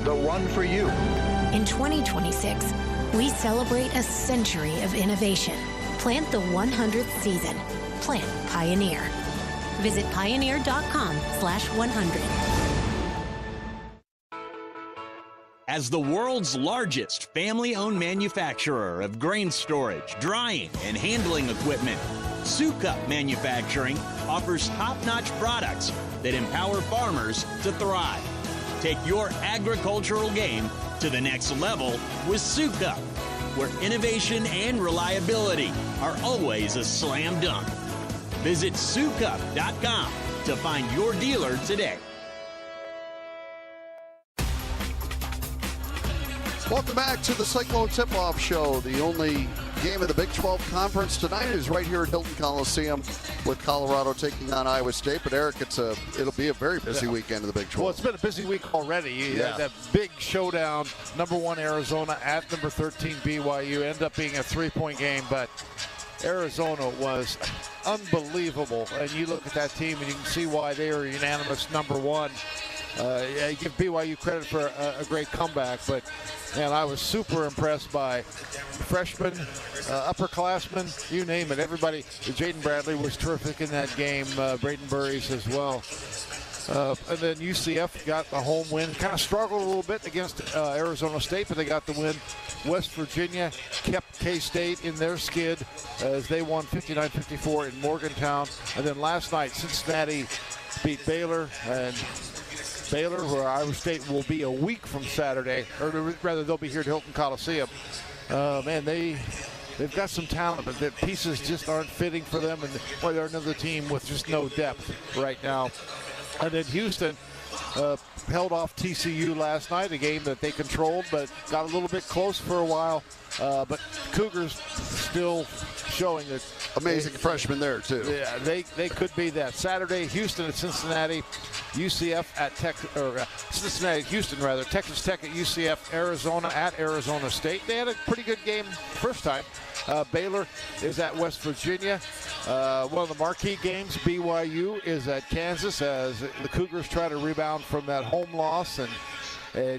the run for you. In 2026, we celebrate a century of innovation. Plant the 100th season. Plant Pioneer. Visit pioneer.com/100. As the world's largest family-owned manufacturer of grain storage, drying, and handling equipment, Sukup Manufacturing offers top-notch products that empower farmers to thrive. Take your agricultural game to the next level with Sukup, where innovation and reliability are always a slam dunk. Visit Sukup.com to find your dealer today. Welcome back to the Cyclone Tip-Off Show. The only game of the Big 12 Conference tonight is right here at Hilton Coliseum with Colorado taking on Iowa State. But, Eric, it'll be a very busy weekend of the Big 12. Well, it's been a busy week already. Yeah. That big showdown, number 1 Arizona at number 13 BYU, ended up being a 3-point game. But Arizona was unbelievable. And you look at that team and you can see why they are unanimous number 1. I give BYU credit for a great comeback, but man, I was super impressed by freshmen, upperclassmen, you name it. Everybody. Jaden Bradley was terrific in that game. Braden Burries as well. And then UCF got the home win. Kind of struggled a little bit against Arizona State, but they got the win. West Virginia kept K-State in their skid as they won 59-54 in Morgantown. And then last night, Cincinnati beat Baylor, and Baylor, where Iowa State will be a week from Saturday, or rather they'll be here at Hilton Coliseum. Man, they've got some talent, but the pieces just aren't fitting for them, and boy, they're another team with just no depth right now. And then Houston held off TCU last night, a game that they controlled, but got a little bit close for a while. But Cougars still showing that amazing freshman there too. Yeah, they could be that. Saturday, Houston at Cincinnati, UCF at Cincinnati, Houston rather, Texas Tech at UCF, Arizona at Arizona State. They had a pretty good game first time. Baylor is at West Virginia. One of the marquee games, BYU is at Kansas as the Cougars try to rebound from that home loss, and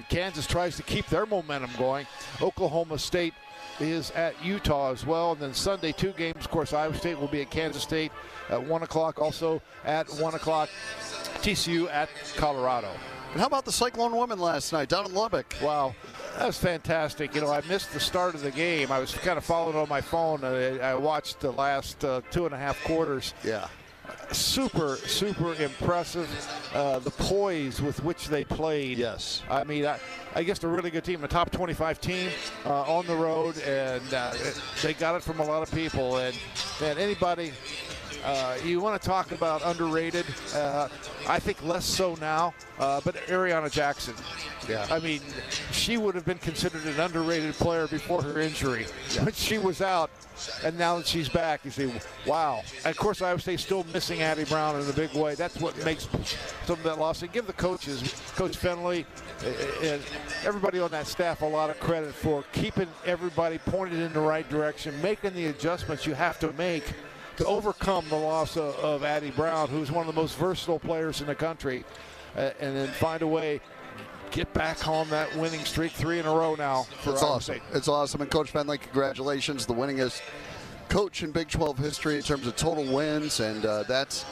Kansas tries to keep their momentum going. Oklahoma State is at Utah as well. And then Sunday, 2 games. Of course, Iowa State will be at Kansas State at 1 o'clock. Also at 1 o'clock, TCU at Colorado. And how about the Cyclone women last night down in Lubbock? Wow, that was fantastic. You know, I missed the start of the game. I was kind of following on my phone. I watched the last 2.5 quarters. Yeah. Super impressive. The poise with which they played. Yes. I mean, I guess they're a really good team, a top 25 team on the road, and they got it from a lot of people. And anybody, you want to talk about underrated, I think less so now, but Ariana Jackson. Yeah. I mean, she would have been considered an underrated player before her injury. Yeah. But she was out, and now that she's back, you see, wow. And of course, Iowa State's still missing Addie Brown in a big way. That's what makes some of that loss. And give the coaches, Coach Finley, and everybody on that staff a lot of credit for keeping everybody pointed in the right direction, making the adjustments you have to make to overcome the loss of Addie Brown, who's one of the most versatile players in the country, and then find a way get back on that winning streak, 3 in a row now. It's awesome. It's awesome. And Coach Finley, congratulations, the winningest coach in Big 12 history in terms of total wins, and that's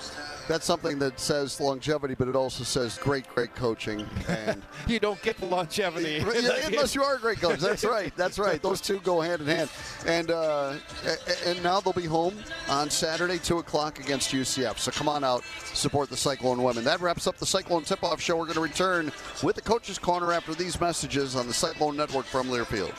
something that says longevity, but it also says great coaching. And you don't get the longevity unless you are a great coach. That's right. That's right. Those two go hand in hand. And now they'll be home on Saturday, 2 o'clock against UCF. So come on out, support the Cyclone women. That wraps up the Cyclone Tip-Off Show. We're going to return with the Coach's Corner after these messages on the Cyclone Network from Learfield.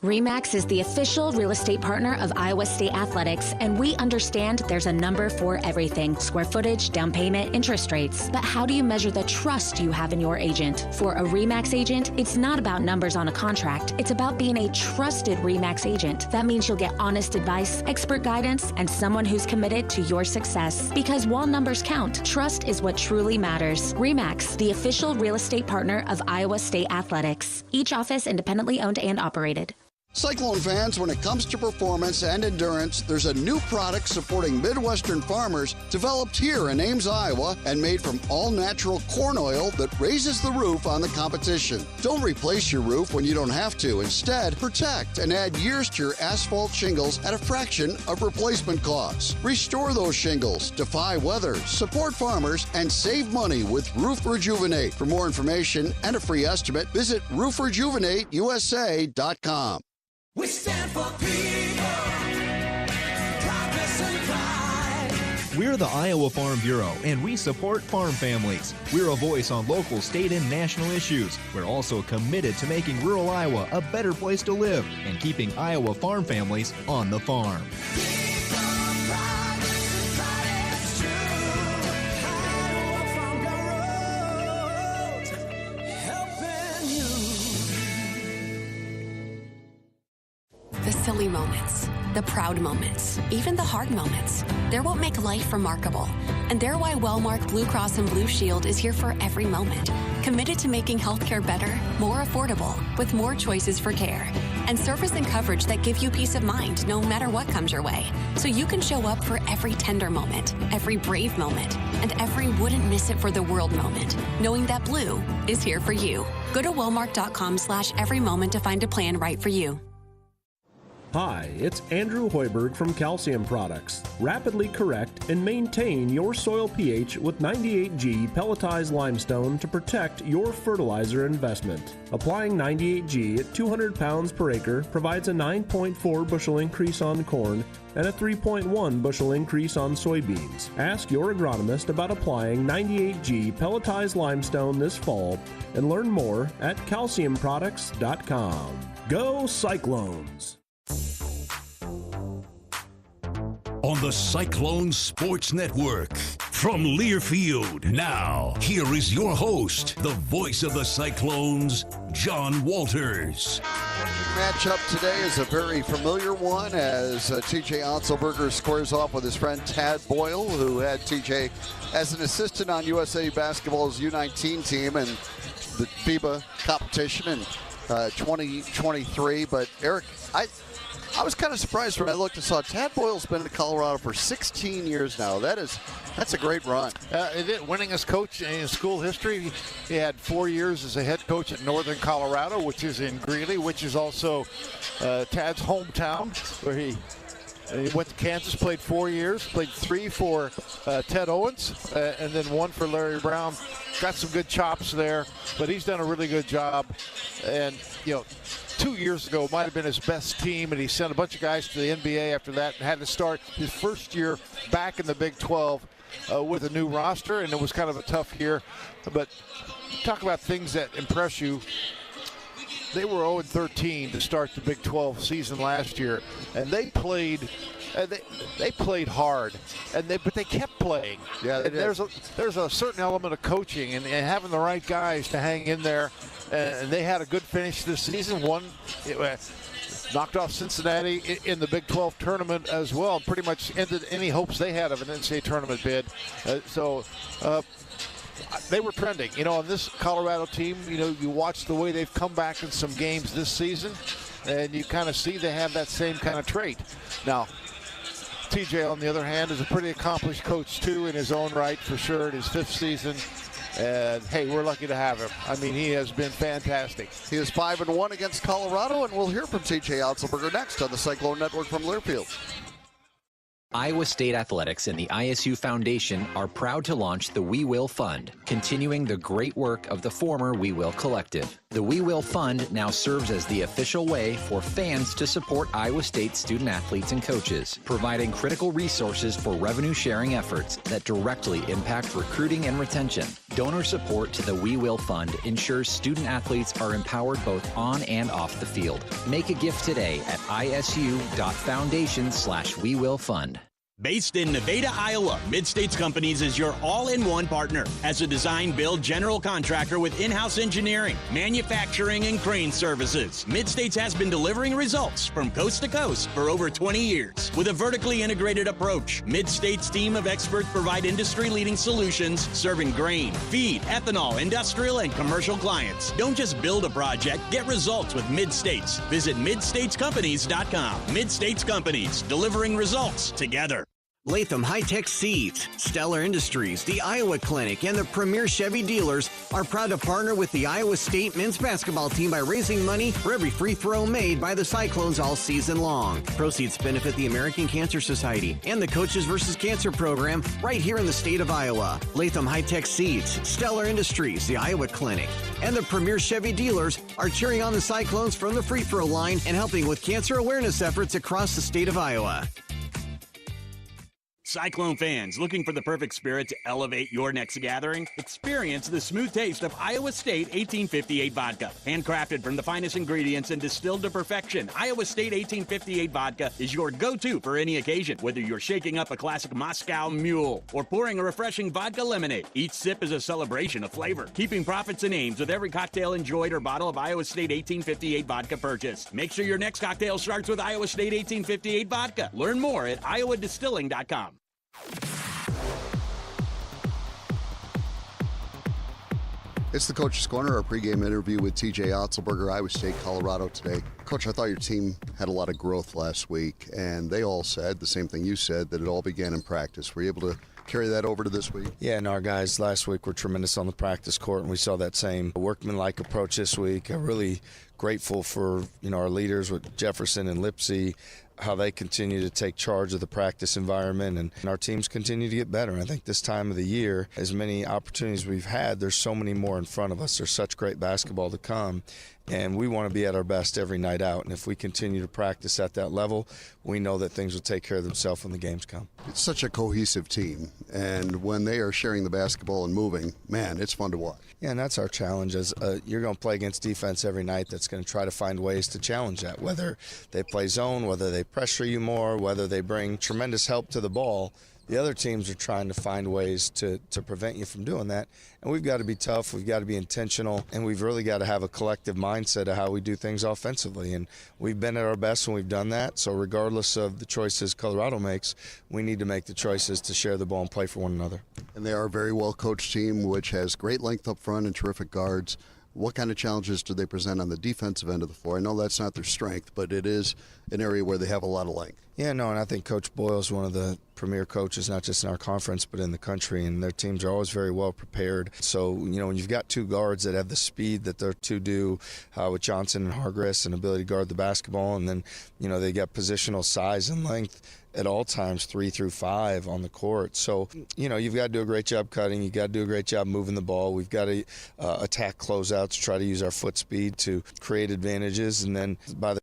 RE/MAX is the official real estate partner of Iowa State Athletics, and we understand there's a number for everything: square footage, down payment, interest rates. But how do you measure the trust you have in your agent? For a RE/MAX agent, it's not about numbers on a contract. It's about being a trusted RE/MAX agent. That means you'll get honest advice, expert guidance, and someone who's committed to your success. Because while numbers count, trust is what truly matters. RE/MAX, the official real estate partner of Iowa State Athletics. Each office independently owned and operated. Cyclone fans, when it comes to performance and endurance, there's a new product supporting Midwestern farmers developed here in Ames, Iowa, and made from all-natural corn oil that raises the roof on the competition. Don't replace your roof when you don't have to. Instead, protect and add years to your asphalt shingles at a fraction of replacement costs. Restore those shingles, defy weather, support farmers, and save money with Roof Rejuvenate. For more information and a free estimate, visit roofrejuvenateusa.com. We stand for people, progress and pride. We're the Iowa Farm Bureau, and we support farm families. We're a voice on local, state, and national issues. We're also committed to making rural Iowa a better place to live and keeping Iowa farm families on the farm. The silly moments, the proud moments, even the hard moments. They're what make life remarkable. And they're why Wellmark Blue Cross and Blue Shield is here for every moment. Committed to making healthcare better, more affordable, with more choices for care. And service and coverage that give you peace of mind no matter what comes your way. So you can show up for every tender moment, every brave moment, and every wouldn't miss it for the world moment, knowing that Blue is here for you. Go to wellmark.com/every moment to find a plan right for you. Hi, it's Andrew Hoiberg from Calcium Products. Rapidly correct and maintain your soil pH with 98G pelletized limestone to protect your fertilizer investment. Applying 98G at 200 pounds per acre provides a 9.4 bushel increase on corn and a 3.1 bushel increase on soybeans. Ask your agronomist about applying 98G pelletized limestone this fall and learn more at calciumproducts.com. Go Cyclones! On the Cyclones Sports Network. From Learfield, now, here is your host, the voice of the Cyclones, John Walters. Matchup today is a very familiar one as TJ Otzelberger squares off with his friend Tad Boyle, who had TJ as an assistant on USA Basketball's U19 team and the FIBA competition in 2023. But Eric, I was kind of surprised when I looked and saw Tad Boyle's been in Colorado for 16 years now. That's a great run. Winningest coach in school history. He had 4 years as a head coach at Northern Colorado, which is in Greeley, which is also Tad's hometown, where he went to Kansas, played 4 years, played 3 for Ted Owens, and then 1 for Larry Brown. Got some good chops there, but he's done a really good job. And, 2 years ago might have been his best team, and he sent a bunch of guys to the NBA after that and had to start his first year back in the Big 12 with a new roster, and it was kind of a tough year. But talk about things that impress you. They were 0-13 to start the Big 12 season last year, and they played they played hard, but they kept playing. Yeah, there's a certain element of coaching and having the right guys to hang in there, and they had a good finish this season. Knocked off Cincinnati in the Big 12 tournament as well, pretty much ended any hopes they had of an NCAA tournament bid. They were trending. On this Colorado team, you watch the way they've come back in some games this season, and you kind of see they have that same kind of trait. Now, TJ, on the other hand, is a pretty accomplished coach, too, in his own right, for sure, in his 5th season. And, hey, we're lucky to have him. I mean, he has been fantastic. He is 5-1 against Colorado, and we'll hear from TJ Otzelberger next on the Cyclone Network from Learfield. Iowa State Athletics and the ISU Foundation are proud to launch the We Will Fund, continuing the great work of the former We Will Collective. The We Will Fund now serves as the official way for fans to support Iowa State student athletes and coaches, providing critical resources for revenue-sharing efforts that directly impact recruiting and retention. Donor support to the We Will Fund ensures student athletes are empowered both on and off the field. Make a gift today at isu.foundation/WeWillFund. Based in Nevada, Iowa, Mid-States Companies is your all-in-one partner. As a design-build general contractor with in-house engineering, manufacturing, and crane services, Mid-States has been delivering results from coast to coast for over 20 years. With a vertically integrated approach, Mid-States' team of experts provide industry-leading solutions serving grain, feed, ethanol, industrial, and commercial clients. Don't just build a project, get results with Mid-States. Visit midstatescompanies.com. Mid-States Companies, delivering results together. Latham High-Tech Seeds, Stellar Industries, the Iowa Clinic, and the premier Chevy dealers are proud to partner with the Iowa State men's basketball team by raising money for every free throw made by the Cyclones all season long. Proceeds benefit the American Cancer Society and the Coaches vs. Cancer program right here in the state of Iowa. Latham High-Tech Seeds, Stellar Industries, the Iowa Clinic, and the premier Chevy dealers are cheering on the Cyclones from the free throw line and helping with cancer awareness efforts across the state of Iowa. Cyclone fans, looking for the perfect spirit to elevate your next gathering? Experience the smooth taste of Iowa State 1858 vodka. Handcrafted from the finest ingredients and distilled to perfection, Iowa State 1858 vodka is your go-to for any occasion. Whether you're shaking up a classic Moscow Mule or pouring a refreshing vodka lemonade, each sip is a celebration of flavor. Keeping profits and aims with every cocktail enjoyed or bottle of Iowa State 1858 vodka purchased. Make sure your next cocktail starts with Iowa State 1858 vodka. Learn more at iowadistilling.com. It's the Coach's Corner, our pregame interview with TJ Otzelberger, Iowa State, Colorado today. Coach, I thought your team had a lot of growth last week, and they all said the same thing you said, that it all began in practice. Were you able to carry that over to this week? Yeah, and our guys last week were tremendous on the practice court, and we saw that same workmanlike approach this week. I'm really grateful for our leaders with Jefferson and Lipsy, how they continue to take charge of the practice environment, and our teams continue to get better. And I think this time of the year, as many opportunities we've had, there's so many more in front of us. There's such great basketball to come, and we want to be at our best every night out. And if we continue to practice at that level, we know that things will take care of themselves when the games come. It's such a cohesive team, and when they are sharing the basketball and moving, man, it's fun to watch. Yeah, and that's our challenge. You're going to play against defense every night that's going to try to find ways to challenge that, whether they play zone, whether they pressure you more, whether they bring tremendous help to the ball. The other teams are trying to find ways to prevent you from doing that. And we've got to be tough, we've got to be intentional, and we've really got to have a collective mindset of how we do things offensively. And we've been at our best when we've done that. So regardless of the choices Colorado makes, we need to make the choices to share the ball and play for one another. And they are a very well-coached team, which has great length up front and terrific guards. What kind of challenges do they present on the defensive end of the floor? I know that's not their strength, but it is an area where they have a lot of length. Yeah, no, and I think Coach Boyle is one of the premier coaches, not just in our conference, but in the country, and their teams are always very well prepared. So, when you've got two guards that have the speed that they're to do with Johnson and Hargress and ability to guard the basketball, and then, they got positional size and length at all times, 3 through 5 on the court. So, you've got to do a great job cutting. You've got to do a great job moving the ball. We've got to attack closeouts, try to use our foot speed to create advantages, and then by the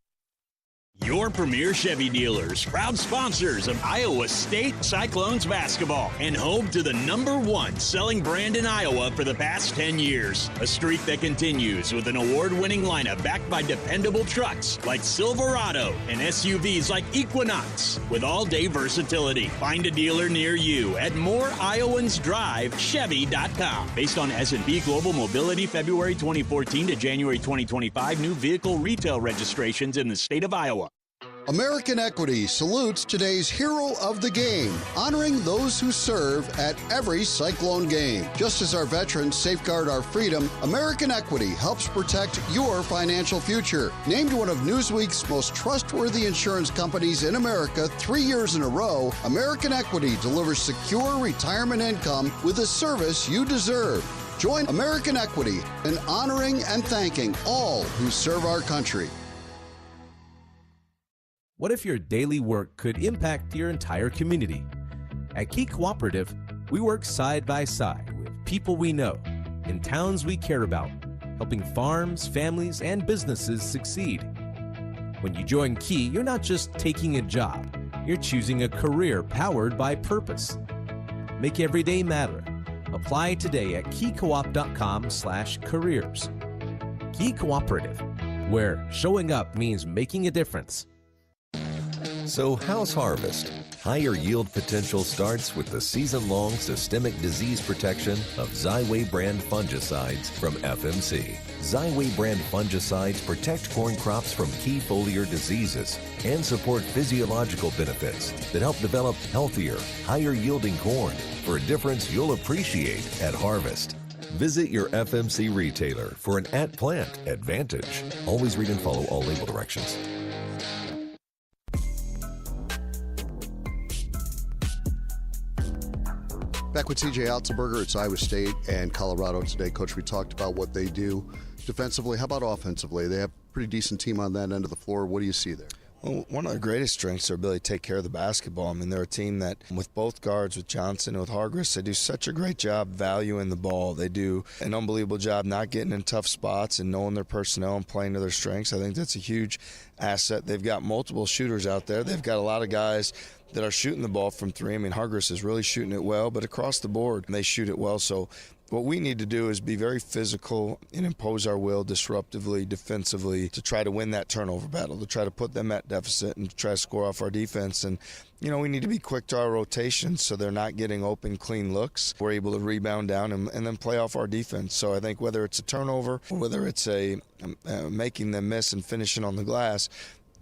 Your premier Chevy dealers, proud sponsors of Iowa State Cyclones basketball and home to the #1 selling brand in Iowa for the past 10 years. A streak that continues with an award-winning lineup backed by dependable trucks like Silverado and SUVs like Equinox with all-day versatility. Find a dealer near you at moreiowans.drive.chevy.com. Based on S&P Global Mobility February 2014 to January 2025 new vehicle retail registrations in the state of Iowa. American Equity salutes today's hero of the game, honoring those who serve at every Cyclone game. Just as our veterans safeguard our freedom, American Equity helps protect your financial future. Named one of Newsweek's most trustworthy insurance companies in America 3 years in a row, American Equity delivers secure retirement income with the service you deserve. Join American Equity in honoring and thanking all who serve our country. What if your daily work could impact your entire community? At Key Cooperative, we work side by side with people we know in towns we care about, helping farms, families, and businesses succeed. When you join Key, you're not just taking a job, you're choosing a career powered by purpose. Make every day matter. Apply today at keycoop.com/careers. Key Cooperative, where showing up means making a difference. So how's harvest? Higher yield potential starts with the season-long systemic disease protection of Xyway brand fungicides from FMC. Xyway brand fungicides protect corn crops from key foliar diseases and support physiological benefits that help develop healthier, higher yielding corn for a difference you'll appreciate at harvest. Visit your FMC retailer for an at-plant advantage. Always read and follow all label directions. Back with TJ Otzelberger. It's Iowa State and Colorado today. Coach, we talked about what they do defensively. How about offensively? They have a pretty decent team on that end of the floor. What do you see there? Well, one of their greatest strengths is their ability to take care of the basketball. I mean, they're a team that, with both guards, with Johnson and with Hargress, they do such a great job valuing the ball. They do an unbelievable job not getting in tough spots and knowing their personnel and playing to their strengths. I think that's a huge asset. They've got multiple shooters out there. They've got a lot of guys that are shooting the ball from three. I mean, Hargress is really shooting it well, but across the board, they shoot it well. So what we need to do is be very physical and impose our will disruptively, defensively, to try to win that turnover battle, to try to put them at deficit and to try to score off our defense. And, you know, we need to be quick to our rotations so they're not getting open, clean looks. We're able to rebound down and then play off our defense. So I think whether it's a turnover or whether it's making them miss and finishing on the glass,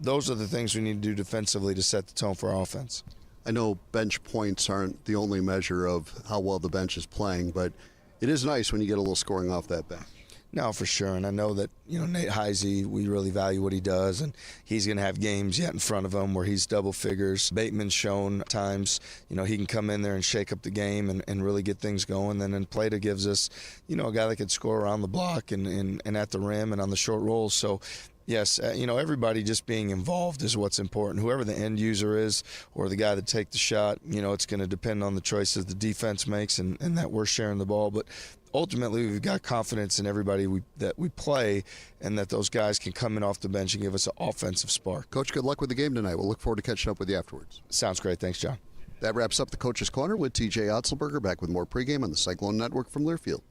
those are the things we need to do defensively to set the tone for our offense. I know bench points aren't the only measure of how well the bench is playing, but it is nice when you get a little scoring off that bench. No, for sure. And I know that, you know, Nate Heisey, we really value what he does, and he's going to have games yet in front of him where he's double figures. Bateman's shown times, you know, he can come in there and shake up the game and really get things going. And then Plata gives us, you know, a guy that can score around the block and at the rim and on the short rolls. So, yes, you know, everybody just being involved is what's important. Whoever the end user is or the guy that takes the shot, you know, it's going to depend on the choices the defense makes and that we're sharing the ball. But ultimately, we've got confidence in everybody that we play and that those guys can come in off the bench and give us an offensive spark. Coach, good luck with the game tonight. We'll look forward to catching up with you afterwards. Sounds great. Thanks, John. That wraps up the Coach's Corner with TJ Otzelberger. Back with more pregame on the Cyclone Network from Learfield.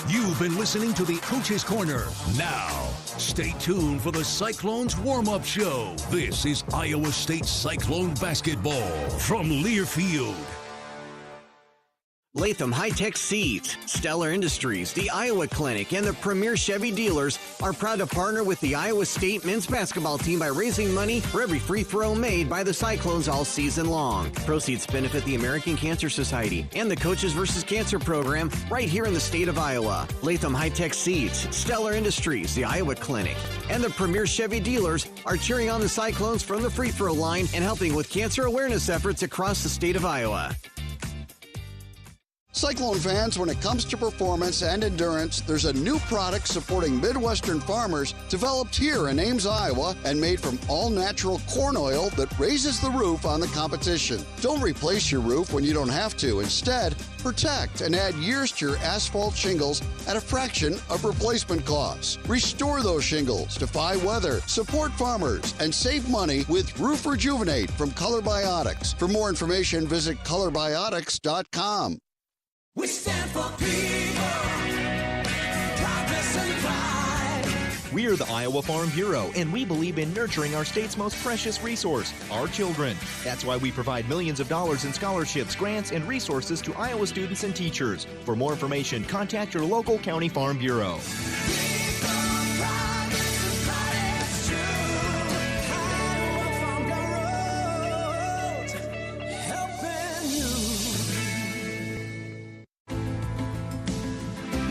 You've been listening to the Coach's Corner. Now, stay tuned for the Cyclones warm-up show. This is Iowa State Cyclone basketball from Learfield. Latham High-Tech Seeds, Stellar Industries, the Iowa Clinic, and the Premier Chevy dealers are proud to partner with the Iowa State men's basketball team by raising money for every free throw made by the Cyclones all season long. Proceeds benefit the American Cancer Society and the Coaches vs. Cancer program right here in the state of Iowa. Latham High-Tech Seeds, Stellar Industries, the Iowa Clinic, and the Premier Chevy dealers are cheering on the Cyclones from the free throw line and helping with cancer awareness efforts across the state of Iowa. Cyclone fans, when it comes to performance and endurance, there's a new product supporting Midwestern farmers developed here in Ames, Iowa, and made from all-natural corn oil that raises the roof on the competition. Don't replace your roof when you don't have to. Instead, protect and add years to your asphalt shingles at a fraction of replacement costs. Restore those shingles, defy weather, support farmers, and save money with Roof Rejuvenate from Color Biotics. For more information, visit colorbiotics.com. We stand for people, progress and pride. We are the Iowa Farm Bureau, and we believe in nurturing our state's most precious resource, our children. That's why we provide millions of dollars in scholarships, grants, and resources to Iowa students and teachers. For more information, contact your local county farm bureau.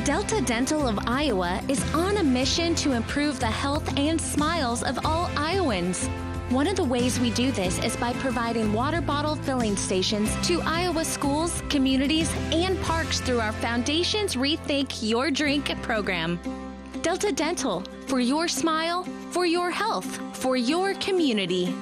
Delta Dental of Iowa is on a mission to improve the health and smiles of all Iowans. One of the ways we do this is by providing water bottle filling stations to Iowa schools, communities, and parks through our Foundation's Rethink Your Drink program. Delta Dental, for your smile, for your health, for your community.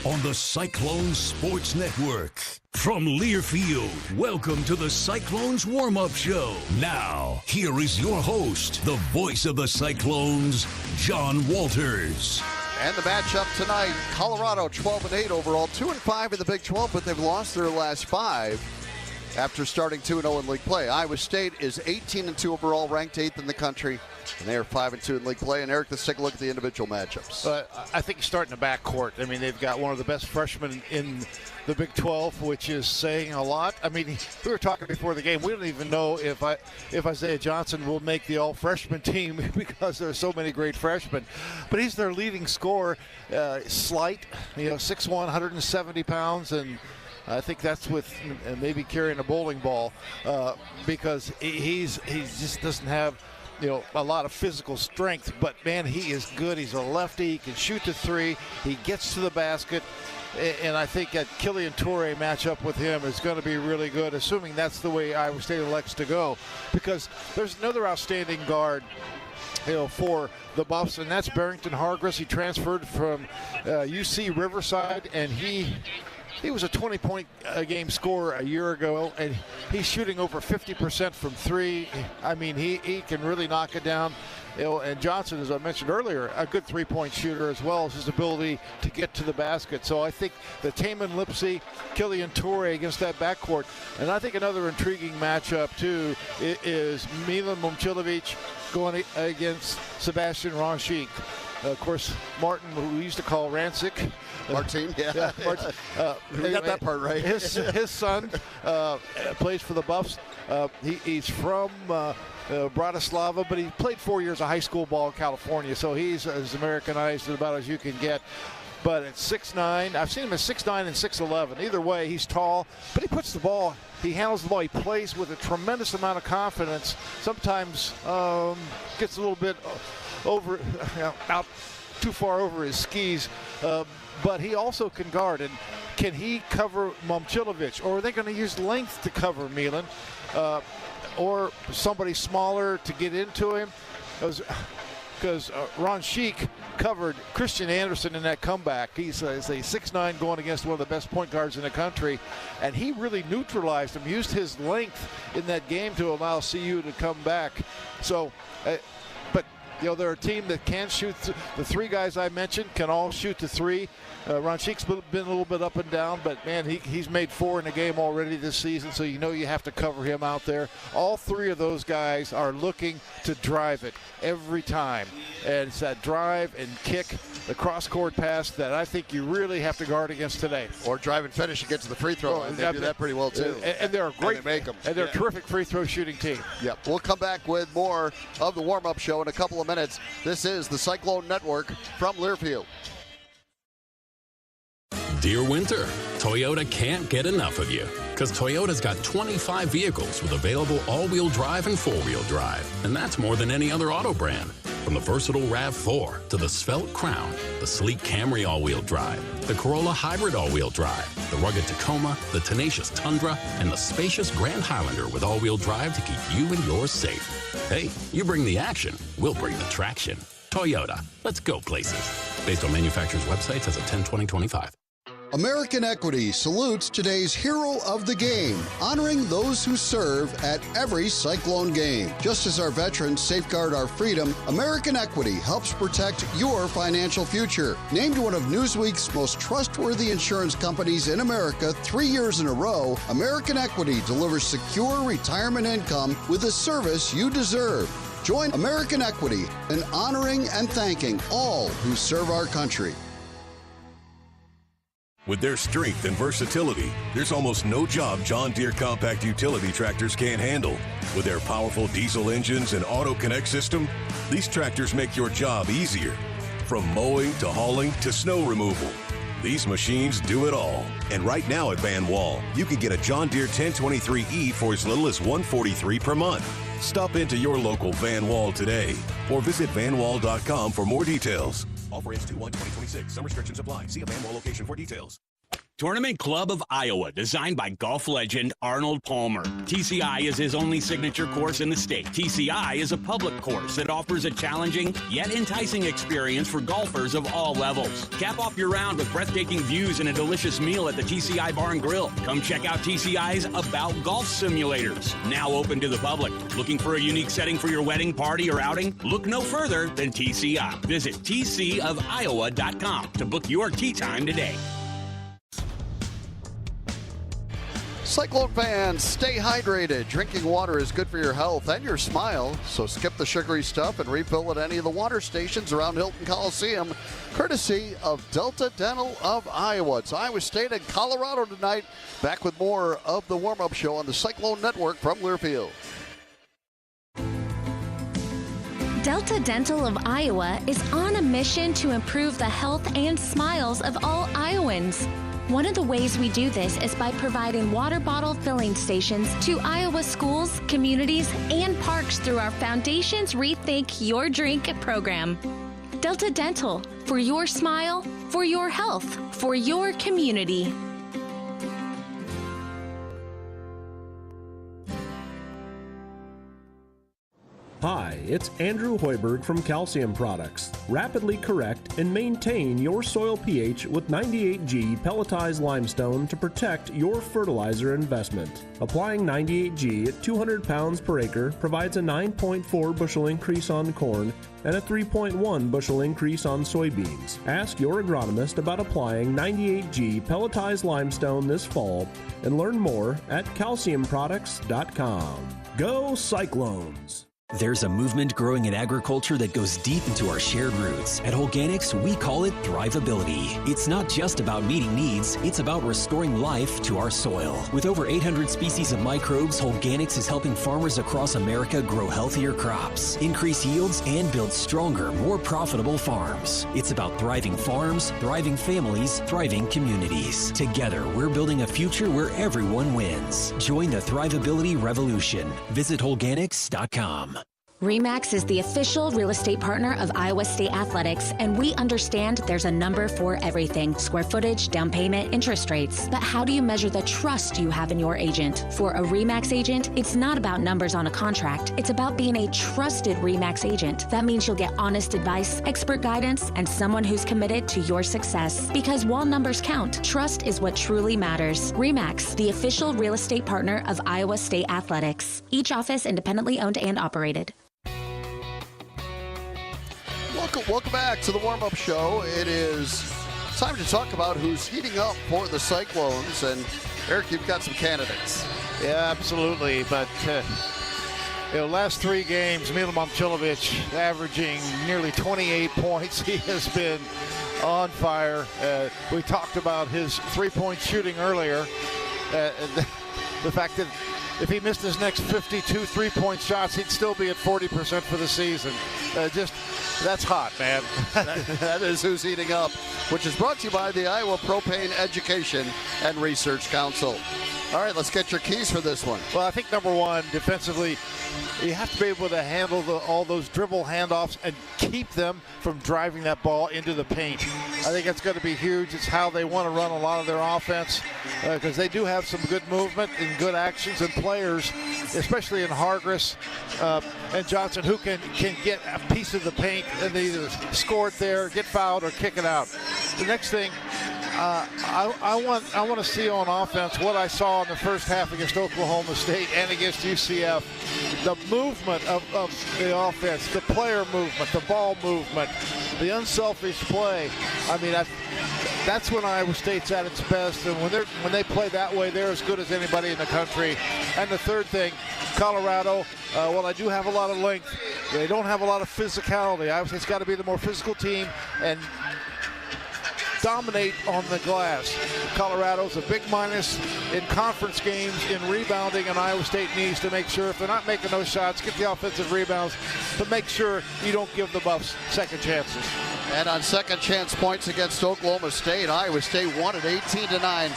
On the Cyclone Sports Network. From Learfield, welcome to the Cyclones warm-up show. Now, here is your host, the voice of the Cyclones, John Walters. And the matchup tonight, Colorado 12-8 overall, 2-5 in the Big 12, but they've lost their last 5. after starting 2-0 in league play. Iowa State is 18-2 overall, ranked 8th in the country, and they are 5-2 in league play. And Eric, let's take a look at the individual matchups. I think you start in the backcourt. I mean, they've got one of the best freshmen in the Big 12, which is saying a lot. I mean, we were talking before the game. We don't even know if Isaiah Johnson will make the all-freshman team because there's so many great freshmen. But he's their leading scorer, slight, 6'1", 170 pounds, and I think that's with maybe carrying a bowling ball because he just doesn't have a lot of physical strength. But man, he is good. He's a lefty. He can shoot the three. He gets to the basket. And I think that Killian Toure matchup with him is going to be really good, assuming that's the way Iowa State elects to go. Because there's another outstanding guard for the Buffs, and that's Barrington Hargress. He transferred from UC Riverside, and he was a 20-point game scorer a year ago, and he's shooting over 50% from three. I mean, he can really knock it down. And Johnson, as I mentioned earlier, a good three-point shooter as well as his ability to get to the basket. So I think the Taman Lipsey, Killian Toure against that backcourt. And I think another intriguing matchup, too, is Milan Momcilovic going against Sebastian Ronchik. Of course, Martin, who we used to call Rancic. Martin, yeah. Martin, we got that part right. His son plays for the Buffs. He's from Bratislava, but he played 4 years of high school ball in California, so he's as Americanized about as you can get. But at 6'9", I've seen him at 6'9" and 6'11". Either way, he's tall, but he puts the ball, he handles the ball, he plays with a tremendous amount of confidence. Sometimes gets a little bit out too far over his skis, but he also can guard. And can he cover Momcilovic, or are they going to use length to cover Milan, or somebody smaller to get into him? Because Ron Sheik covered Christian Anderson in that comeback. He's a 6'9" going against one of the best point guards in the country, and he really neutralized him, used his length in that game to allow CU to come back. So, but they're a team that can shoot. The three guys I mentioned can all shoot the three. Ron Sheik's been a little bit up and down, but man, he's made 4 in the game already this season, so you have to cover him out there. All three of those guys are looking to drive it every time, and it's that drive and kick, the cross-court pass that I think you really have to guard against today. Or drive and finish and get to the free throw line. They do that pretty well too. And they're a great, and they make them. And they're a terrific free throw shooting team. Yep. We'll come back with more of the warm-up show in a couple of minutes. This is the Cyclone Network from Learfield. Dear Winter, Toyota can't get enough of you, because Toyota's got 25 vehicles with available all-wheel drive and four-wheel drive, and that's more than any other auto brand. From the versatile RAV4 to the Svelte Crown, the sleek Camry all-wheel drive, the Corolla Hybrid all-wheel drive, the rugged Tacoma, the tenacious Tundra, and the spacious Grand Highlander with all-wheel drive to keep you and yours safe. Hey, you bring the action, we'll bring the traction. Toyota, let's go places. Based on manufacturer's websites as of 10/20/25. American Equity salutes today's hero of the game, honoring those who serve at every Cyclone game. Just as our veterans safeguard our freedom, American Equity helps protect your financial future. Named one of Newsweek's most trustworthy insurance companies in America 3 years in a row, American Equity delivers secure retirement income with the service you deserve. Join American Equity in honoring and thanking all who serve our country. With their strength and versatility, there's almost no job John Deere compact utility tractors can't handle. With their powerful diesel engines and auto connect system, these tractors make your job easier. From mowing to hauling to snow removal, these machines do it all. And right now at Van Wall, you can get a John Deere 1023E for as little as $143 per month. Stop into your local Van Wall today or visit vanwall.com for more details. Offer ends 2/1/2026. Some restrictions apply. See a Van Wall location for details. Tournament Club of Iowa, designed by golf legend Arnold Palmer. TCI is his only signature course in the state. TCI is a public course that offers a challenging yet enticing experience for golfers of all levels. Cap off your round with breathtaking views and a delicious meal at the TCI Bar and Grill. Come check out TCI's About Golf Simulators, now open to the public. Looking for a unique setting for your wedding, party, or outing? Look no further than TCI. Visit tcofiowa.com to book your tee time today. Cyclone fans, stay hydrated. Drinking water is good for your health and your smile, so skip the sugary stuff and refill at any of the water stations around Hilton Coliseum, courtesy of Delta Dental of Iowa. It's Iowa State and Colorado tonight. Back with more of the warm-up show on the Cyclone Network from Learfield. Delta Dental of Iowa is on a mission to improve the health and smiles of all Iowans. One of the ways we do this is by providing water bottle filling stations to Iowa schools, communities, and parks through our Foundation's Rethink Your Drink program. Delta Dental, for your smile, for your health, for your community. Hi, it's Andrew Hoiberg from Calcium Products. Rapidly correct and maintain your soil pH with 98G pelletized limestone to protect your fertilizer investment. Applying 98G at 200 pounds per acre provides a 9.4 bushel increase on corn and a 3.1 bushel increase on soybeans. Ask your agronomist about applying 98G pelletized limestone this fall and learn more at calciumproducts.com. Go Cyclones! There's a movement growing in agriculture that goes deep into our shared roots. At Holganics, we call it thrivability. It's not just about meeting needs, it's about restoring life to our soil. With over 800 species of microbes, Holganics is helping farmers across America grow healthier crops, increase yields, and build stronger, more profitable farms. It's about thriving farms, thriving families, thriving communities. Together, we're building a future where everyone wins. Join the thrivability revolution. Visit Holganics.com. RE/MAX is the official real estate partner of Iowa State Athletics, and we understand there's a number for everything: square footage, down payment, interest rates. But how do you measure the trust you have in your agent? For a RE/MAX agent, it's not about numbers on a contract. It's about being a trusted RE/MAX agent. That means you'll get honest advice, expert guidance, and someone who's committed to your success. Because while numbers count, trust is what truly matters. RE/MAX, the official real estate partner of Iowa State Athletics. Each office independently owned and operated. Welcome back to the warm-up show. It is time to talk about who's heating up for the Cyclones. And, Eric, you've got some candidates. Yeah, absolutely. But, last three games, Milo Momcilovic averaging nearly 28 points. He has been on fire. We talked about his three-point shooting earlier. The fact that if he missed his next 52 three-point shots, he'd still be at 40% for the season. That's hot, man. That is who's heating up, which is brought to you by the Iowa Propane Education and Research Council. All right, let's get your keys for this one. Well, I think number one, defensively, you have to be able to handle all those dribble handoffs and keep them from driving that ball into the paint. I think that's going to be huge. It's how they want to run a lot of their offense, because they do have some good movement and good actions and players, especially in Hargress and Johnson, who can get a piece of the paint and they either score it there, get fouled, or kick it out. The next thing, I want to see on offense what I saw in the first half against Oklahoma State and against UCF. The movement of the offense, the player movement, the ball movement, the unselfish play. I mean, that's when Iowa State's at its best, and when they play that way, they're as good as anybody in the country. And the third thing, Colorado, while I do have a lot of length, they don't have a lot of physicality. Iowa State's got to be the more physical team and dominate on the glass. Colorado's a big minus in conference games in rebounding, and Iowa State needs to make sure if they're not making those shots, get the offensive rebounds, but make sure you don't give the Buffs second chances. And on second chance points against Oklahoma State, Iowa State won it 18-9.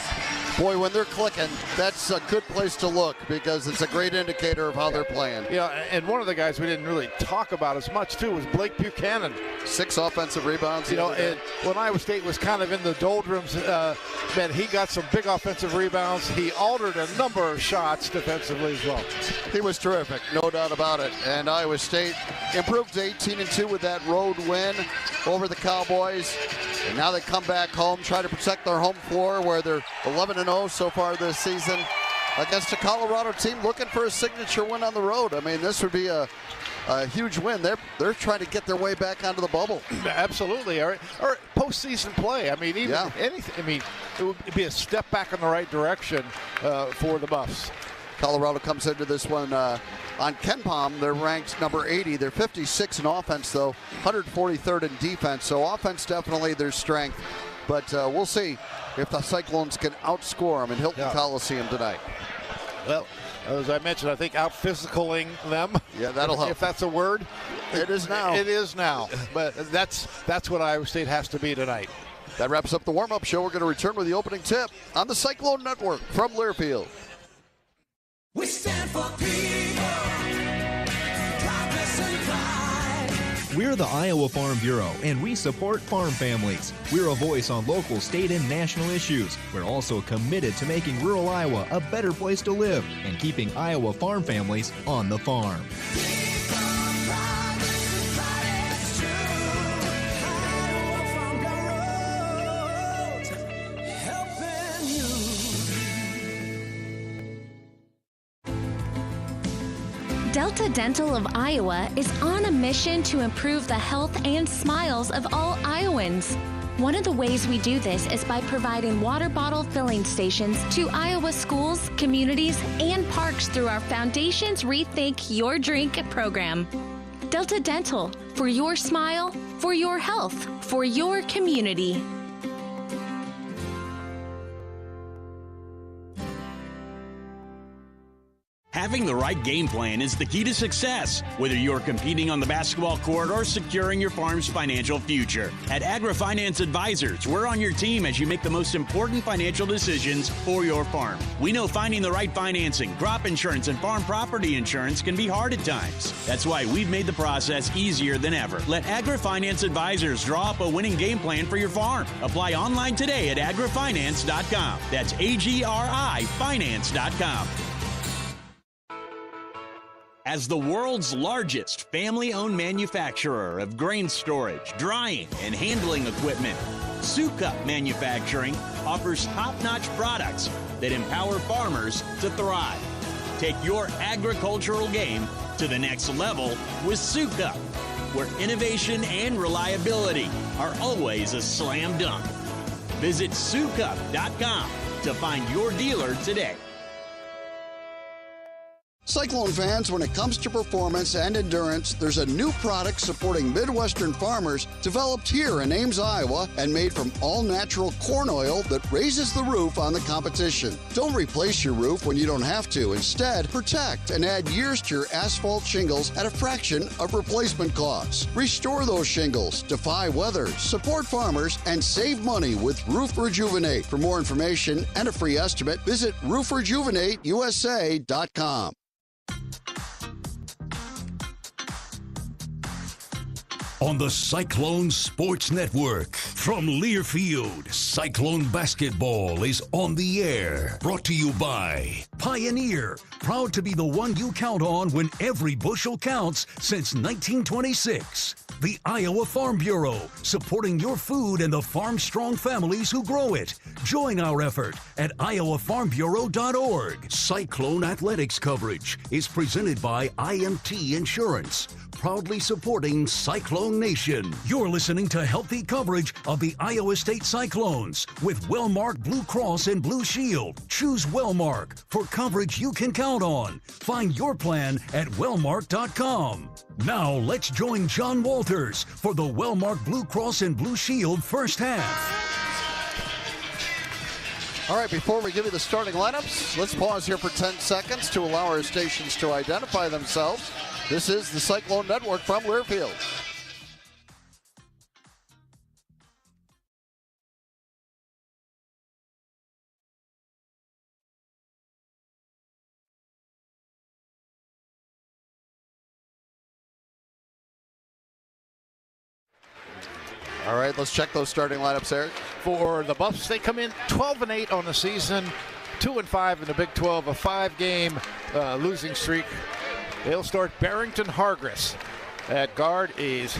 Boy, when they're clicking, that's a good place to look because it's a great indicator of how they're playing. Yeah, and one of the guys we didn't really talk about as much, too, was Blake Buchanan. 6 offensive rebounds. And when Iowa State was kind of in the doldrums, man, he got some big offensive rebounds. He altered a number of shots defensively as well. He was terrific, no doubt about it. And Iowa State improved to 18-2 with that road win over the Cowboys. And now they come back home, try to protect their home floor where they're 11-0 so far this season against a Colorado team looking for a signature win on the road. I mean, this would be a huge win. They're trying to get their way back onto the bubble. Absolutely. All right. postseason play. I mean, even anything. I mean, it would be a step back in the right direction for the Buffs. Colorado comes into this one on KenPom. They're ranked number 80. They're 56 in offense, though, 143rd in defense. So offense definitely their strength. But we'll see if the Cyclones can outscore them in Hilton Coliseum tonight. Well, as I mentioned, I think out-physicaling them. Yeah, that'll help. If that's a word. It is now. It is now. But that's what Iowa State has to be tonight. That wraps up the warm-up show. We're going to return with the opening tip on the Cyclone Network from Learfield. We stand for people, progress and pride. We're the Iowa Farm Bureau, and we support farm families. We're a voice on local, state, and national issues. We're also committed to making rural Iowa a better place to live and keeping Iowa farm families on the farm. Delta Dental of Iowa is on a mission to improve the health and smiles of all Iowans. One of the ways we do this is by providing water bottle filling stations to Iowa schools, communities, and parks through our Foundation's Rethink Your Drink program. Delta Dental, for your smile, for your health, for your community. Having the right game plan is the key to success, whether you're competing on the basketball court or securing your farm's financial future. At AgriFinance Advisors, we're on your team as you make the most important financial decisions for your farm. We know finding the right financing, crop insurance, and farm property insurance can be hard at times. That's why we've made the process easier than ever. Let AgriFinance Advisors draw up a winning game plan for your farm. Apply online today at agrifinance.com. That's AGRI finance.com. As the world's largest family-owned manufacturer of grain storage, drying, and handling equipment, Sukup Manufacturing offers top-notch products that empower farmers to thrive. Take your agricultural game to the next level with Sukup, where innovation and reliability are always a slam dunk. Visit Sukup.com to find your dealer today. Cyclone fans, when it comes to performance and endurance, there's a new product supporting Midwestern farmers developed here in Ames, Iowa, and made from all-natural corn oil that raises the roof on the competition. Don't replace your roof when you don't have to. Instead, protect and add years to your asphalt shingles at a fraction of replacement costs. Restore those shingles, defy weather, support farmers, and save money with Roof Rejuvenate. For more information and a free estimate, visit roofrejuvenateusa.com. On the Cyclone Sports Network from Learfield, Cyclone Basketball is on the air. Brought to you by Pioneer, proud to be the one you count on when every bushel counts since 1926. The Iowa Farm Bureau, supporting your food and the farm-strong families who grow it. Join our effort at iowafarmbureau.org. Cyclone Athletics coverage is presented by IMT Insurance, proudly supporting Cyclone Nation. You're listening to healthy coverage of the Iowa State Cyclones with Wellmark Blue Cross and Blue Shield. Choose Wellmark for coverage you can count on. Find your plan at wellmark.com. Now let's join John Walters for the Wellmark Blue Cross and Blue Shield first half. All right, before we give you the starting lineups, let's pause here for 10 seconds to allow our stations to identify themselves. This is the Cyclone Network from Learfield. All right, let's check those starting lineups, Eric. For the Buffs, they come in 12-8 on the season, 2-5 in the Big 12, a 5-game losing streak. They'll start Barrington Hargress at guard. Is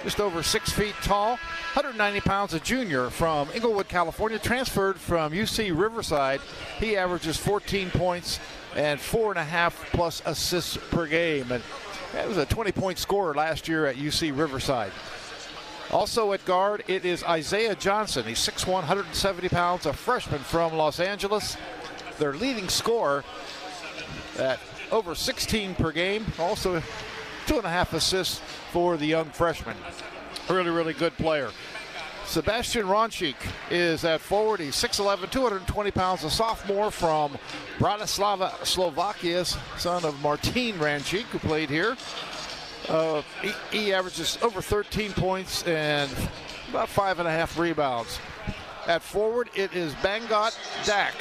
just over 6 feet tall, 190 pounds, a junior from Inglewood, California, transferred from UC Riverside. He averages 14 points and 4.5 plus assists per game. And that was a 20-point scorer last year at UC Riverside. Also at guard, it is Isaiah Johnson. He's 6'1", 170 pounds, a freshman from Los Angeles. Their leading scorer at over 16 per game. Also 2.5 assists for the young freshman. Really, really good player. Sebastian Ronchik is at forward. He's 6'11", 220 pounds, a sophomore from Bratislava, Slovakia, son of Martin Ronchik, who played here. He averages over 13 points and about 5.5 rebounds. At forward, it is Bangot Dak.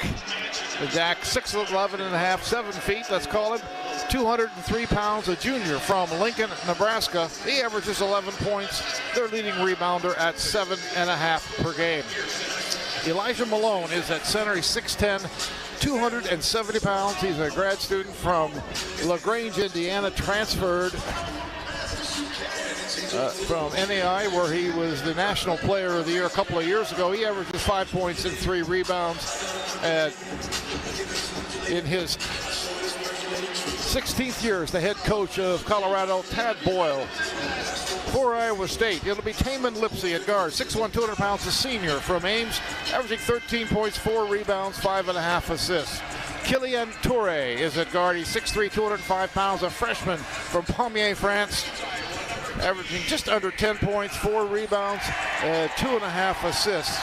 The Dak, 6'11.5", 7 feet, let's call him. 203 pounds, a junior from Lincoln, Nebraska. He averages 11 points. Their leading rebounder at 7.5 per game. Elijah Malone is at center. He's 6'10", 270 pounds. He's a grad student from LaGrange, Indiana, transferred from NAI, where he was the National Player of the Year a couple of years ago. He averages 5 points and 3 rebounds. In his 16th year as the head coach of Colorado, Tad Boyle. For Iowa State, it'll be Taman Lipsey at guard, 6'1", 200 pounds, a senior from Ames, averaging 13 points, 4 rebounds, 5.5 assists. Kylian Touré is at guard. He's 6'3", 205 pounds, a freshman from Pommier, France, averaging just under 10 points, 4 rebounds, and 2.5 assists.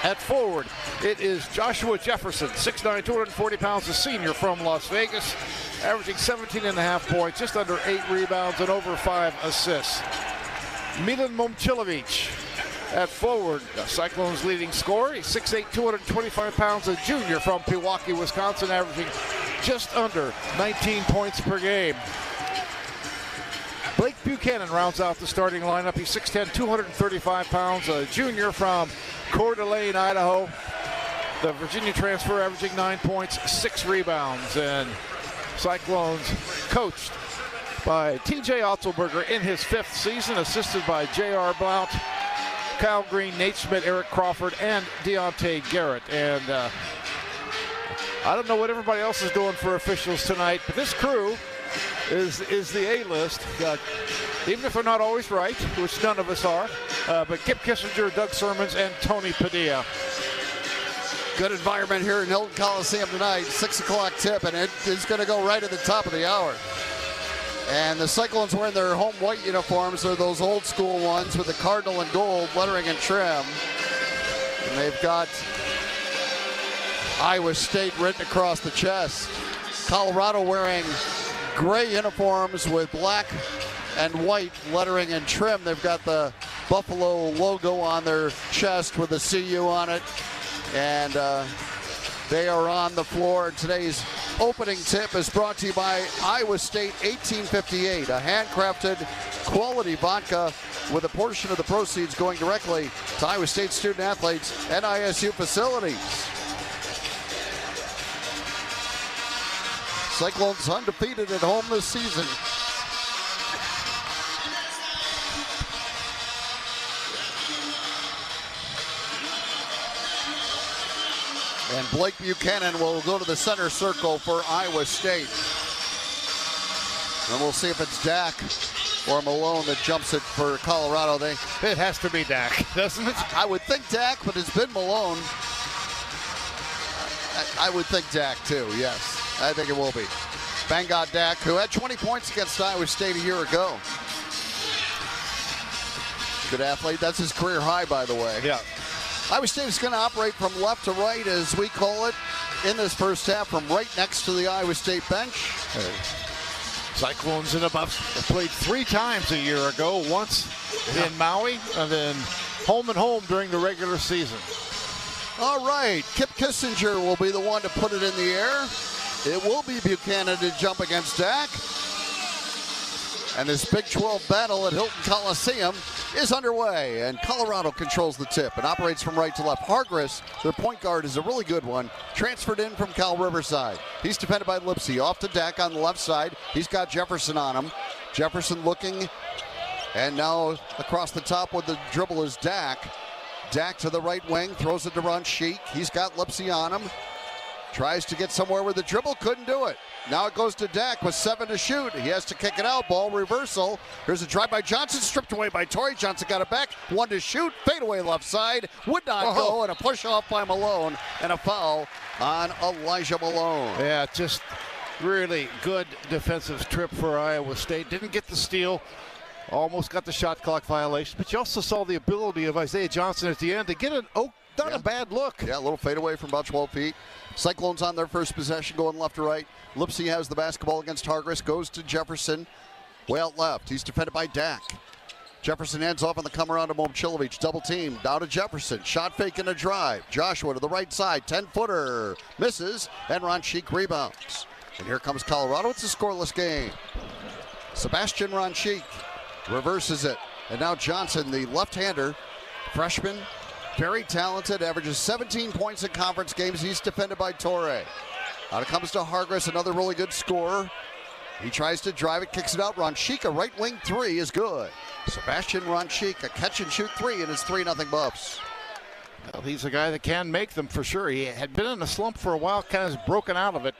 At forward, it is Joshua Jefferson, 6'9", 240 pounds, a senior from Las Vegas, averaging 17.5 points, just under 8 rebounds, and over 5 assists. Milan Momcilovic at forward, the Cyclones' leading scorer. He's 6'8", 225 pounds, a junior from Pewaukee, Wisconsin, averaging just under 19 points per game. Blake Buchanan rounds out the starting lineup. He's 6'10", 235 pounds, a junior from Coeur d'Alene, Idaho. The Virginia transfer, averaging 9 points, 6 rebounds. And Cyclones coached by T.J. Otzelberger in his 5th season, assisted by J.R. Blount, Kyle Green, Nate Schmidt, Eric Crawford, and Deontay Garrett. And I don't know what everybody else is doing for officials tonight, but this crew is the A-list, even if they're not always right, which none of us are. But Kip Kissinger, Doug Sermons, and Tony Padilla. Good environment here in Hilton Coliseum tonight. 6 o'clock tip, and it is going to go right at the top of the hour. And the Cyclones wearing their home white uniforms. They're those old school ones with the cardinal and gold lettering and trim. And they've got Iowa State written across the chest. Colorado wearing gray uniforms with black and white lettering and trim. They've got the Buffalo logo on their chest with the CU on it. And they are on the floor. Today's opening tip is brought to you by Iowa State 1858, a handcrafted quality vodka with a portion of the proceeds going directly to Iowa State student athletes and ISU facilities. Cyclones undefeated at home this season. And Blake Buchanan will go to the center circle for Iowa State. And we'll see if it's Dak or Malone that jumps it for Colorado. It has to be Dak, doesn't it? I would think Dak, but it's been Malone. I would think Dak too, yes. I think it will be. Bangot Dak, who had 20 points against Iowa State a year ago. Good athlete. That's his career high, by the way. Yeah. Iowa State is going to operate from left to right, as we call it, in this first half, from right next to the Iowa State bench. Cyclones in the Buffs played 3 times a year ago, once in Maui, and then home and home during the regular season. All right, Kip Kissinger will be the one to put it in the air. It will be Buchanan to jump against Dak. And this Big 12 battle at Hilton Coliseum is underway, and Colorado controls the tip and operates from right to left. Hargris, their point guard, is a really good one, transferred in from Cal Riverside. He's defended by Lipsey. Off to Dak on the left side. He's got Jefferson on him. Jefferson looking, and now across the top with the dribble is Dak. Dak to the right wing, throws it to Ronchik. He's got Lipsey on him. Tries to get somewhere with the dribble, couldn't do it. Now it goes to Dak with 7 to shoot. He has to kick it out. Ball reversal. Here's a drive by Johnson, stripped away by Torrey. Johnson got it back. 1 to shoot. Fadeaway left side. Would not go, and a push off by Malone, and a foul on Elijah Malone. Yeah, just really good defensive trip for Iowa State. Didn't get the steal. Almost got the shot clock violation. But you also saw the ability of Isaiah Johnson at the end to get not a bad look. Yeah, a little fadeaway from about 12 feet. Cyclones on their first possession, going left to right. Lipsey has the basketball against Hargress. Goes to Jefferson. Way out left. He's defended by Dak. Jefferson hands off on the come around to Momcilovic. Double team. Down to Jefferson. Shot fake and a drive. Joshua to the right side. 10-footer. Misses. And Ron Sheik rebounds. And here comes Colorado. It's a scoreless game. Sebastian Ron Sheik reverses it. And now Johnson, the left-hander, freshman, very talented, averages 17 points in conference games. He's defended by Torrey. Out it comes to Hargress, another really good scorer. He tries to drive it, kicks it out. Ron Sheik, a right wing 3 is good. Sebastian Ron Sheik, a catch and shoot 3 in his 3-0 Buffs. Well, he's a guy that can make them for sure. He had been in a slump for a while, kind of broken out of it.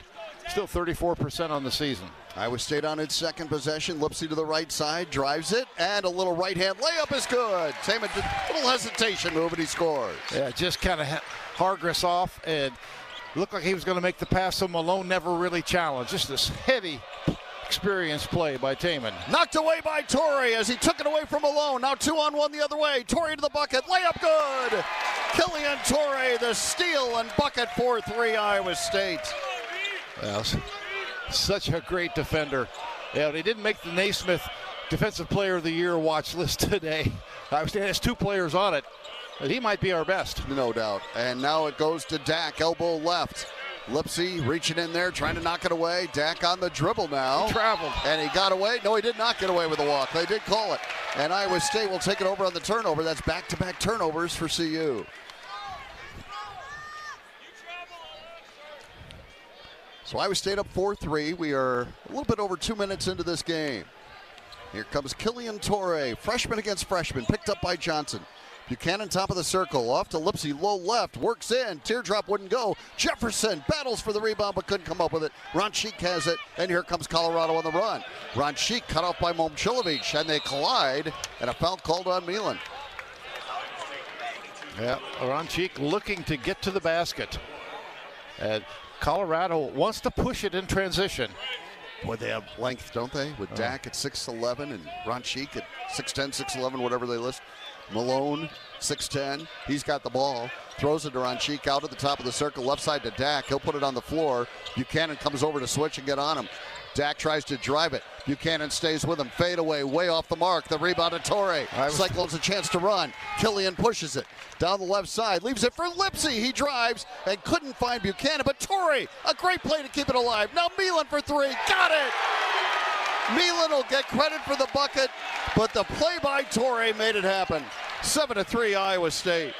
Still 34% on the season. Iowa State on its second possession. Lipsey to the right side, drives it, and a little right-hand layup is good. Taman, a little hesitation move, and he scores. Yeah, just kind of Hargress off, and looked like he was going to make the pass, so Malone never really challenged. Just this heavy, experienced play by Taman. Knocked away by Torrey as he took it away from Malone. Now 2-on-1 the other way. Torrey to the bucket. Layup good. Killian Torrey, the steal and bucket for 3 Iowa State. Well, such a great defender. Yeah, they didn't make the Naismith Defensive Player of the Year watch list today. Iowa State has 2 players on it, but he might be our best. No doubt. And now it goes to Dak, elbow left. Lipsey reaching in there, trying to knock it away. Dak on the dribble now. He traveled. And he got away. No, he did not get away with a walk. They did call it. And Iowa State will take it over on the turnover. That's back-to-back turnovers for CU. So Iowa State up 4-3. We are a little bit over 2 minutes into this game. Here comes Killian Torrey, freshman against freshman, picked up by Johnson. Buchanan top of the circle, off to Lipsey, low left, works in, teardrop wouldn't go. Jefferson battles for the rebound but couldn't come up with it. Ron Sheik has it, and here comes Colorado on the run. Ron Sheik cut off by Momcilovic, and they collide, and a foul called on Milan. Yeah, Ron Sheik looking to get to the basket. And Colorado wants to push it in transition. Boy, they have length, don't they? With Dak at 6'11" and Ron Sheik at 6'10", 6'11", whatever they list. Malone, 6'10". He's got the ball. Throws it to Ron Sheik out at the top of the circle, left side to Dak. He'll put it on the floor. Buchanan comes over to switch and get on him. Dak tries to drive it. Buchanan stays with him. Fade away, way off the mark. The rebound to Torrey. Cyclones a chance to run. Killian pushes it down the left side. Leaves it for Lipsey. He drives and couldn't find Buchanan. But Torrey, a great play to keep it alive. Now Milan for 3. Got it! Milan will get credit for the bucket, but the play by Torrey made it happen. 7-3 Iowa State.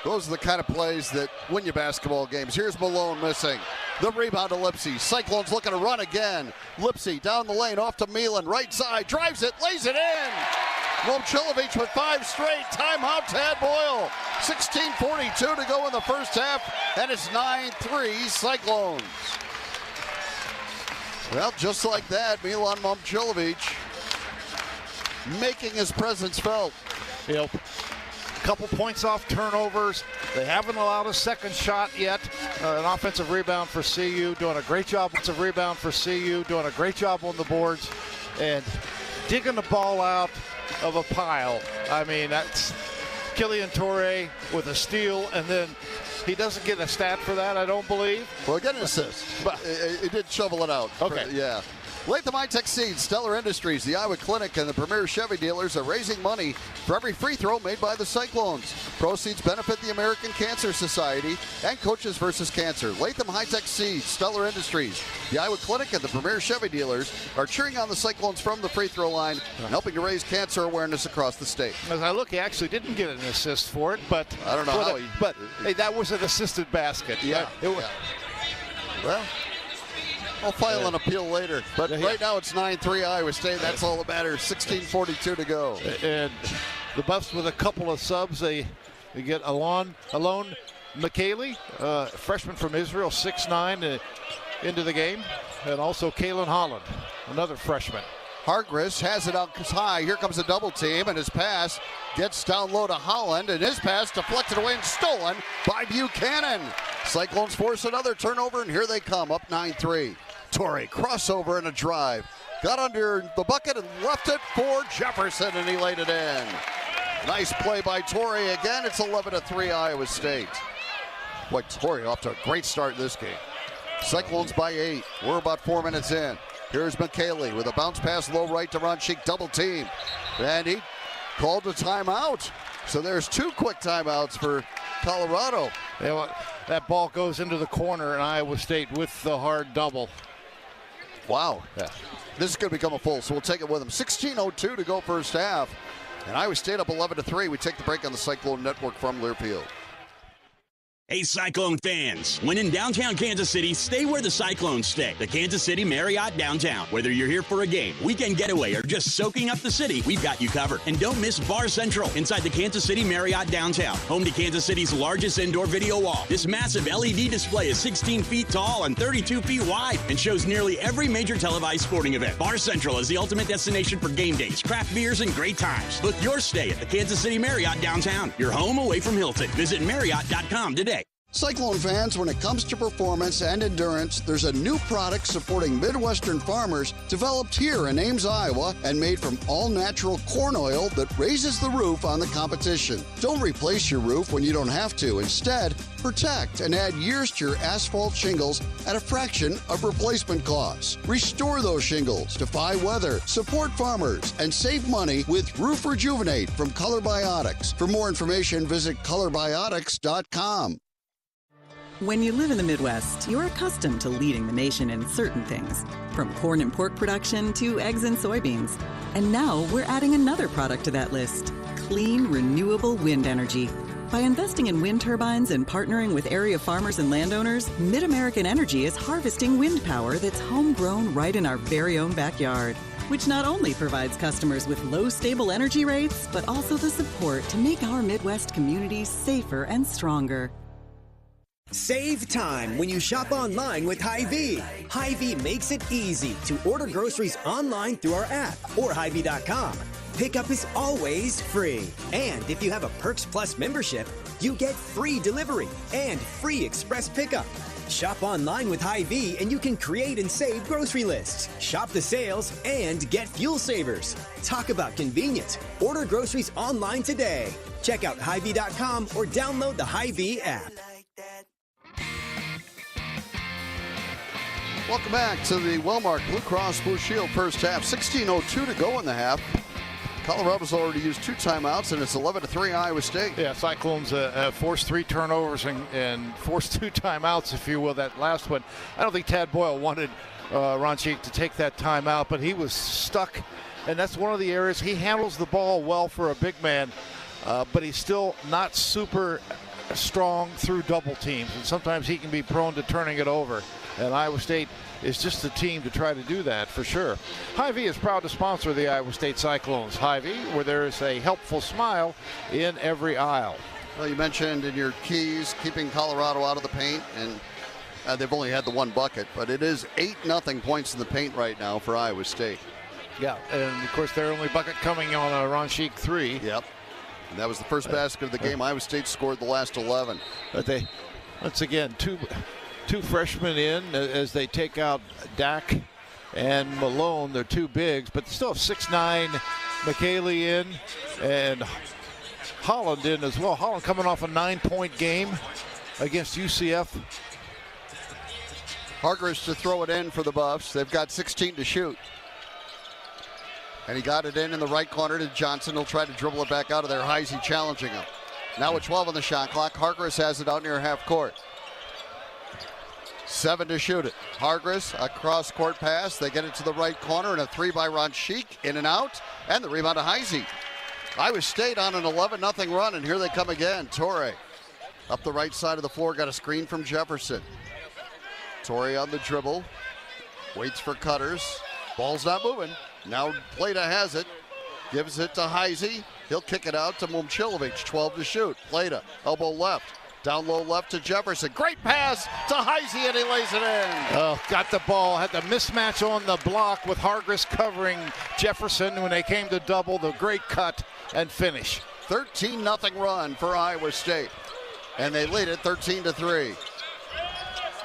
Those are the kind of plays that win you basketball games. Here's Malone missing. The rebound to Lipsey. Cyclones looking to run again. Lipsey down the lane, off to Milan. Right side, drives it, lays it in. Momcilovic with 5 straight. Timeout, Tad Boyle. 16:42 to go in the first half, and it's 9-3 Cyclones. Well, just like that, Milan Momcilovic making his presence felt. Yep. Couple points off turnovers. They haven't allowed a second shot yet. An offensive rebound for CU. Doing a great job. Offensive rebound for CU. Doing a great job on the boards. And digging the ball out of a pile. I mean, that's Killian Torrey with a steal. And then he doesn't get a stat for that, I don't believe. Well, he got an assist. But he did shovel it out. Okay. Yeah. Latham High-Tech Seeds, Stellar Industries, the Iowa Clinic, and the Premier Chevy dealers are raising money for every free throw made by the Cyclones. Proceeds benefit the American Cancer Society and Coaches vs. Cancer. Latham High-Tech Seeds, Stellar Industries, the Iowa Clinic, and the Premier Chevy dealers are cheering on the Cyclones from the free throw line and helping to raise cancer awareness across the state. As I look, he actually didn't get an assist for it, but I don't know how he... But hey, that was an assisted basket. Yeah. Well, I'll file an appeal later. But right now it's 9-3 Iowa State. That's all that matters. 16:42 to go. And the Buffs with a couple of subs. They You get Alon McKaylee, freshman from Israel, 6'9", into the game. And also Kalen Holland, another freshman. Hargris has it out high. Here comes a double team, and his pass gets down low to Holland, and his pass deflected away and stolen by Buchanan. Cyclones force another turnover, and here they come, up 9-3. Torrey, crossover and a drive. Got under the bucket and left it for Jefferson, and he laid it in. Nice play by Torrey again. It's 11-3 Iowa State. Boy, Torrey off to a great start in this game. Cyclones by 8. We're about 4 minutes in. Here's McKaylee with a bounce pass low right to Ronchik, double team. And he called a timeout. So there's 2 quick timeouts for Colorado. That ball goes into the corner, and Iowa State with the hard double. Wow. Yeah. This is going to become a full, so we'll take it with them. 16:02 to go first half. And Iowa State up 11-3. We take the break on the Cyclone Network from Learfield. Hey, Cyclone fans. When in downtown Kansas City, stay where the Cyclones stay. The Kansas City Marriott Downtown. Whether you're here for a game, weekend getaway, or just soaking up the city, we've got you covered. And don't miss Bar Central inside the Kansas City Marriott Downtown. Home to Kansas City's largest indoor video wall. This massive LED display is 16 feet tall and 32 feet wide and shows nearly every major televised sporting event. Bar Central is the ultimate destination for game days, craft beers, and great times. Book your stay at the Kansas City Marriott Downtown. Your home away from Hilton. Visit Marriott.com today. Cyclone fans, when it comes to performance and endurance, there's a new product supporting Midwestern farmers developed here in Ames, Iowa, and made from all-natural corn oil that raises the roof on the competition. Don't replace your roof when you don't have to. Instead, protect and add years to your asphalt shingles at a fraction of replacement costs. Restore those shingles, defy weather, support farmers, and save money with Roof Rejuvenate from Color Biotics. For more information, visit colorbiotics.com. When you live in the Midwest, you're accustomed to leading the nation in certain things, from corn and pork production to eggs and soybeans. And now we're adding another product to that list, clean, renewable wind energy. By investing in wind turbines and partnering with area farmers and landowners, MidAmerican Energy is harvesting wind power that's homegrown right in our very own backyard, which not only provides customers with low, stable energy rates, but also the support to make our Midwest communities safer and stronger. Save time when you shop online with Hy-Vee. Hy-Vee makes it easy to order groceries online through our app or Hy-Vee.com. Pickup is always free. And if you have a Perks Plus membership, you get free delivery and free express pickup. Shop online with Hy-Vee and you can create and save grocery lists, shop the sales, and get fuel savers. Talk about convenience. Order groceries online today. Check out Hy-Vee.com or download the Hy-Vee app. Welcome back to the Wellmark Blue Cross Blue Shield first half. 16:02 to go in the half. Colorado's already used 2 timeouts, and it's 11-3 Iowa State. Yeah, Cyclones have forced 3 turnovers and forced 2 timeouts, if you will, that last one. I don't think Tad Boyle wanted Ronchik to take that timeout, but he was stuck, and that's one of the areas. He handles the ball well for a big man, but he's still not super strong through double teams, and sometimes he can be prone to turning it over. And Iowa State is just the team to try to do that for sure. Hy-Vee is proud to sponsor the Iowa State Cyclones. Hy-Vee, where there is a helpful smile in every aisle. Well, you mentioned in your keys keeping Colorado out of the paint, and they've only had the 1 bucket, but it is 8-0 points in the paint right now for Iowa State. Yeah, and of course their only bucket coming on a Ronchik 3. Yep. And that was the first basket of the game. Iowa State scored the last 11. But they, once again, two freshmen in as they take out Dak and Malone. They're 2 bigs, but they still have 6'9" McKaylee in and Holland in as well. Holland coming off a 9-point game against UCF. Hargris to throw it in for the Buffs. They've got 16 to shoot. And he got it in the right corner to Johnson. He'll try to dribble it back out of there. Heisey challenging him. Now with 12 on the shot clock, Hargris has it out near half court. 7 to shoot it. Hargris, a cross-court pass. They get it to the right corner, and a 3 by Ronchik, in and out, and the rebound to Heisey. Iowa State on an 11-0 run, and here they come again. Torrey up the right side of the floor, got a screen from Jefferson. Torrey on the dribble, waits for cutters. Ball's not moving. Now Plata has it, gives it to Heisey. He'll kick it out to Momcilovic, 12 to shoot. Plata, elbow left. Down low left to Jefferson. Great pass to Heisey, and he lays it in. Oh, got the ball. Had the mismatch on the block with Hargress covering Jefferson when they came to double. The great cut and finish. 13-0 run for Iowa State. And they lead it 13-3.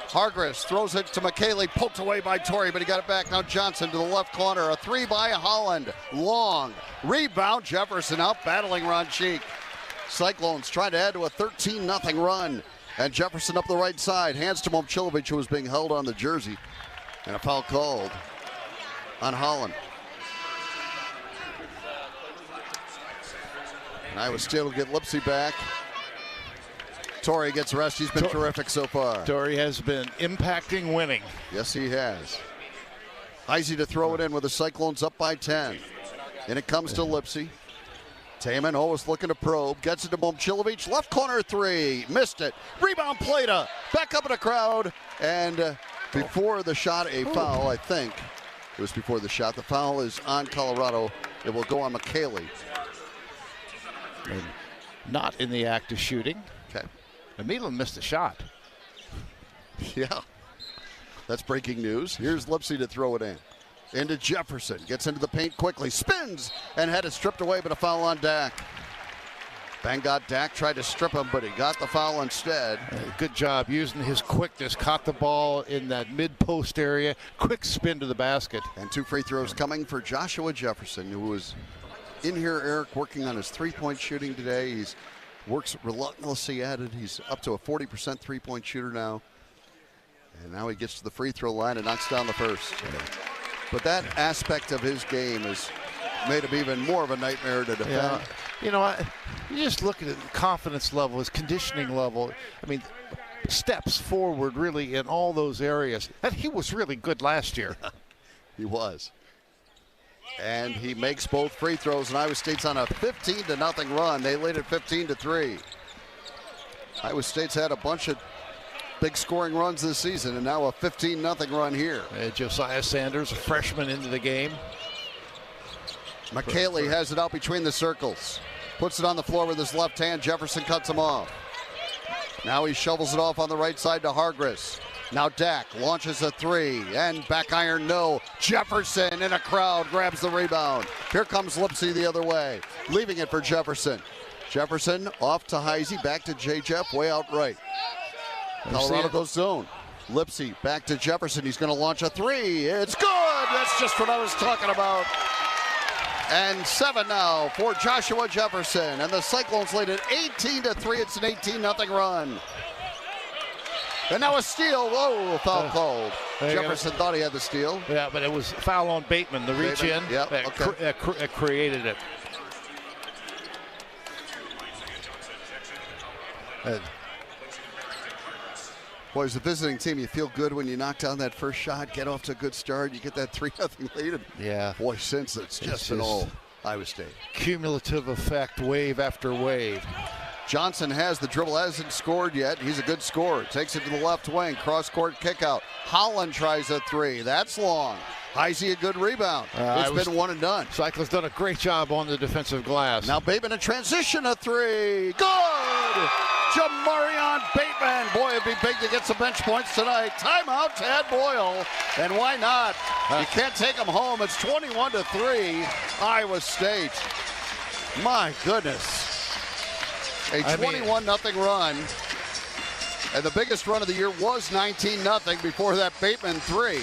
Hargress throws it to McKaylee, poked away by Torrey, but he got it back. Now Johnson to the left corner. A three by Holland. Long. Rebound. Jefferson out battling Ron Cheek. Cyclones trying to add to a 13-0 run. And Jefferson up the right side. Hands to Momcilovic, who was being held on the jersey. And a foul called on Holland. And Iowa State will get Lipsy back. Torrey gets rest. He's been terrific so far. Torrey has been impacting winning. Yes, he has. Heisey to throw it in with the Cyclones up by 10. And it comes to Lipsy. Taman always looking to probe. Gets it to Momcilovic. Left corner three. Missed it. Rebound Plata. Back up in the crowd. And before the shot, a foul, I think. It was before the shot. The foul is on Colorado. It will go on McKaylee. And not in the act of shooting. Okay. And Milan missed a shot. Yeah. That's breaking news. Here's Lipsy to throw it in. Into Jefferson. Gets into the paint quickly. Spins and had it stripped away, but a foul on Dak. Bang got Dak. Tried to strip him, but he got the foul instead. Good job using his quickness. Caught the ball in that mid-post area. Quick spin to the basket. And 2 free throws coming for Joshua Jefferson, who was in here, Eric, working on his three-point shooting today. He's works relentlessly at it. He's up to a 40% three-point shooter now. And now he gets to the free throw line and knocks down the first. But that aspect of his game has made him even more of a nightmare to defend. Yeah. You know, you just look at his confidence level, his conditioning level. I mean, steps forward really in all those areas. And he was really good last year. He was. And he makes both free throws, and Iowa State's on a 15-0 run. They lead at 15-3. Iowa State's had a bunch of big scoring runs this season, and now a 15-0 run here. Josiah Sanders, a freshman into the game. McKaylee has it out between the circles. Puts it on the floor with his left hand. Jefferson cuts him off. Now he shovels it off on the right side to Hargress. Now Dak launches a three, and back iron no. Jefferson in a crowd grabs the rebound. Here comes Lipsy the other way, leaving it for Jefferson. Jefferson off to Heisey, back to J-Jeff, way out right. Colorado goes zone. Lipsy back to Jefferson. He's going to launch a three. It's good. That's just what I was talking about. And 7 now for Joshua Jefferson. And the Cyclones lead at 18-3. It's an 18-0 run. And now a steal. Whoa, foul called. Jefferson thought he had the steal. Yeah, but it was foul on Bateman. The reach in. Yep, that created it. Boy, as a visiting team, you feel good when you knock down that first shot, get off to a good start, you get that 3-0 lead. And yeah. Boy, since it's just been all Iowa State. Cumulative effect, wave after wave. Johnson has the dribble, hasn't scored yet. He's a good scorer. Takes it to the left wing, cross-court kick out. Holland tries a three. That's long. Heisey a good rebound. It's been one and done. Cyclone's done a great job on the defensive glass. Now Bateman in transition, a three. Good! Jamarion Bateman. Boy, it'd be big to get some bench points tonight. Timeout, Tad Boyle. And why not? You can't take him home. It's 21-3, Iowa State. My goodness. A 21-0 run. And the biggest run of the year was 19-0 before that Bateman three.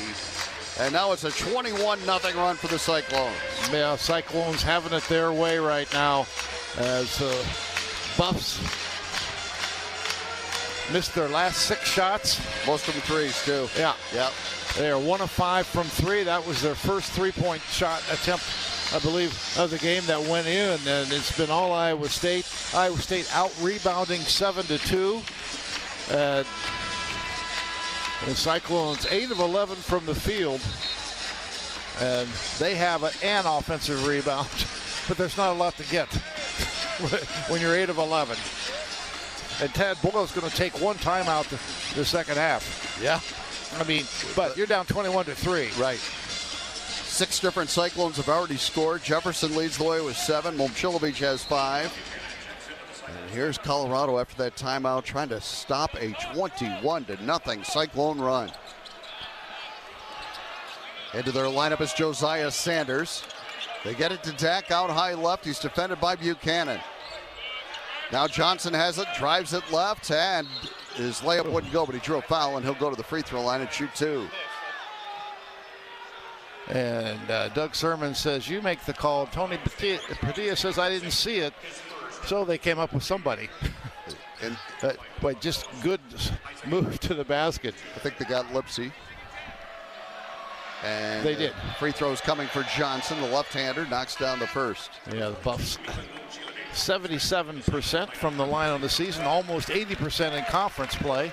And now it's a 21-0 run for the Cyclones. Yeah, Cyclones having it their way right now as Buffs missed their last 6 shots. Most of them threes, too. Yeah. Yep. They are 1 of 5 from 3. That was their first three-point shot attempt, I believe, of the game that went in. And it's been all Iowa State. Iowa State out-rebounding 7-2. The Cyclones 8 of 11 from the field. And they have an offensive rebound. But there's not a lot to get when you're 8 of 11. And Tad Boyle's going to take one timeout the second half. Yeah. I mean, but you're down 21-3. Right. 6 different Cyclones have already scored. Jefferson leads the way with 7. Momcilovic has 5. And here's Colorado after that timeout trying to stop a 21-0 Cyclone run. Into their lineup is Josiah Sanders. They get it to Dak out high left. He's defended by Buchanan. Now Johnson has it, drives it left, and his layup wouldn't go, but he drew a foul, and he'll go to the free throw line and shoot 2. And Doug Sermon says, you make the call. Tony Padilla says, I didn't see it. So they came up with somebody. But just good move to the basket. I think they got Lipsy. And they did. Free throws coming for Johnson. The left-hander knocks down the first. Yeah, the Buffs. 77% from the line on the season, almost 80% in conference play.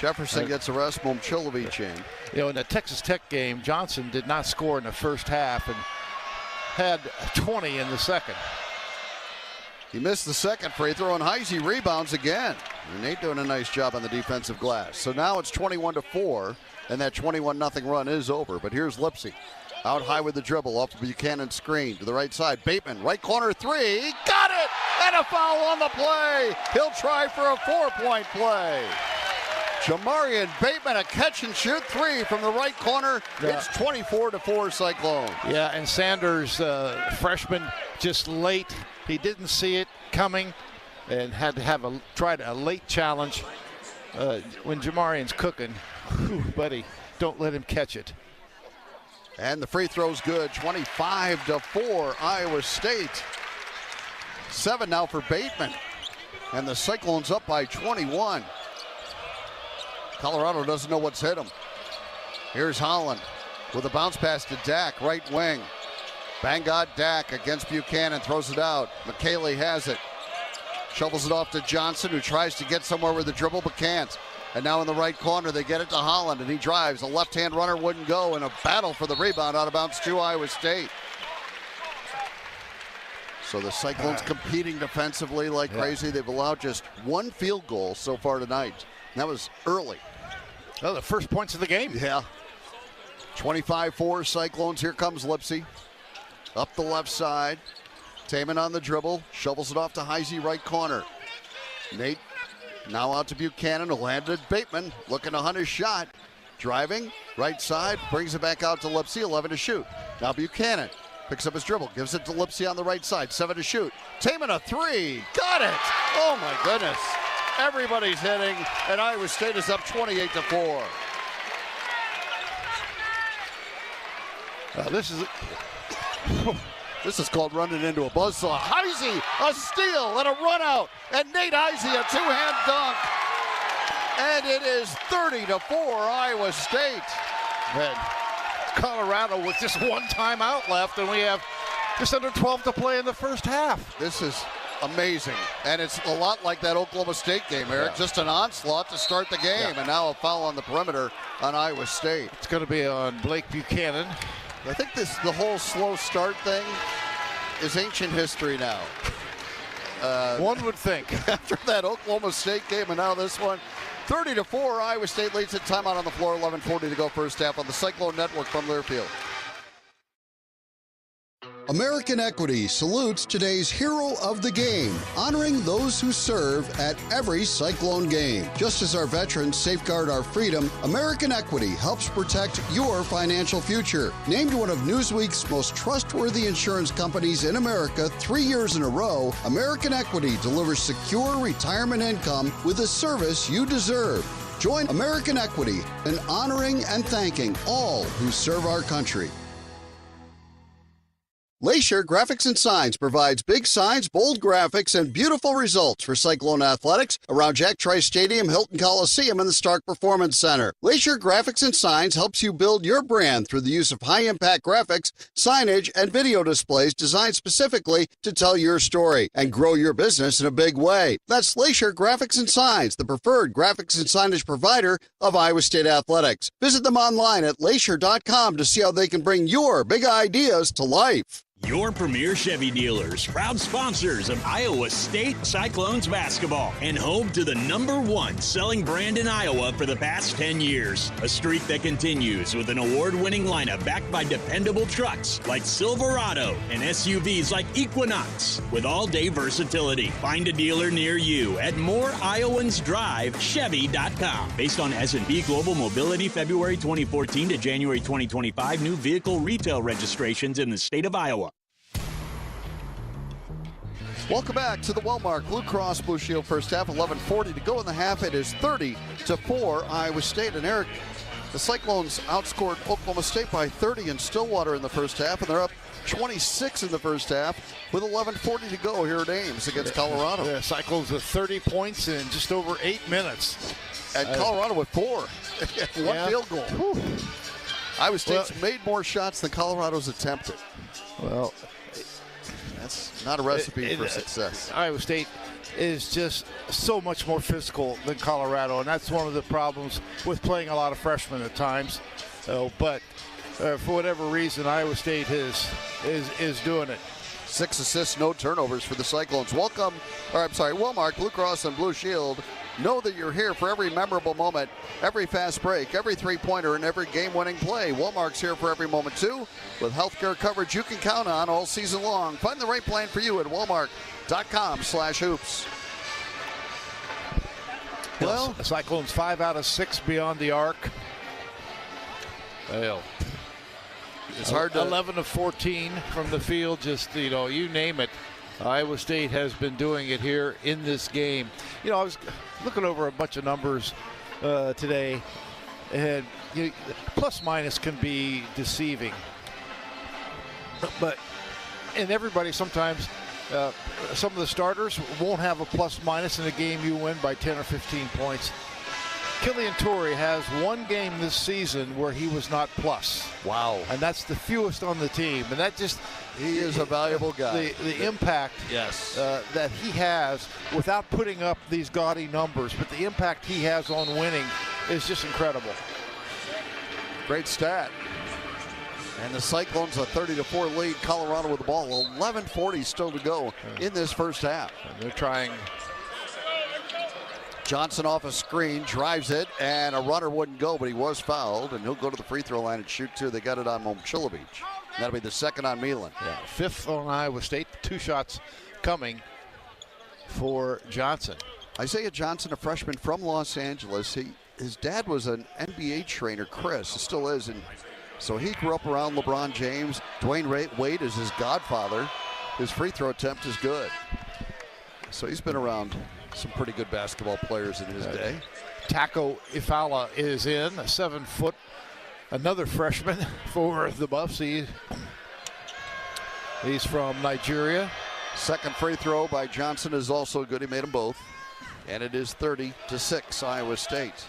Jefferson gets a rest, Momcilovic in. You know, in the Texas Tech game, Johnson did not score in the first half and had 20 in the second. He missed the second free throw, and Heisey rebounds again. And Nate doing a nice job on the defensive glass. So now it's 21-4, and that 21-0 run is over. But here's Lipsy. Out high with the dribble, off the Buchanan screen to the right side. Bateman, right corner 3, got it! And a foul on the play. He'll try for a 4-point play. Jamarian Bateman, a catch and shoot 3 from the right corner. Yeah. It's 24-4 Cyclone. Yeah, and Sanders, freshman, just late. He didn't see it coming and had to have tried a late challenge. When Jamarian's cooking, buddy, don't let him catch it. And the free throw's good. 25-4 Iowa State. 7 now for Bateman. And the Cyclones up by 21. Colorado doesn't know what's hit them. Here's Holland with a bounce pass to Dak, right wing. Bangad Dak against Buchanan, throws it out. McKaylee has it. Shovels it off to Johnson, who tries to get somewhere with the dribble but can't. And now in the right corner, they get it to Holland, and he drives. A left-hand runner wouldn't go in a battle for the rebound out of bounds to Iowa State. So the Cyclones competing defensively like crazy. They've allowed just 1 field goal so far tonight. And that was early. Oh, the first points of the game. Yeah. 25-4 Cyclones. Here comes Lipsy. Up the left side. Taman on the dribble. Shovels it off to Heisey, right corner. Nate now out to Buchanan. Landed Bateman looking to hunt his shot. Driving, right side. Brings it back out to Lipsy. 11 to shoot. Now Buchanan picks up his dribble. Gives it to Lipsy on the right side. 7 to shoot. Taman a 3. Got it. Oh, my goodness. Everybody's hitting, and Iowa State is up 28-4. This is called running into a buzzsaw. Heisey, a steal and a run out, and Nate Heisey, a 2-hand dunk. And it is 30-4 Iowa State. And Colorado with just 1 timeout left, and we have just under 12 to play in the first half. This is amazing, and it's a lot like that Oklahoma State game, Eric. Just an onslaught to start the game, and now a foul on the perimeter on Iowa State. It's going to be on Blake Buchanan. I think the whole slow start thing is ancient history now. One would think. After that Oklahoma State game and now this one, 30-4, Iowa State leads at timeout on the floor, 11:40 to go first half on the Cyclone Network from Learfield. American Equity salutes today's hero of the game, honoring those who serve at every Cyclone game. Just as our veterans safeguard our freedom, American Equity helps protect your financial future. Named one of Newsweek's most trustworthy insurance companies in America 3 years in a row, American Equity delivers secure retirement income with the service you deserve. Join American Equity in honoring and thanking all who serve our country. Glacier Graphics and Signs provides big signs, bold graphics, and beautiful results for Cyclone athletics around Jack Trice Stadium, Hilton Coliseum, and the Stark Performance Center. Glacier Graphics and Signs helps you build your brand through the use of high-impact graphics, signage, and video displays designed specifically to tell your story and grow your business in a big way. That's Glacier Graphics and Signs, the preferred graphics and signage provider of Iowa State athletics. Visit them online at glacier.com to see how they can bring your big ideas to life. Your premier Chevy dealers, proud sponsors of Iowa State Cyclones basketball, and home to the #1 selling brand in Iowa for the past 10 years. A streak that continues with an award-winning lineup backed by dependable trucks like Silverado and SUVs like Equinox with all-day versatility. Find a dealer near you at moreiowans.drive.chevy.com. Based on S&P Global Mobility February 2014 to January 2025 new vehicle retail registrations in the state of Iowa. Welcome back to the Wellmark Blue Cross Blue Shield first half. 11:40 to go in the half. It is 30-4 Iowa State. And Eric, the Cyclones outscored Oklahoma State by 30 in Stillwater in the first half, and they're up 26 in the first half with 11:40 to go here at Ames against Colorado. Yeah, Cyclones with 30 points in just over 8 minutes. And Colorado with 4. One field goal. Whew. Iowa State's made more shots than Colorado's attempted. Well, that's not a recipe for success. Iowa State is just so much more physical than Colorado, and that's one of the problems with playing a lot of freshmen at times. But for whatever reason, Iowa State is doing it. 6 assists, no turnovers for the Cyclones. Wellmark Blue Cross and Blue Shield. Know that you're here for every memorable moment, every fast break, every three-pointer, and every game-winning play. Wellmark's here for every moment, too, with healthcare coverage you can count on all season long. Find the right plan for you at wellmark.com/hoops. Well, the Cyclones 5 out of 6 beyond the arc. Well, it's hard to 11 of 14 from the field. Just you name it. Iowa State has been doing it here in this game. I was looking over a bunch of numbers today, and plus minus can be deceiving. And everybody sometimes, some of the starters won't have a plus minus in a game you win by 10 or 15 points. Killian Torrey has one game this season where he was not plus. Wow. And that's the fewest on the team. And that just... He is a valuable guy. The impact that he has without putting up these gaudy numbers, but the impact he has on winning is just incredible. Great stat. And the Cyclones a 30-4 lead. Colorado with the ball. 11:40 still to go in this first half. And they're trying... Johnson off a screen, drives it, and a runner wouldn't go, but he was fouled, and he'll go to the free throw line and shoot two. They got it on Momchilovic. That'll be the second on Milan. Yeah, 5th on Iowa State. 2 shots coming for Johnson. Isaiah Johnson, a freshman from Los Angeles. His dad was an NBA trainer, Chris, still is, and so he grew up around LeBron James. Dwayne Wade is his godfather. His free throw attempt is good. So he's been around some pretty good basketball players in his day. Taco Ifala is in, a 7-foot, another freshman for the Buffs. He's from Nigeria. Second free throw by Johnson is also good. He made them both. And it is 30-6 Iowa State.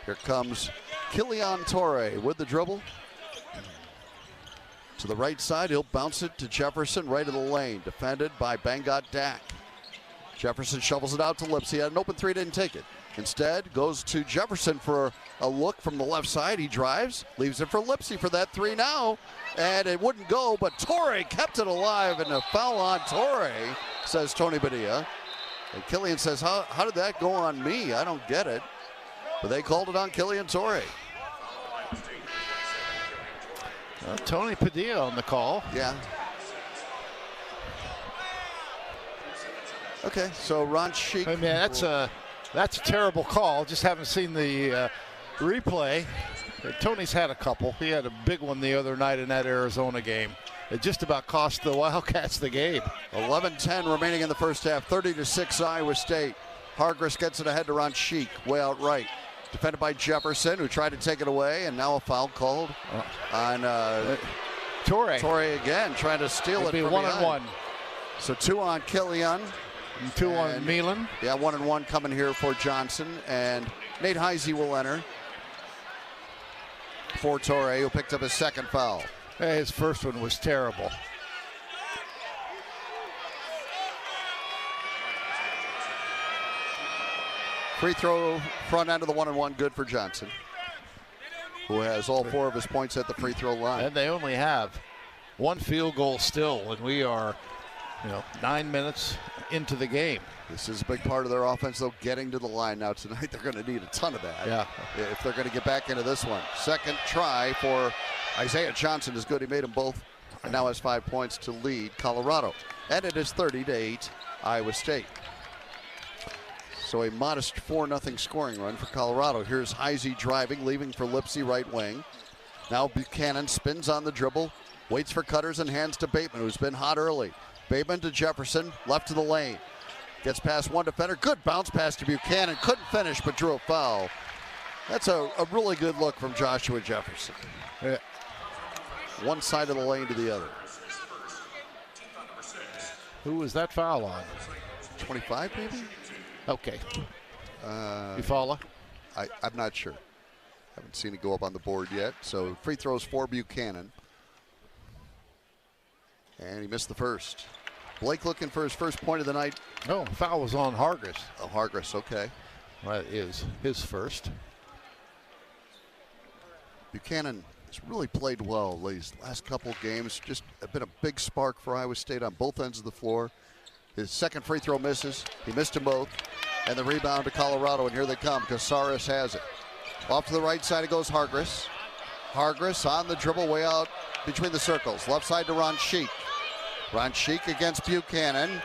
Here comes Killian Torrey with the dribble. To the right side, he'll bounce it to Jefferson, right of the lane. Defended by Bangot Dak. Jefferson shovels it out to Lipsy. Had an open three, didn't take it. Instead, goes to Jefferson for a look from the left side. He drives, leaves it for Lipsy for that three now. And it wouldn't go, but Torrey kept it alive, and a foul on Torrey, says Tony Padilla. And Killian says, how did that go on me? I don't get it. But they called it on Killian Torrey. Tony Padilla on the call. Yeah. Okay, so Ron Sheik. Hey man, that's a terrible call. Just haven't seen the replay. Tony's had a couple. He had a big one the other night in that Arizona game. It just about cost the Wildcats the game. 11:10 remaining in the first half. 30-6 Iowa State. Hargress gets it ahead to Ron Sheik, way out right. Defended by Jefferson, who tried to take it away, and now a foul called on Torrey. Torrey again, trying to steal it. It'll be from 1 and 1. So 2 on Killian. And 2 on Milan. Yeah, 1 and 1 coming here for Johnson. And Nate Heisey will enter for Torrey, who picked up his second foul. Hey, his first one was terrible. Free throw front end of the 1 and 1, good for Johnson, who has all 4 of his points at the free throw line. And they only have one field goal still, and we are, 9 minutes into the game. This is a big part of their offense, though, getting to the line. Now, tonight, they're going to need a ton of that. Yeah. If they're going to get back into this one. Second try for Isaiah Johnson is good. He made them both and now has 5 points to lead Colorado. And it is 30-8 Iowa State. So a modest 4-0 scoring run for Colorado. Here's Heisey driving, leaving for Lipsey, right wing. Now Buchanan spins on the dribble, waits for cutters and hands to Bateman, who's been hot early. Bateman to Jefferson, left to the lane. Gets past one defender. Good bounce pass to Buchanan. Couldn't finish, but drew a foul. That's a really good look from Joshua Jefferson. Yeah. One side of the lane to the other. Who was that foul on? 25, maybe? Okay. You follow? I'm not sure. Haven't seen it go up on the board yet. So free throws for Buchanan. And he missed the first. Blake looking for his first point of the night. No, foul was on Hargis. Oh, Hargis, okay. That is his first. Buchanan has really played well these last couple of games. Just been a big spark for Iowa State on both ends of the floor. His second free throw misses. He missed them both. And the rebound to Colorado, and here they come. Casares has it. Off to the right side it goes Hargis. Hargis on the dribble way out between the circles. Left side to Ron Sheik. Ron Sheik against Buchanan.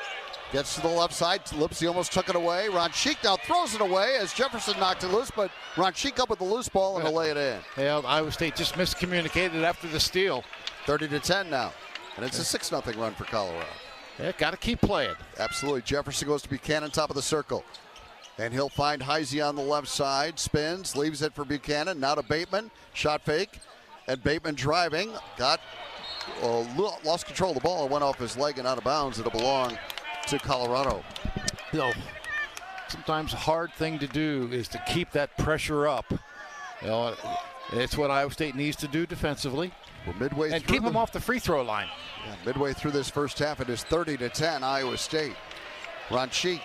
Gets to the left side. Lipsey almost took it away. Ron Sheik now throws it away as Jefferson knocked it loose, but Ron Sheik up with the loose ball and to lay it in. Yeah, Iowa State just miscommunicated after the steal. 30-10 now. And it's a 6-0 run for Colorado. Yeah, got to keep playing. Absolutely. Jefferson goes to Buchanan, top of the circle. And he'll find Heisey on the left side. Spins, leaves it for Buchanan. Now to Bateman. Shot fake. And Bateman driving. Lost control of the ball. It went off his leg and out of bounds. It'll belong to Colorado. Sometimes a hard thing to do is to keep that pressure up. It's what Iowa State needs to do defensively. We're midway and through keep them off the free throw line. Yeah, midway through this first half, it is 30-10 Iowa State. Ron Sheik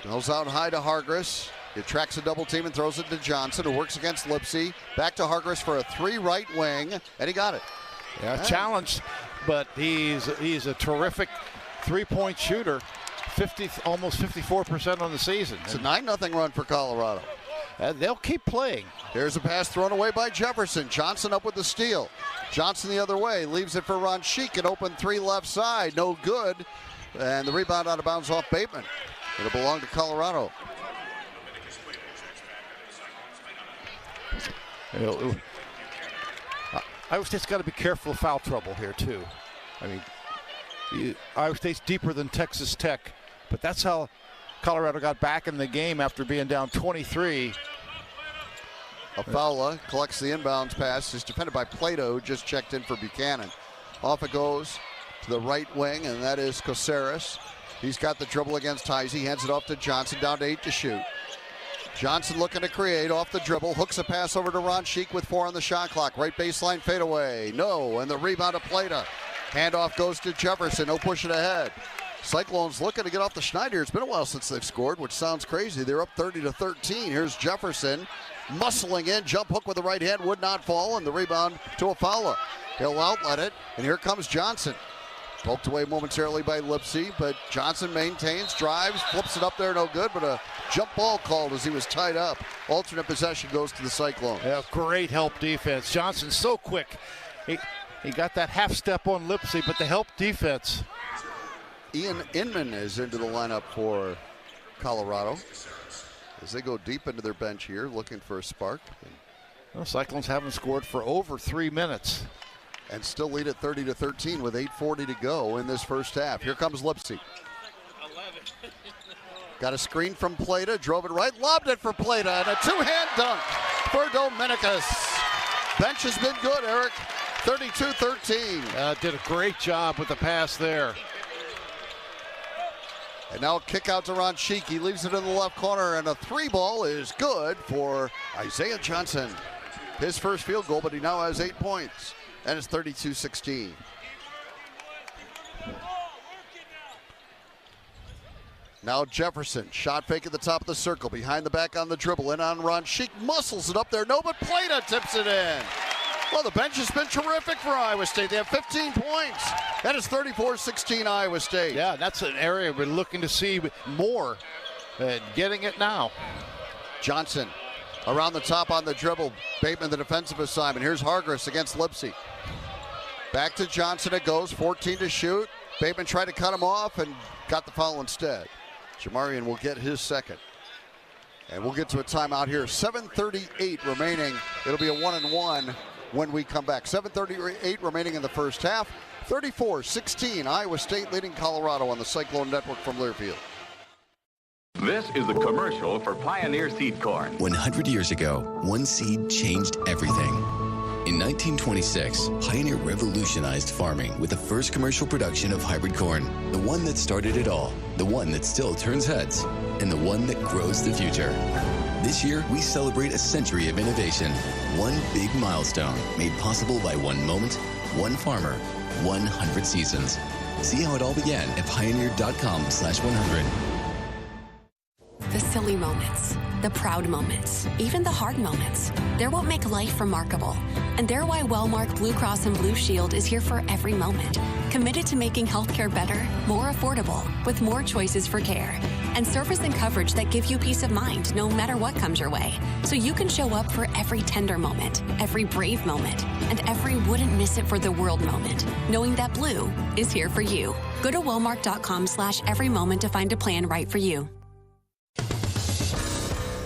goes out high to Hargis. He tracks a double team and throws it to Johnson, who works against Lipsey. Back to Hargis for a 3 right wing, and he got it. Yeah, challenged, but he's a terrific three-point shooter. Almost 54% on the season. It's a 9-0 run for Colorado. They'll keep playing. Here's a pass thrown away by Jefferson. Johnson up with the steal. Johnson the other way, leaves it for Ron Sheik. An open 3 left side, no good. And the rebound out of bounds off Bateman. It'll belong to Colorado. Iowa State's got to be careful of foul trouble here, too. I mean, Iowa State's deeper than Texas Tech, but that's how Colorado got back in the game after being down 23. Afala collects the inbounds pass. Is defended by Plato, who just checked in for Buchanan. Off it goes to the right wing, and that is Casares. He's got the dribble against Heisey. Hands it off to Johnson, down to 8 to shoot. Johnson looking to create off the dribble. Hooks a pass over to Ron Sheik with 4 on the shot clock. Right baseline fadeaway. No, and the rebound to Plato. Handoff goes to Jefferson. No push it ahead. Cyclones looking to get off the Schneider. It's been a while since they've scored, which sounds crazy. They're up 30-13. Here's Jefferson muscling in. Jump hook with the right hand would not fall, and the rebound to Afala. He'll outlet it, and here comes Johnson. Poked away momentarily by Lipsey, but Johnson maintains, drives, flips it up there, no good, but a jump ball called as he was tied up. Alternate possession goes to the Cyclones. Yeah, great help defense. Johnson so quick. He got that half step on Lipsey, but the help defense. Ian Inman is into the lineup for Colorado as they go deep into their bench here, looking for a spark. Well, Cyclones haven't scored for over 3 minutes. And still lead at 30-13 with 8:40 to go in this first half. Here comes Lipsey. Got a screen from Plata, drove it right, lobbed it for Plata, and a 2-hand dunk for Dominicus. Bench has been good, Eric. 32-13. Did a great job with the pass there. And now a kick out to Ron Sheik. He leaves it in the left corner, and a 3-ball is good for Isaiah Johnson. His first field goal, but he now has 8 points. And it's 32-16. Now Jefferson, shot fake at the top of the circle, behind the back on the dribble, in on Ron Sheik, muscles it up there, no, but Plata tips it in. Well, the bench has been terrific for Iowa State. They have 15 points. That is 34-16 Iowa State. Yeah, that's an area we're looking to see more and getting it now. Johnson around the top on the dribble. Bateman, the defensive assignment. Here's Hargress against Lipsy. Back to Johnson it goes, 14 to shoot. Bateman tried to cut him off and got the foul instead. Jamarian will get his second. And we'll get to a timeout here. 7:38 remaining. It'll be a 1-and-1 when we come back. 7:38 remaining in the first half. 34-16, Iowa State leading Colorado on the Cyclone Network from Learfield. This is the commercial for Pioneer Seed Corn. 100 years ago, one seed changed everything. In 1926, Pioneer revolutionized farming with the first commercial production of hybrid corn. The one that started it all, the one that still turns heads, and the one that grows the future. This year, we celebrate a century of innovation. One big milestone made possible by one moment, one farmer, 100 seasons. See how it all began at pioneer.com/100. The silly moments, the proud moments, even the hard moments. They're what make life remarkable. And they're why Wellmark Blue Cross and Blue Shield is here for every moment. Committed to making healthcare better, more affordable, with more choices for care. And service and coverage that give you peace of mind no matter what comes your way. So you can show up for every tender moment, every brave moment, and every wouldn't miss it for the world moment, knowing that Blue is here for you. Go to wellmark.com/every moment to find a plan right for you.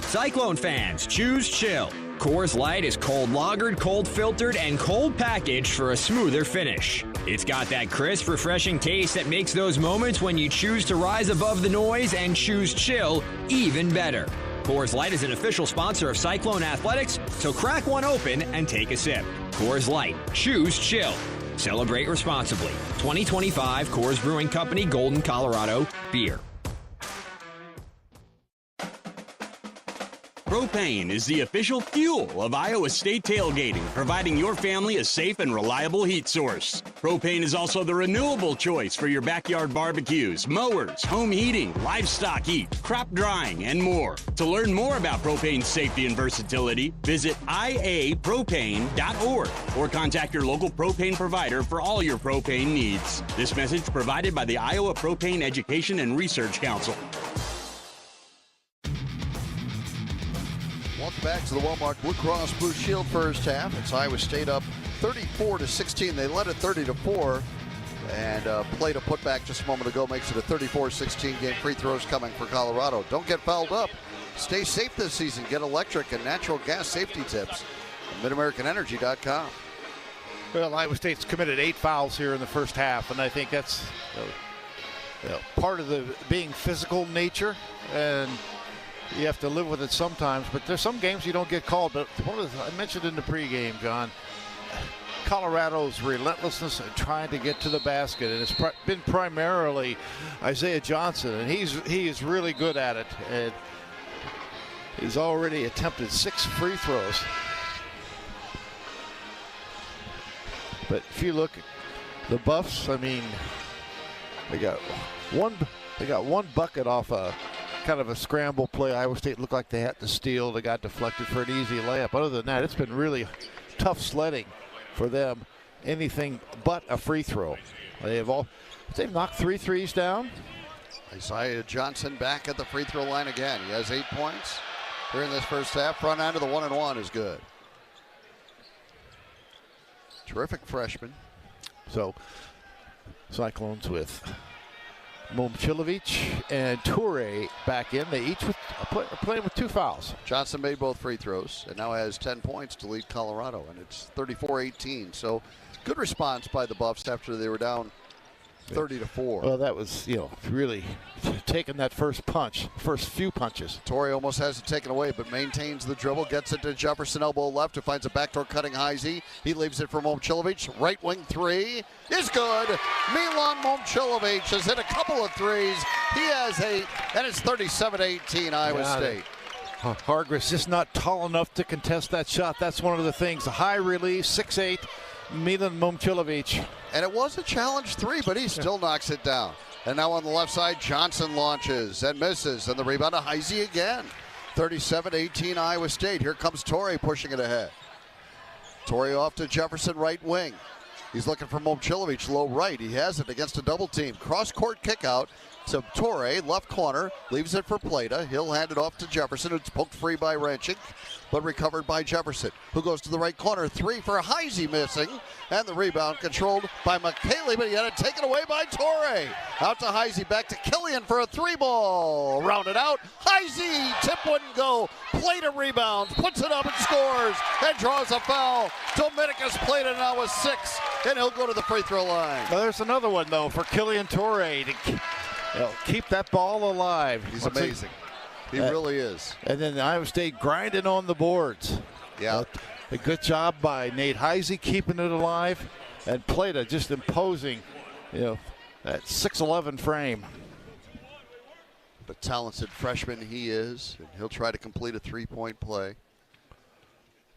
Cyclone fans, choose chill. Coors Light is cold lagered, cold filtered, and cold packaged for a smoother finish. It's got that crisp, refreshing taste that makes those moments when you choose to rise above the noise and choose chill even better. Coors Light is an official sponsor of Cyclone Athletics, so crack one open and take a sip. Coors Light, choose chill. Celebrate responsibly. 2025 Coors Brewing Company, Golden, Colorado, beer. Propane is the official fuel of Iowa State tailgating, providing your family a safe and reliable heat source. Propane is also the renewable choice for your backyard barbecues, mowers, home heating, livestock heat, crop drying, and more. To learn more about propane's safety and versatility, visit iapropane.org or contact your local propane provider for all your propane needs. This message provided by the Iowa Propane Education and Research Council. Welcome back to the Wellmark Blue Cross Blue Shield first half. It's Iowa State up 34-16. They led it 30-4. And play to put back just a moment ago makes it a 34-16 game. Free throws coming for Colorado. Don't get fouled up. Stay safe this season. Get electric and natural gas safety tips at MidAmericanEnergy.com. Well, Iowa State's committed 8 fouls here in the first half, and I think that's part of the being physical nature, and you have to live with it sometimes. But there's some games you don't get called. But I mentioned in the pregame, John, Colorado's relentlessness in trying to get to the basket, and it's been primarily Isaiah Johnson, and he is really good at it. And he's already attempted 6 free throws. But if you look at the Buffs, I mean, they got one bucket off a kind of a scramble play. Iowa State looked like they had to steal. They got deflected for an easy layup. Other than that, it's been really tough sledding for them. Anything but a free throw. They've knocked 3 threes down. Isaiah Johnson back at the free throw line again. He has 8 points here in this first half. Front end of the 1-and-1 is good. Terrific freshman. So Cyclones with Momcilovic and Toure back in. They each are playing with 2 fouls. Johnson made both free throws and now has 10 points to lead Colorado, and it's 34-18. So good response by the Buffs after they were down 30-4. Well, that was, really taking that first few punches. Torrey almost has it taken away, but maintains the dribble, gets it to Jefferson, elbow left, who finds a backdoor cutting Heisey. He leaves it for Momcilovic. Right wing 3 is good. Milan Momcilovic has hit a couple of threes. He has 8, and it's 37-18 Iowa State. Hargress just not tall enough to contest that shot. That's one of the things. A high release, 6'8", Milan Momcilovic. And it was a challenge 3, but he still knocks it down. And now on the left side, Johnson launches and misses. And the rebound to Heisey again. 37-18 Iowa State. Here comes Torrey pushing it ahead. Torrey off to Jefferson, right wing. He's looking for Momcilovic, low right. He has it against a double team. Cross-court kick out to Torrey, left corner, leaves it for Plata. He'll hand it off to Jefferson. It's poked free by Ranchik, but recovered by Jefferson, who goes to the right corner. 3 for Heisey, missing, and the rebound controlled by McKaylee, but he had it taken away by Torrey. Out to Heisey, back to Killian for a 3-ball. Rounded out. Heisey, tip wouldn't go. Plata rebounds, puts it up and scores, and draws a foul. Dominicus Plata now with 6, and he'll go to the free throw line. Well, there's another one, though, for Killian Torrey to keep that ball alive. He's amazing. He really is. And then Iowa State grinding on the boards. Yeah. A good job by Nate Heisey keeping it alive, and Plata just imposing, that 6'11" frame. But talented freshman he is, and he'll try to complete a 3-point play.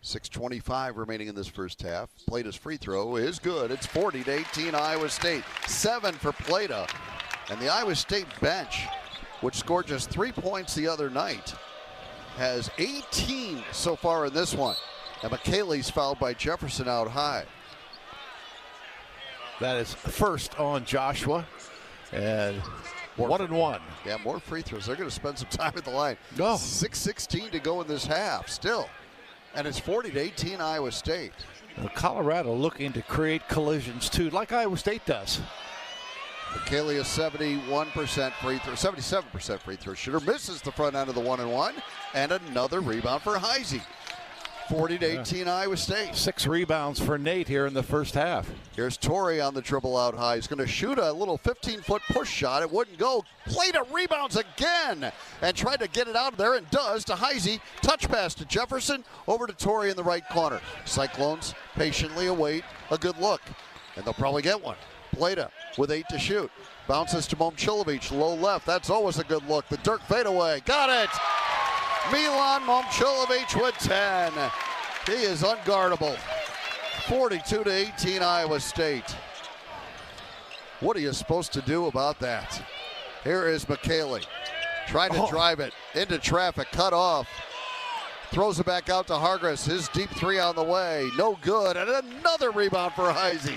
6:25 remaining in this first half. Plata's free throw is good. It's 40-18 Iowa State. 7 for Plata. And the Iowa State bench, which scored just 3 points the other night, has 18 so far in this one. And McKaylee's fouled by Jefferson out high. That is first on Joshua. And 1-1. Yeah, more free throws. They're going to spend some time at the line. No. 6:16 to go in this half still. And it's 40-18 Iowa State. Well, Colorado looking to create collisions too, like Iowa State does. McKaylee is 77% free throw shooter. Misses the front end of the 1-and-1. And another rebound for Heisey. 40-18 Iowa State. 6 rebounds for Nate here in the first half. Here's Torrey on the dribble out high. He's going to shoot a little 15-foot push shot. It wouldn't go. Plata rebounds again and tried to get it out of there and does to Heisey. Touch pass to Jefferson. Over to Torrey in the right corner. Cyclones patiently await a good look. And they'll probably get one. Plata with 8 to shoot. Bounces to Momcilovic, low left. That's always a good look. The Dirk fadeaway. Got it! Milan Momcilovic with 10. He is unguardable. 42-18 Iowa State. What are you supposed to do about that? Here is McKaylee. Trying to drive it into traffic. Cut off. Throws it back out to Hargress. His deep 3 on the way. No good. And another rebound for Heisey.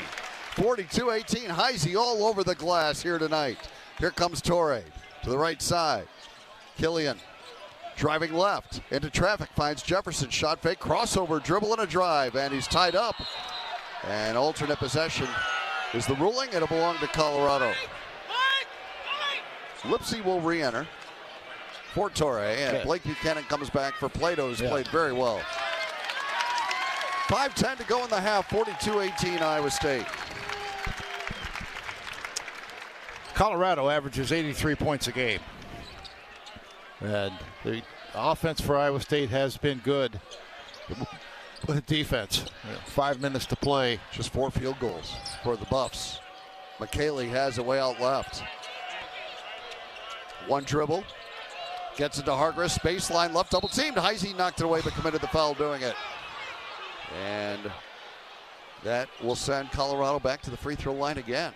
42-18. Heisey all over the glass here tonight. Here comes Torrey to the right side. Killian driving left into traffic, finds Jefferson. Shot fake, crossover, dribble, and a drive. And he's tied up. And alternate possession is the ruling. It'll belong to Colorado. Lipsy will re-enter for Torrey. And Blake Buchanan comes back for Plata, who's played very well. 5:10 to go in the half. 42-18 Iowa State. Colorado averages 83 points a game. And the offense for Iowa State has been good. With defense, 5 minutes to play. Just 4 field goals for the Buffs. McKaylee has it way out left. One dribble. Gets it to Hargress. Baseline left double teamed. Heisey knocked it away but committed the foul doing it. And that will send Colorado back to the free throw line again.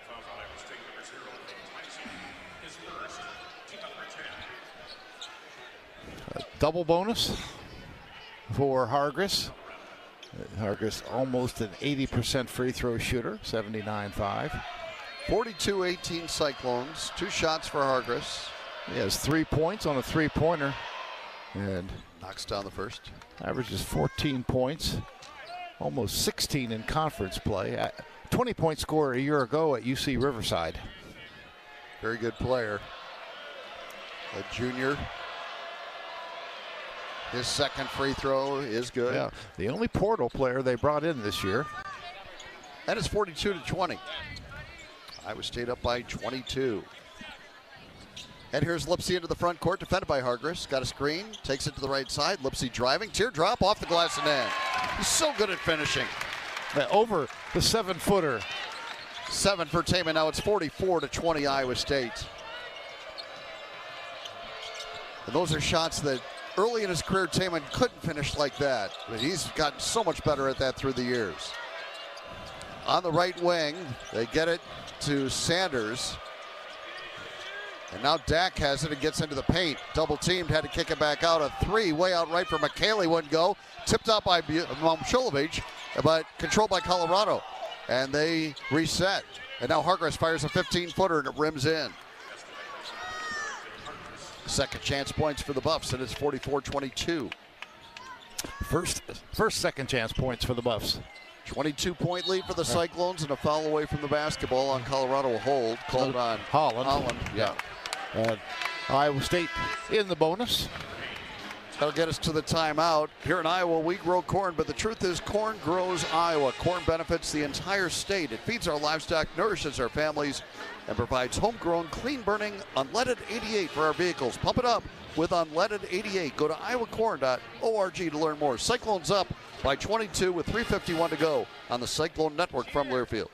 Double bonus for Hargress. Hargress almost an 80% free throw shooter, 79.5. 42-18 Cyclones. 2 shots for Hargress. He has 3 points on a 3-pointer. And knocks down the first. Averages 14 points. Almost 16 in conference play. 20-point scorer a year ago at UC Riverside. Very good player. A junior. His second free throw is good. Yeah, the only portal player they brought in this year. And it's 42-20. Iowa State up by 22. And here's Lipsy into the front court, defended by Hargress. Got a screen, takes it to the right side. Lipsy driving, teardrop off the glass and in. He's so good at finishing. Over the 7-footer. 7 for Taman. Now it's 44-20 Iowa State. And those are shots that early in his career, Taman couldn't finish like that. But he's gotten so much better at that through the years. On the right wing, they get it to Sanders. And now Dak has it and gets into the paint. Double teamed, had to kick it back out. A 3 way out right for McKaylee, wouldn't go. Tipped out by Momcilovic. but controlled by Colorado. And they reset. And now Hargress fires a 15-footer, and it rims in. Second chance points for the Buffs, and it's 44-22. First second chance points for the Buffs. 22-point lead for the Cyclones, and a foul away from the basketball on Colorado. A hold called on Holland. Yeah. Iowa State in the bonus. That'll get us to the timeout. Here in Iowa, we grow corn, but the truth is corn grows Iowa. Corn benefits the entire state. It feeds our livestock, nourishes our families, and provides homegrown, clean-burning, unleaded 88 for our vehicles. Pump it up with unleaded 88. Go to iowacorn.org to learn more. Cyclones up by 22 with 3:51 to go on the Cyclone Network from Learfield.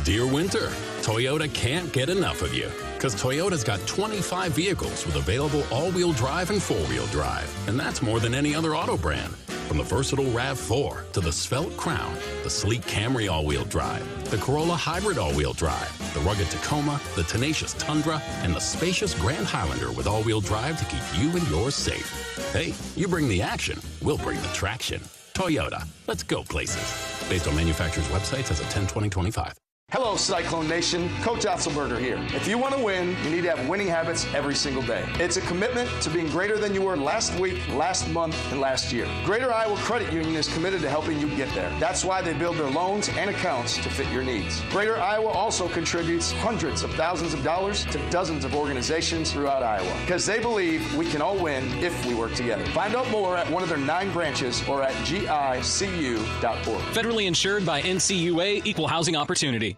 Dear Winter, Toyota can't get enough of you. Because Toyota's got 25 vehicles with available all-wheel drive and four-wheel drive. And that's more than any other auto brand. From the versatile RAV4 to the svelte Crown, the sleek Camry all-wheel drive, the Corolla Hybrid all-wheel drive, the rugged Tacoma, the tenacious Tundra, and the spacious Grand Highlander with all-wheel drive to keep you and yours safe. Hey, you bring the action, we'll bring the traction. Toyota, let's go places. Based on manufacturer's websites as of 10/20/25. Hello, Cyclone Nation. Coach Otzelberger here. If you want to win, you need to have winning habits every single day. It's a commitment to being greater than you were last week, last month, and last year. Greater Iowa Credit Union is committed to helping you get there. That's why they build their loans and accounts to fit your needs. Greater Iowa also contributes hundreds of thousands of dollars to dozens of organizations throughout Iowa because they believe we can all win if we work together. Find out more at one of their 9 branches or at gicu.org. Federally insured by NCAA, Equal Housing Opportunity.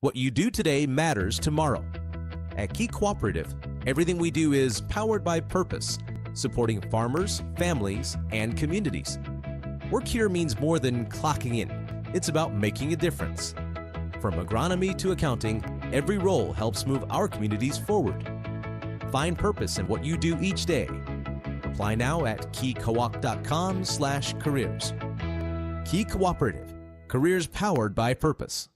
What you do today matters tomorrow. At Key Cooperative, everything we do is powered by purpose, supporting farmers, families, and communities. Work here means more than clocking in. It's about making a difference. From agronomy to accounting, every role helps move our communities forward. Find purpose in what you do each day. Apply now at keycoop.com/careers. Key Cooperative, careers powered by purpose.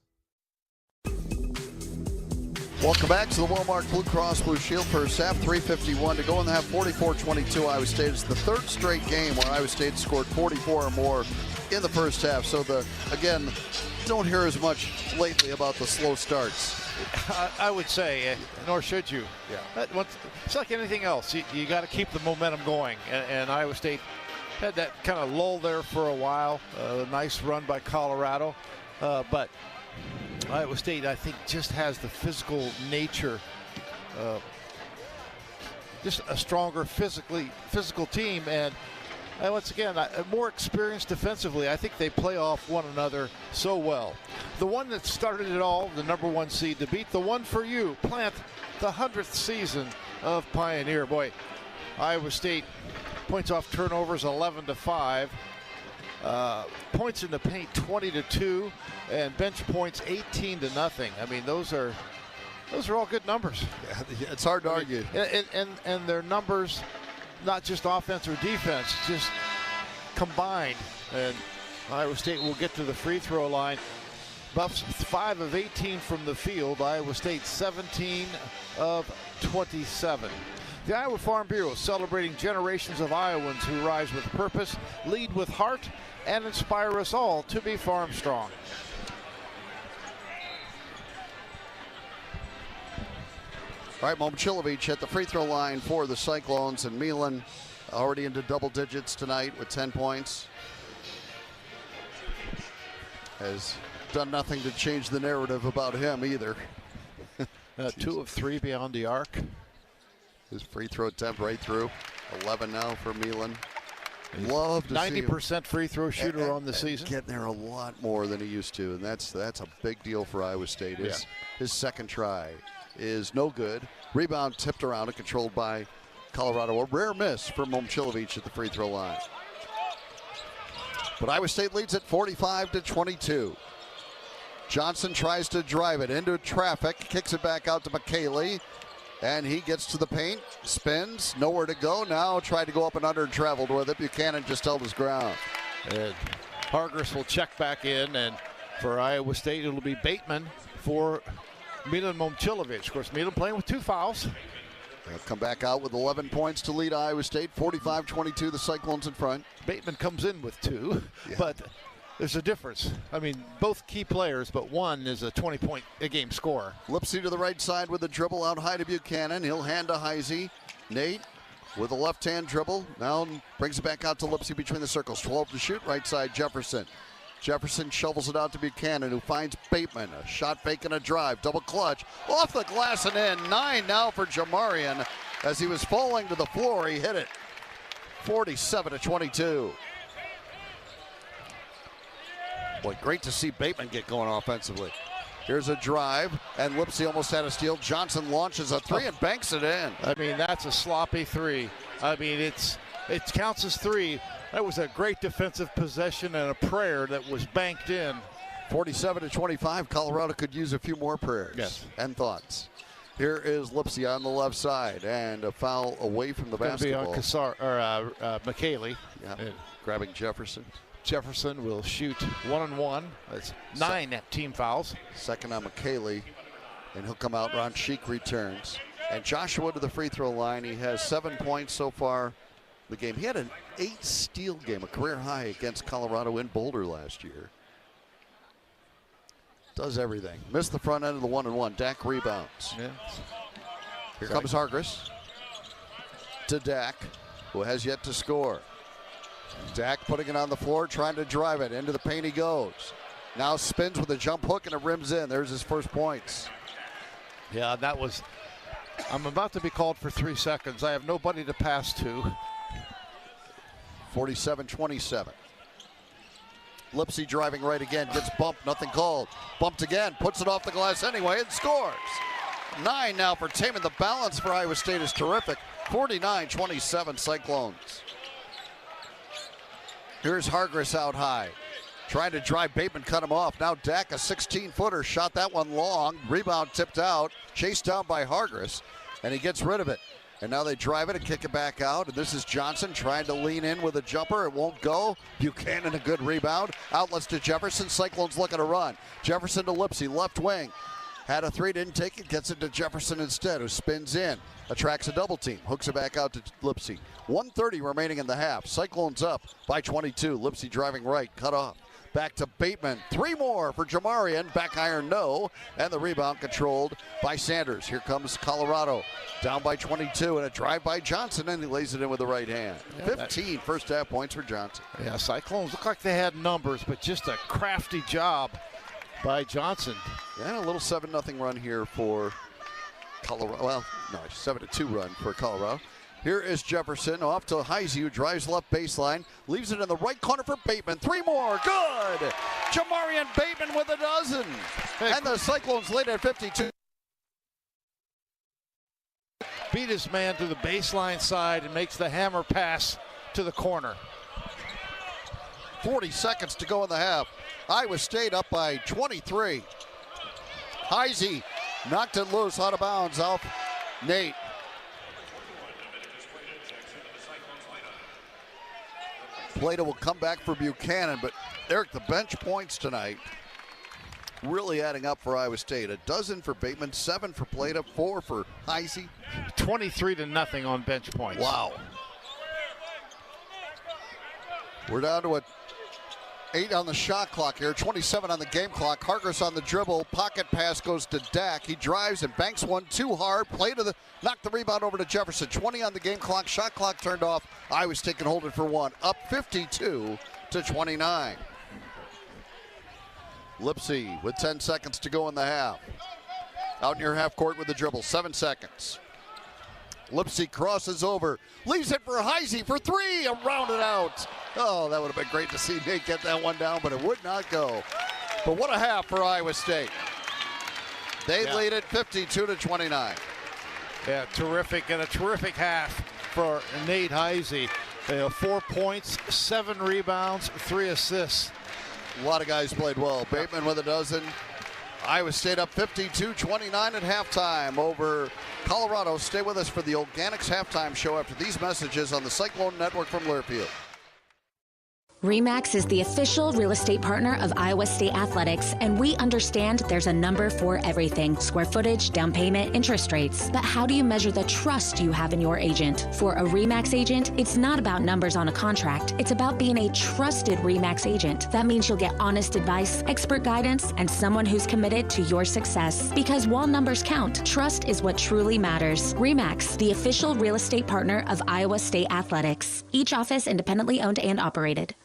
Welcome back to the Walmart Blue Cross Blue Shield first half. 3:51 to go in the half. 44-22 Iowa State. It's the third straight game where Iowa State scored 44 or more in the first half. So again, don't hear as much lately about the slow starts. I would say, nor should you. Yeah. It's like anything else. You got to keep the momentum going. And Iowa State had that kind of lull there for a while. A nice run by Colorado. But Iowa State, I think, just has the physical nature, just a stronger physical team, and once again, more experienced defensively. I think they play off one another so well. The one that started it all, the number 1 seed to beat the one for you, plant the 100th season of Pioneer. Boy, Iowa State points off turnovers 11-5. Points in the paint 20-2, and bench points 18-0. I mean, those are all good numbers. Yeah, it's hard to argue. And their numbers, not just offense or defense, just combined. And Iowa State will get to the free throw line. Buffs 5 of 18 from the field. Iowa State 17 of 27. The Iowa Farm Bureau celebrating generations of Iowans who rise with purpose, lead with heart, and inspire us all to be farm strong. All right, Momcilovic at the free throw line for the Cyclones, and Milan already into double digits tonight with 10 points. Has done nothing to change the narrative about him either. 2 of 3 beyond the arc. His free throw attempt right through. 11 now for Milan. Love to 90% free throw shooter on the season. Getting there a lot more than he used to, and that's a big deal for Iowa State. His second try is no good. Rebound tipped around and controlled by Colorado. A rare miss for Momcilovic at the free throw line. But Iowa State leads at 45-22. Johnson tries to drive it into traffic, kicks it back out to McKaylee. And he gets to the paint, spins, nowhere to go. Now tried to go up and under and traveled with it. Buchanan just held his ground. And Hargress will check back in, and for Iowa State, it'll be Bateman for Milan Momcilovic. Of course, Milan playing with 2 fouls. They'll come back out with 11 points to lead Iowa State. 45-22, the Cyclones in front. Bateman comes in with 2, but there's a difference. I mean, both key players, but one is a 20-point-a-game scorer. Lipsy to the right side with a dribble out high to Buchanan. He'll hand to Heisey. Nate with a left-hand dribble. Now brings it back out to Lipsy between the circles. 12 to shoot. Right side, Jefferson. Jefferson shovels it out to Buchanan, who finds Bateman. A shot fake and a drive. Double clutch. Off the glass and in. 9 now for Jamarian. As he was falling to the floor, he hit it. 47-22. Boy, great to see Bateman get going offensively. Here's a drive, and Lipsy almost had a steal. Johnson launches a 3 and banks it in. I mean, that's a sloppy 3. I mean, it counts as 3. That was a great defensive possession and a prayer that was banked in. 47-25. Colorado could use a few more prayers and thoughts. Here is Lipsy on the left side, and a foul away from the basketball. It's going to be on McKaylee. Yeah, grabbing Jefferson. Jefferson will shoot 1-on-1. That's 9 team fouls. Second on McKaylee, and he'll come out. Ron Sheik returns. And Joshua to the free throw line. He has 7 points so far the game. He had an 8-steal game, a career high against Colorado in Boulder last year. Does everything. Missed the front end of the 1-and-1. Dak rebounds. Yeah. Here comes Hargis to Dak, who has yet to score. Dak putting it on the floor, trying to drive it. Into the paint he goes. Now spins with a jump hook and it rims in. There's his first points. Yeah, that was, I'm about to be called for 3 seconds. I have nobody to pass to. 47-27. Lipsy driving right again, gets bumped, nothing called. Bumped again, puts it off the glass anyway and scores. 9 now for Taman. The balance for Iowa State is terrific. 49-27 Cyclones. Here's Hargis out high. Trying to drive Bateman, cut him off. Now Dak, a 16-footer, shot that one long. Rebound tipped out, chased down by Hargis, and he gets rid of it. And now they drive it and kick it back out. And this is Johnson trying to lean in with a jumper. It won't go. Buchanan, a good rebound. Outlets to Jefferson. Cyclones looking to run. Jefferson to Lipsy, left wing. Had a 3, didn't take it. Gets it to Jefferson instead, who spins in. Attracts a double team. Hooks it back out to Lipsy. 1:30 remaining in the half. Cyclones up by 22. Lipsy driving right. Cut off. Back to Bateman. 3 more for Jamarian. Back iron, no. And the rebound controlled by Sanders. Here comes Colorado. Down by 22. And a drive by Johnson. And he lays it in with the right hand. 15 first half points for Johnson. Yeah, Cyclones look like they had numbers, but just a crafty job by Johnson. And a little 7-0 run here for Colorado. Well, no, 7-2 run for Colorado. Here is Jefferson off to Heisey, who drives left baseline, leaves it in the right corner for Bateman. 3 more, good! Jamarian Bateman with a dozen. And the Cyclones lead at 52. Beat his man to the baseline side and makes the hammer pass to the corner. 40 seconds to go in the half. Iowa State up by 23. Heisey knocked it loose, out of bounds, off Nate. Plato will come back for Buchanan, but Eric, the bench points tonight really adding up for Iowa State. A dozen for Bateman, 7 for Plato, 4 for Heisey. 23-0 on bench points. Wow. We're down to 8 on the shot clock here, 27 on the game clock. Hargis on the dribble, pocket pass goes to Dak. He drives and banks one too hard. Knocked the rebound over to Jefferson. 20 on the game clock, shot clock turned off. Iowa State can hold it for 1. Up 52-29. Lipsy with 10 seconds to go in the half. Out near half court with the dribble, 7 seconds. Lipsy crosses over, leaves it for Heisey for 3, and rounded out. Oh, that would have been great to see Nate get that one down, but it would not go. But what a half for Iowa State. They lead it 52-29. Yeah, terrific, and a terrific half for Nate Heisey. 4 points, 7 rebounds, 3 assists. A lot of guys played well. Bateman with a dozen. Iowa State up 52-29 at halftime over Colorado. Stay with us for the Organics halftime show after these messages on the Cyclone Network from Learfield. RE/MAX is the official real estate partner of Iowa State Athletics, and we understand there's a number for everything: square footage, down payment, interest rates. But how do you measure the trust you have in your agent? For a RE/MAX agent, it's not about numbers on a contract. It's about being a trusted RE/MAX agent. That means you'll get honest advice, expert guidance, and someone who's committed to your success. Because while numbers count, trust is what truly matters. RE/MAX, the official real estate partner of Iowa State Athletics. Each office independently owned and operated.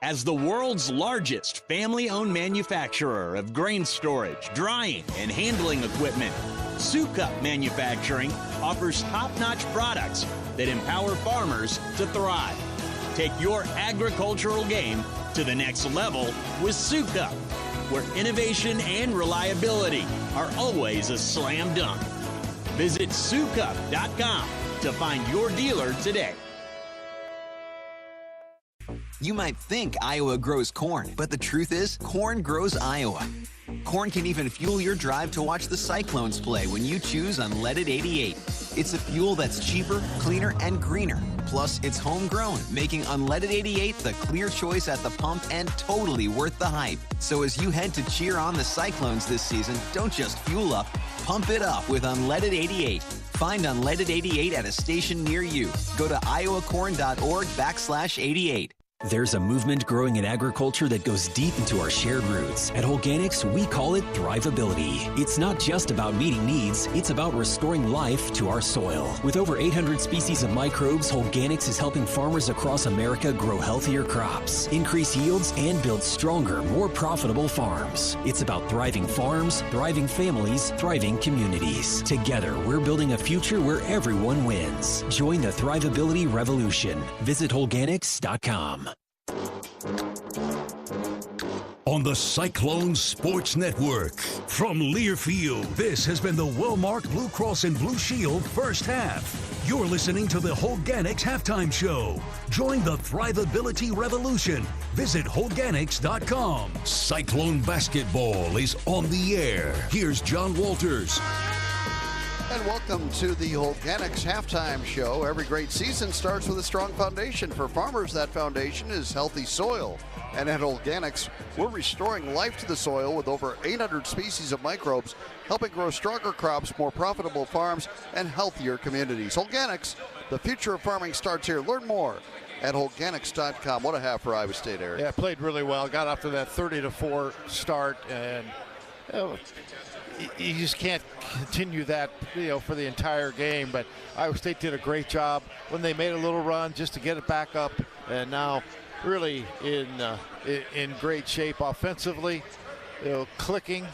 As the world's largest family-owned manufacturer of grain storage, drying, and handling equipment, Sukup Manufacturing offers top-notch products that empower farmers to thrive. Take your agricultural game to the next level with Sukup, where innovation and reliability are always a slam dunk. Visit sukup.com to find your dealer today. You might think Iowa grows corn, but the truth is, corn grows Iowa. Corn can even fuel your drive to watch the Cyclones play when you choose Unleaded 88. It's a fuel that's cheaper, cleaner, and greener. Plus, it's homegrown, making Unleaded 88 the clear choice at the pump and totally worth the hype. So as you head to cheer on the Cyclones this season, don't just fuel up, pump it up with Unleaded 88. Find Unleaded 88 at a station near you. Go to iowacorn.org/88. There's a movement growing in agriculture that goes deep into our shared roots. At Holganics, we call it thrivability. It's not just about meeting needs, it's about restoring life to our soil. With over 800 species of microbes, Holganics is helping farmers across America grow healthier crops, increase yields, and build stronger, more profitable farms. It's about thriving farms, thriving families, thriving communities. Together, we're building a future where everyone wins. Join the thrivability revolution. Visit Holganics.com. On the Cyclone Sports Network. From Learfield, this has been the well-marked Blue Cross and Blue Shield first half. You're listening to the Holganics Halftime Show. Join the thrivability revolution. Visit Holganics.com. Cyclone Basketball is on the air. Here's John Walters. And welcome to the Holganics Halftime Show. Every great season starts with a strong foundation. For farmers, that foundation is healthy soil. And at Holganics, we're restoring life to the soil with over 800 species of microbes, helping grow stronger crops, more profitable farms, and healthier communities. Holganics, the future of farming starts here. Learn more at Holganics.com. What a half for Iowa State, Eric. Yeah, played really well. Got off to that 30-4 start, and you just can't continue that, for the entire game. But Iowa State did a great job when they made a little run just to get it back up, and now really in great shape offensively. Clicking.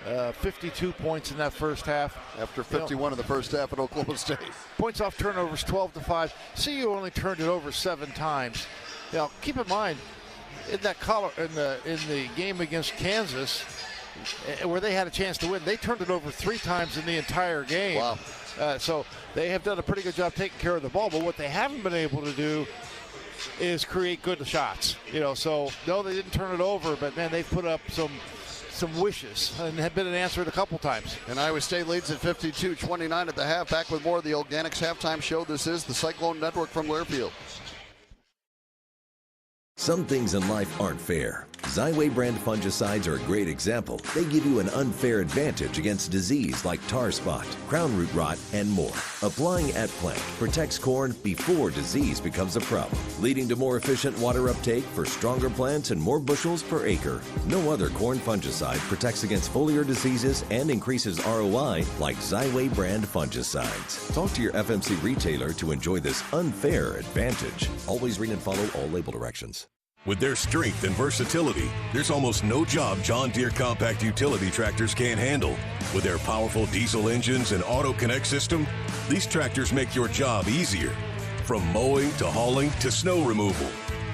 52 points in that first half. After 51 in the first half at Oklahoma State. Points off turnovers 12-5. CU only turned it over 7 times. Now keep in mind, in the game against Kansas, where they had a chance to win, they turned it over 3 times in the entire game. Wow. So they have done a pretty good job taking care of the ball, but what they haven't been able to do is create good shots. So no, they didn't turn it over, but man, they've put up some wishes and have been answered a couple times. And Iowa State leads at 52-29 at the half. Back with more of the Holganics Halftime Show. This is the Cyclone Network from Learfield. Some things in life aren't fair. Xyway brand fungicides are a great example. They give you an unfair advantage against disease like tar spot, crown root rot, and more. Applying at plant protects corn before disease becomes a problem, leading to more efficient water uptake for stronger plants and more bushels per acre. No other corn fungicide protects against foliar diseases and increases ROI like Xyway brand fungicides. Talk to your FMC retailer to enjoy this unfair advantage. Always read and follow all label directions. With their strength and versatility, there's almost no job John Deere compact utility tractors can't handle. With their powerful diesel engines and auto connect system, these tractors make your job easier. From mowing to hauling to snow removal,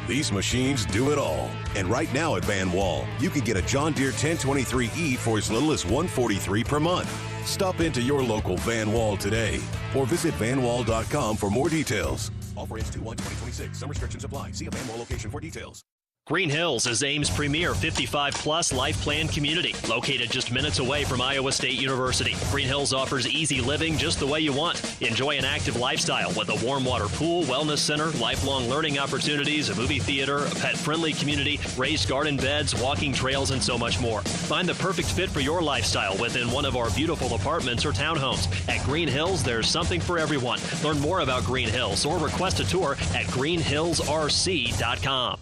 these machines do it all. And right now at Van Wall, you can get a John Deere 1023E for as little as $143 per month. Stop into your local Van Wall today or visit vanwall.com for more details. Offer ends 2/1/2026. Some restrictions apply. See a Van Wall location for details. Green Hills is Ames' premier 55-plus life plan community, located just minutes away from Iowa State University. Green Hills offers easy living just the way you want. Enjoy an active lifestyle with a warm water pool, wellness center, lifelong learning opportunities, a movie theater, a pet-friendly community, raised garden beds, walking trails, and so much more. Find the perfect fit for your lifestyle within one of our beautiful apartments or townhomes. At Green Hills, there's something for everyone. Learn more about Green Hills or request a tour at greenhillsrc.com.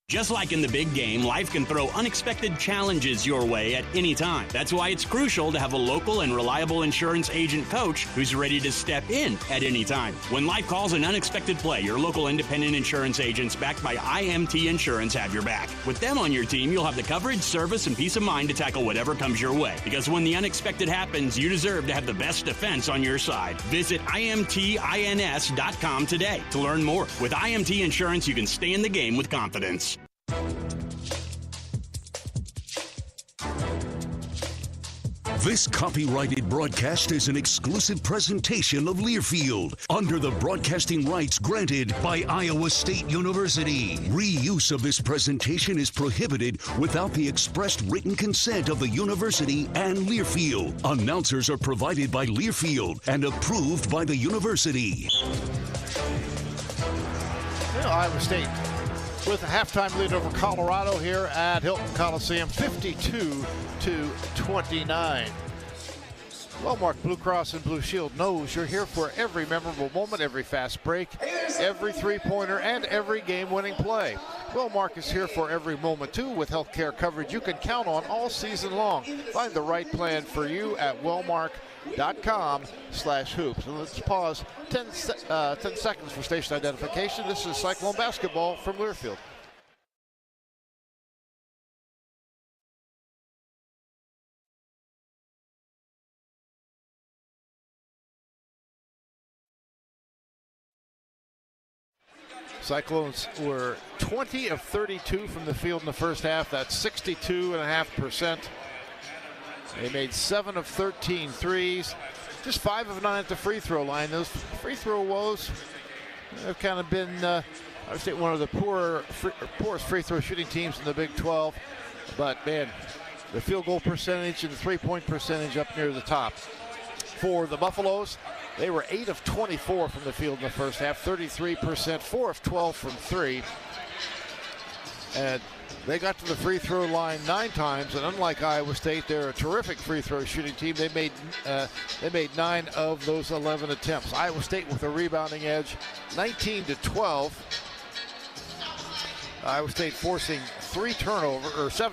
Just like in the big game, life can throw unexpected challenges your way at any time. That's why it's crucial to have a local and reliable insurance agent coach who's ready to step in at any time. When life calls an unexpected play, your local independent insurance agents backed by IMT Insurance have your back. With them on your team, you'll have the coverage, service, and peace of mind to tackle whatever comes your way. Because when the unexpected happens, you deserve to have the best defense on your side. Visit IMTINS.com today to learn more. With IMT Insurance, you can stay in the game with confidence. This copyrighted broadcast is an exclusive presentation of Learfield under the broadcasting rights granted by Iowa State University. Reuse of this presentation is prohibited without the expressed written consent of the university and Learfield. Announcers are provided by Learfield and approved by the university. Iowa State with a halftime lead over Colorado here at Hilton Coliseum, 52-29. Wellmark Blue Cross and Blue Shield knows you're here for every memorable moment, every fast break, every three-pointer, and every game-winning play. Wellmark is here for every moment, too, with healthcare coverage you can count on all season long. Find the right plan for you at wellmark.com/hoops. And let's pause 10 seconds for station identification. This is Cyclone basketball from Learfield. Cyclones were 20 of 32 from the field in the first half. That's 62.5%. They made 7 of 13 threes. Just 5 of 9 at the free throw line. Those free throw woes have kind of been, I would say, one of the poorest free throw shooting teams in the Big 12. But, man, the field goal percentage and the three-point percentage up near the top. For the Buffaloes, they were 8 of 24 from the field in the first half, 33%, 4 of 12 from 3. And they got to the free throw line 9 times, and unlike Iowa State, they're a terrific free throw shooting team. They made 9 of those 11 attempts. Iowa State with a rebounding edge, 19-12. Iowa State forcing 7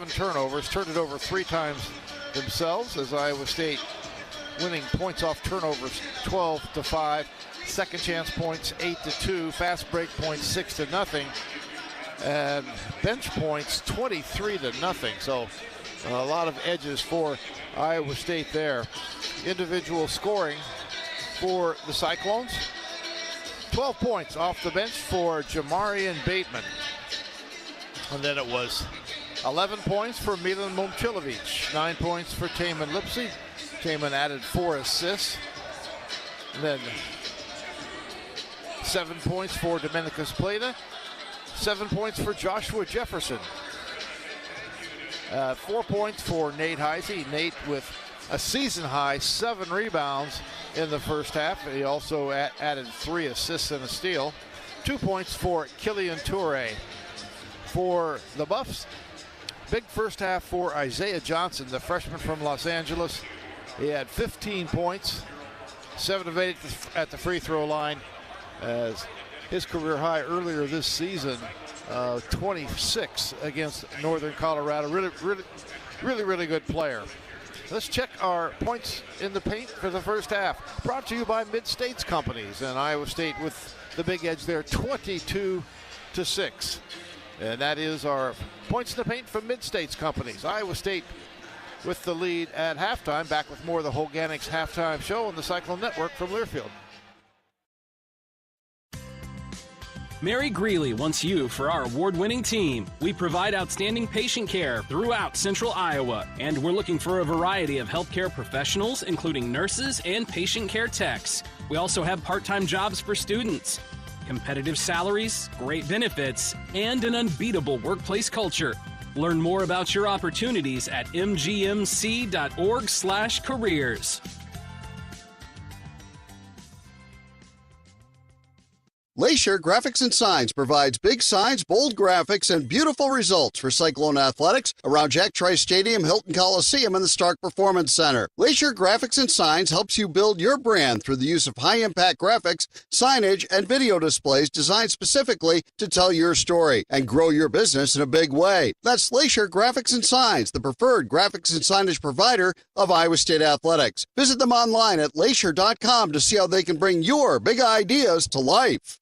turnovers, turned it over 3 times themselves, as Iowa State winning points off turnovers 12-5, second chance points 8-2, fast break points 6-0, and bench points 23-0. So a lot of edges for Iowa State there. Individual scoring for the Cyclones, 12 points off the bench for Jamarian Bateman. And then it was 11 points for Milan Momcilovic, 9 points for Taman Lipsy. Taman added 4 assists. And then 7 points for Dominicus Plata. 7 points for Joshua Jefferson. 4 points for Nate Heisey. Nate with a season-high 7 rebounds in the first half. He also added 3 assists and a steal. 2 points for Killian Toure. For the Buffs, big first half for Isaiah Johnson, the freshman from Los Angeles. He had 15 points, 7 of 8 at the free throw line, as his career high earlier this season, 26 against Northern Colorado. Really good player. Let's check our points in the paint for the first half. Brought to you by Mid-States Companies, and Iowa State with the big edge there, 22-6. And that is our points in the paint from Mid-States Companies. Iowa State with the lead at halftime. Back with more of the Holganics halftime show on the Cyclone Network from Learfield. Mary Greeley wants you for our award-winning team. We provide outstanding patient care throughout Central Iowa, and we're looking for a variety of healthcare professionals, including nurses and patient care techs. We also have part-time jobs for students. competitive salaries, great benefits, and an unbeatable workplace culture. Learn more about your opportunities at mgmc.org/careers. Glacier Graphics and Signs provides big signs, bold graphics, and beautiful results for Cyclone athletics around Jack Trice Stadium, Hilton Coliseum, and the Stark Performance Center. Glacier Graphics and Signs helps you build your brand through the use of high-impact graphics, signage, and video displays designed specifically to tell your story and grow your business in a big way. That's Glacier Graphics and Signs, the preferred graphics and signage provider of Iowa State athletics. Visit them online at glacier.com to see how they can bring your big ideas to life.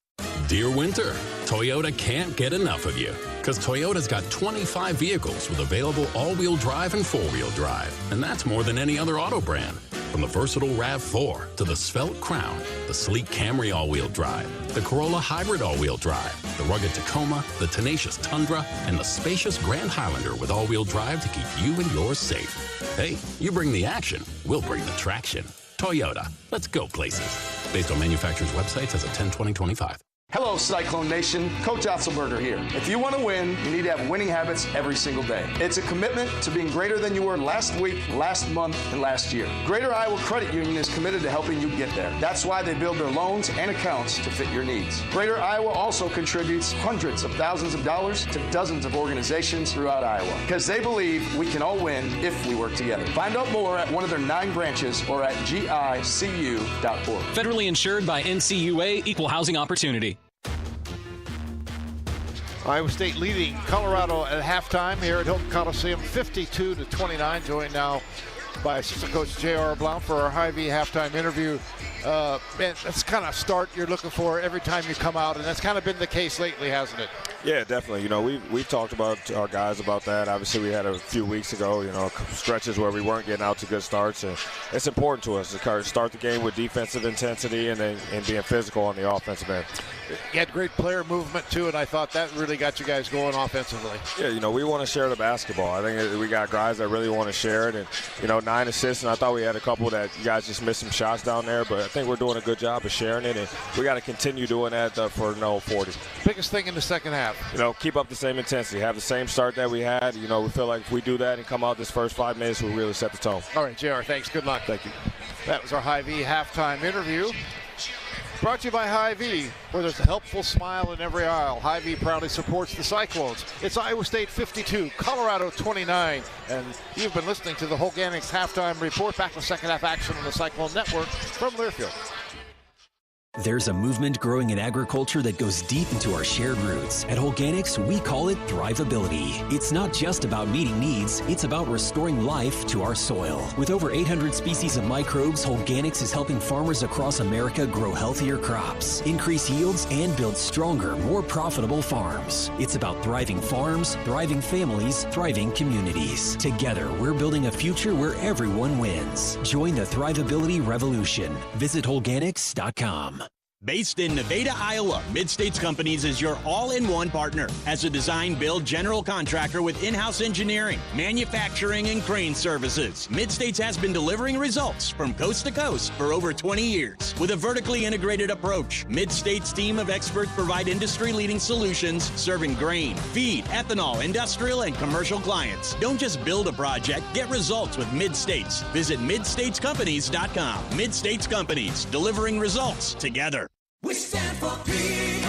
Dear Winter, Toyota can't get enough of you because Toyota's got 25 vehicles with available all-wheel drive and four-wheel drive. And that's more than any other auto brand. From the versatile RAV4 to the svelte Crown, the sleek Camry all-wheel drive, the Corolla Hybrid all-wheel drive, the rugged Tacoma, the tenacious Tundra, and the spacious Grand Highlander with all-wheel drive to keep you and yours safe. Hey, you bring the action, we'll bring the traction. Toyota, let's go places. Based on manufacturer's websites as of 10/20/25. Hello, Cyclone Nation. Coach Otzelberger here. If you want to win, you need to have winning habits every single day. It's a commitment to being greater than you were last week, last month, and last year. Greater Iowa Credit Union is committed to helping you get there. That's why they build their loans and accounts to fit your needs. Greater Iowa also contributes hundreds of thousands of dollars to dozens of organizations throughout Iowa because they believe we can all win if we work together. Find out more at one of their 9 branches or at gicu.org. Federally insured by NCAA, Equal Housing Opportunity. Iowa State leading Colorado at halftime here at Hilton Coliseum, 52-29. Joined now by assistant coach J.R. Blount for our Hy-Vee halftime interview. Man, that's kind of start you're looking for every time you come out, and that's kind of been the case lately, hasn't it? Yeah, definitely. You know, we've talked about our guys about that. Obviously, we had a few weeks ago, you know, stretches where we weren't getting out to good starts, and it's important to us to start the game with defensive intensity and being physical on the offensive end. You had great player movement, too, and I thought that really got you guys going offensively. Yeah, you know, we want to share the basketball. I think we got guys that really want to share it, and, you know, 9 assists, and I thought we had a couple that you guys just missed some shots down there, but I think we're doing a good job of sharing it, and we got to continue doing that for 40. Biggest thing in the second half? You know, keep up the same intensity, have the same start that we had. You know, we feel like if we do that and come out this first 5 minutes, we really set the tone. All right, JR, thanks. Good luck. Thank you. That was our Hy-Vee halftime interview. Brought to you by Hy-Vee, where there's a helpful smile in every aisle. Hy-Vee proudly supports the Cyclones. It's Iowa State 52, Colorado 29. And you've been listening to the Holganics halftime report. Back to second half action on the Cyclone Network from Learfield. There's a movement growing in agriculture that goes deep into our shared roots. At Holganics, we call it thrivability. It's not just about meeting needs, it's about restoring life to our soil. With over 800 species of microbes, Holganics is helping farmers across America grow healthier crops, increase yields, and build stronger, more profitable farms. It's about thriving farms, thriving families, thriving communities. Together, we're building a future where everyone wins. Join the thrivability revolution. Visit Holganics.com. Based in Nevada, Iowa, Mid-States Companies is your all-in-one partner. As a design-build general contractor with in-house engineering, manufacturing, and crane services, Mid-States has been delivering results from coast to coast for over 20 years. With a vertically integrated approach, Mid-States' team of experts provide industry-leading solutions serving grain, feed, ethanol, industrial, and commercial clients. Don't just build a project, get results with Mid-States. Visit midstatescompanies.com. Mid-States Companies, delivering results together. We stand for people,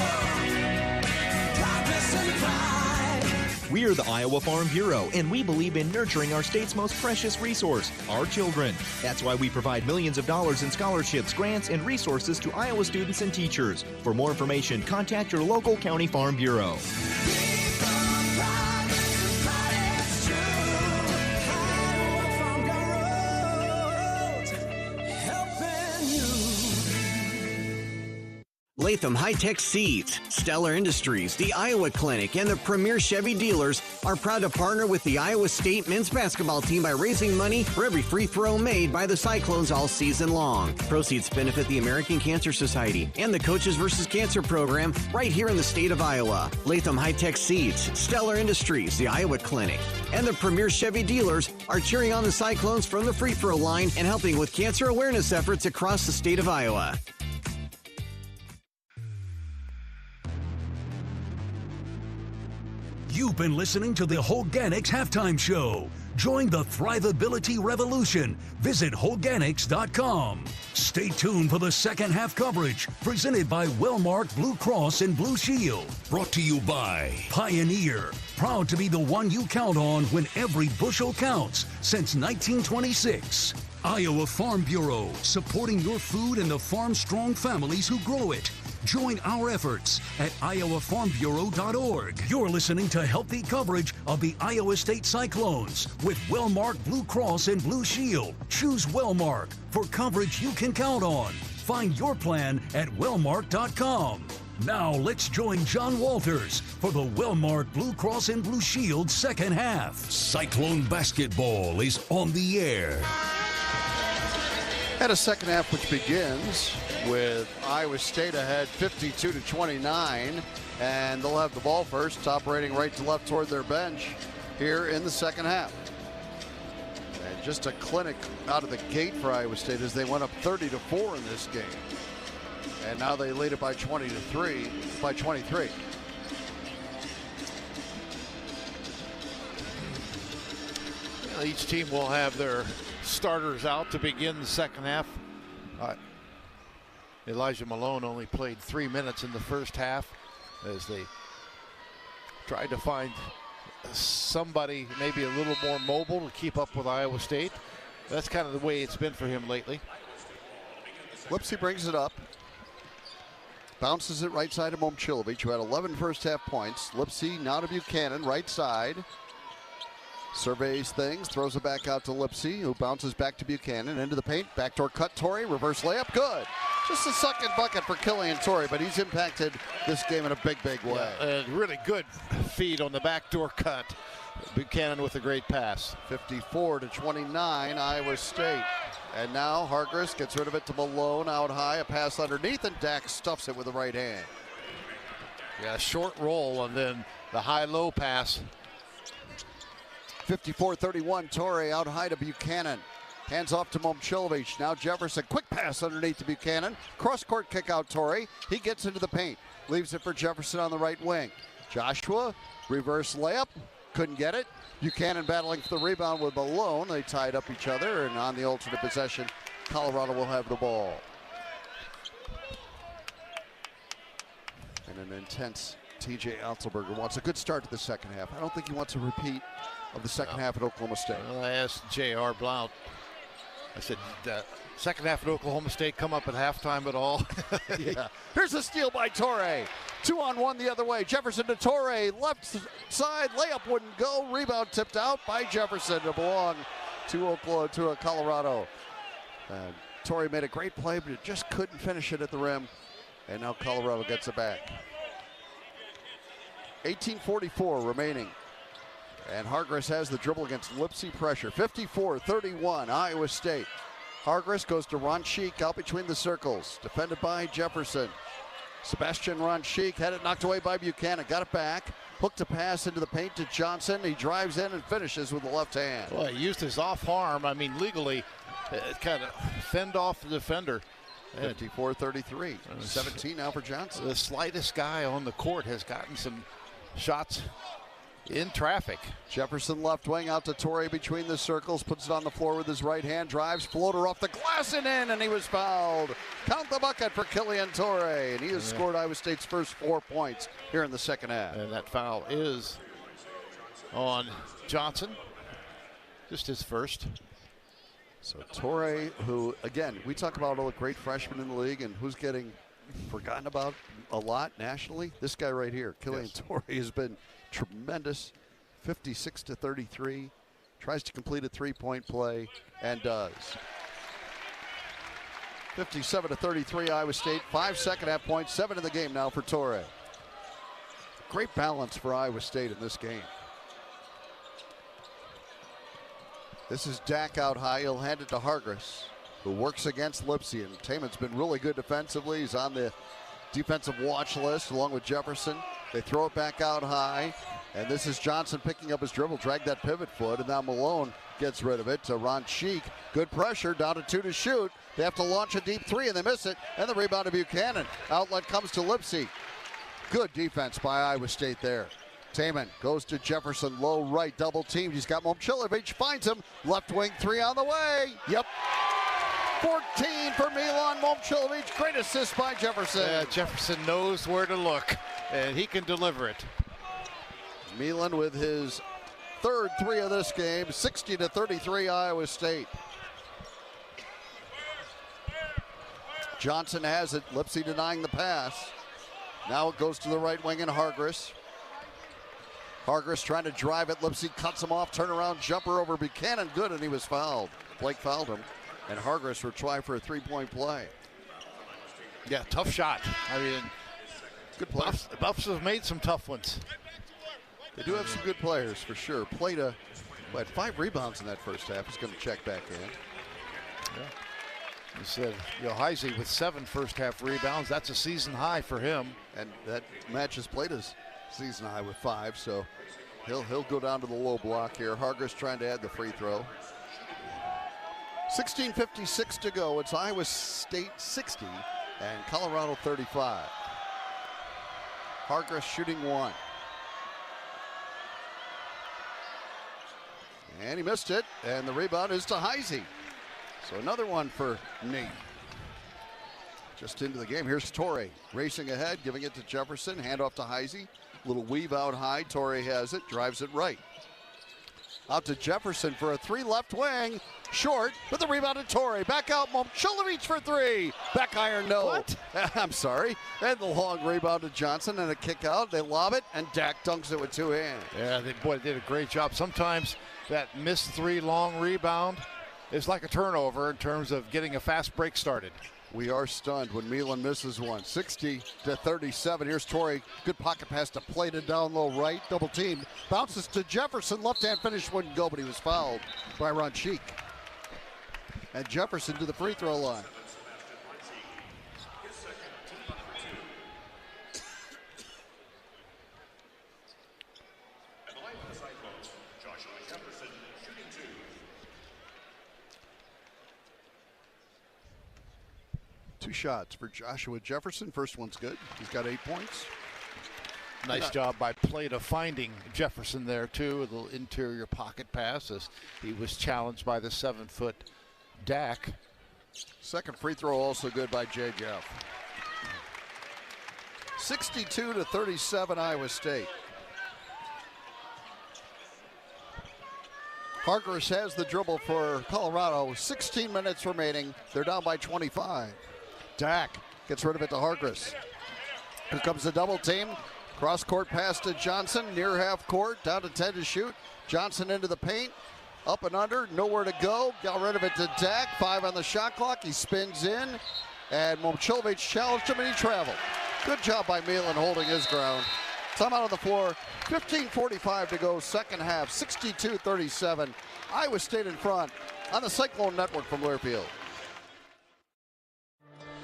progress and pride. We are the Iowa Farm Bureau, and we believe in nurturing our state's most precious resource, our children. That's why we provide millions of dollars in scholarships, grants, and resources to Iowa students and teachers. For more information, contact your local county farm bureau. Latham High-Tech Seeds, Stellar Industries, the Iowa Clinic, and the Premier Chevy dealers are proud to partner with the Iowa State men's basketball team by raising money for every free throw made by the Cyclones all season long. Proceeds benefit the American Cancer Society and the Coaches vs. Cancer program right here in the state of Iowa. Latham High-Tech Seeds, Stellar Industries, the Iowa Clinic, and the Premier Chevy dealers are cheering on the Cyclones from the free throw line and helping with cancer awareness efforts across the state of Iowa. You've been listening to the Holganics Halftime Show. Join the Thrivability Revolution. Visit Holganics.com. Stay tuned for the second half coverage, presented by Wellmark Blue Cross and Blue Shield. Brought to you by Pioneer. Proud to be the one you count on when every bushel counts since 1926. Iowa Farm Bureau, supporting your food and the farm-strong families who grow it. Join our efforts at iowafarmbureau.org. You're listening to healthy coverage of the Iowa State Cyclones with Wellmark Blue Cross and Blue Shield. Choose Wellmark for coverage you can count on. Find your plan at wellmark.com. Now let's join John Walters for the Wellmark Blue Cross and Blue Shield second half. Cyclone basketball is on the air. And a second half which begins with Iowa State ahead 52-29, and they'll have the ball first, operating right to left toward their bench here in the second half. And just a clinic out of the gate for Iowa State as they went up 30-4 in this game. And now they lead it by 23. Each team will have their starters out to begin the second half. Elijah Malone only played 3 minutes in the first half as they tried to find somebody maybe a little more mobile to keep up with Iowa State. That's kind of the way it's been for him lately. Lipsy brings it up. Bounces it right side of Momcilovic, who had 11 first half points. Lipsy now to Buchanan, right side. Surveys things, throws it back out to Lipsy, who bounces back to Buchanan, into the paint, backdoor cut, Torrey, reverse layup, good. Just a second bucket for Killian Torrey, but he's impacted this game in a big, big way. Yeah, a really good feed on the backdoor cut. Buchanan with a great pass. 54-29, Iowa State. And now Hargress gets rid of it to Malone, out high, a pass underneath, and Dax stuffs it with the right hand. Yeah, a short roll, and then the high-low pass. 54-31, Torrey out high to Buchanan. Hands off to Momcilovic. Now Jefferson, quick pass underneath to Buchanan. Cross-court kick out Torrey. He gets into the paint. Leaves it for Jefferson on the right wing. Joshua, reverse layup. Couldn't get it. Buchanan battling for the rebound with Malone. They tied up each other, and on the alternate possession, Colorado will have the ball. And an intense TJ Otzelberger wants a good start to the second half. I don't think he wants a repeat of the second half at Oklahoma State. Well, I asked J.R. Blount. I said, second half at Oklahoma State come up at halftime at all? Yeah. Here's a steal by Torrey. 2-on-1 the other way. Jefferson to Torrey. Left side. Layup wouldn't go. Rebound tipped out by Jefferson to belong to Colorado. Torrey made a great play, but it just couldn't finish it at the rim. And now Colorado gets it back. 18:44 remaining. And Hargress has the dribble against Lipsy pressure. 54-31, Iowa State. Hargress goes to Ron Sheik out between the circles. Defended by Jefferson. Sebastian Ron Sheik had it knocked away by Buchanan. Got it back. Hooked a pass into the paint to Johnson. He drives in and finishes with the left hand. Well, he used his off arm. I mean, legally, kind of fend off the defender. 54-33. 17 now for Johnson. The slightest guy on the court has gotten some shots in traffic. Jefferson left wing out to Torrey between the circles, puts it on the floor with his right hand, drives, floater off the glass and in, and he was fouled. Count the bucket for Killian Torrey, and he has scored Iowa State's first 4 points here in the second half. And that foul is on Johnson, just his first. So Torrey, who, again, we talk about all the great freshmen in the league and who's getting forgotten about a lot nationally. This guy right here, Killian Torrey, has been tremendous. 56-33. Tries to complete a three-point play and does. 57-33 Iowa State. 5 second half points, 7 in the game now for Torrey. Great balance for Iowa State in this game. This is Dak out high. He'll hand it to Hargress, who works against Lipsy. And Taman's been really good defensively. He's on the defensive watch list along with Jefferson. They throw it back out high. And this is Johnson picking up his dribble, drag that pivot foot, and now Malone gets rid of it to Ron Sheik. Good pressure, down to 2 to shoot. They have to launch a deep three, and they miss it. And the rebound to Buchanan. Outlet comes to Lipsy. Good defense by Iowa State there. Taman goes to Jefferson, low right, double teamed. He's got Momcilovic, finds him, left wing three on the way. Yep. 14 for Milan Momcilovic. Great assist by Jefferson. Yeah, Jefferson knows where to look, and he can deliver it. Milan with his third three of this game, 60-33 Iowa State. Johnson has it, Lipsy denying the pass. Now it goes to the right wing and Hargress. Hargress trying to drive it, Lipsy cuts him off, turnaround jumper over Buchanan, good, and he was fouled. Blake fouled him, and Hargress will try for a three-point play. Yeah, tough shot. I mean, good play. The Buffs have made some tough ones. They do have some good players for sure. Played had 5 rebounds in that first half. He's going to check back in. Yeah. You said, Heisey with 7 first-half rebounds. That's a season high for him. And that matches Plata's season high with 5, so he'll go down to the low block here. Hargress trying to add the free throw. 16:56 to go. It's Iowa State 60 and Colorado 35. Hargress shooting 1. And he missed it, and the rebound is to Heisey. So another one for Nate. Just into the game. Here's Torrey racing ahead, giving it to Jefferson. Handoff to Heisey. Little weave out high. Torrey has it, drives it right. Out to Jefferson for a 3 left wing. Short, but the rebound to Torrey. Back out, Momcilovic for 3. Back iron, no. What? I'm sorry. And the long rebound to Johnson and a kick out. They lob it, and Dak dunks it with 2 hands. Yeah, they did a great job. Sometimes that missed 3 long rebound is like a turnover in terms of getting a fast break started. We are stunned when Milan misses one. 60-37. Here's Torrey. Good pocket pass to Plata down low right. Double teamed. Bounces to Jefferson. Left hand finish wouldn't go, but he was fouled by Ron Cheek. And Jefferson to the free throw line. Two shots for Joshua Jefferson. First one's good. He's got 8 points. Nice job by Plata finding Jefferson there, too. A little interior pocket pass as he was challenged by the 7-foot Dak. Second free throw also good by J. Jeff. 62-37 Iowa State. Hargress has the dribble for Colorado. 16 minutes remaining. They're down by 25. Dak gets rid of it to Hargress. Here comes the double team. Cross court pass to Johnson, near half court, down to 10 to shoot. Johnson into the paint, up and under, nowhere to go. Got rid of it to Dak, 5 on the shot clock. He spins in, and Momcilovic challenged him, and he traveled. Good job by Milan holding his ground. Timeout on the floor, 15:45 to go, second half, 62-37. Iowa State in front on the Cyclone Network from Learfield.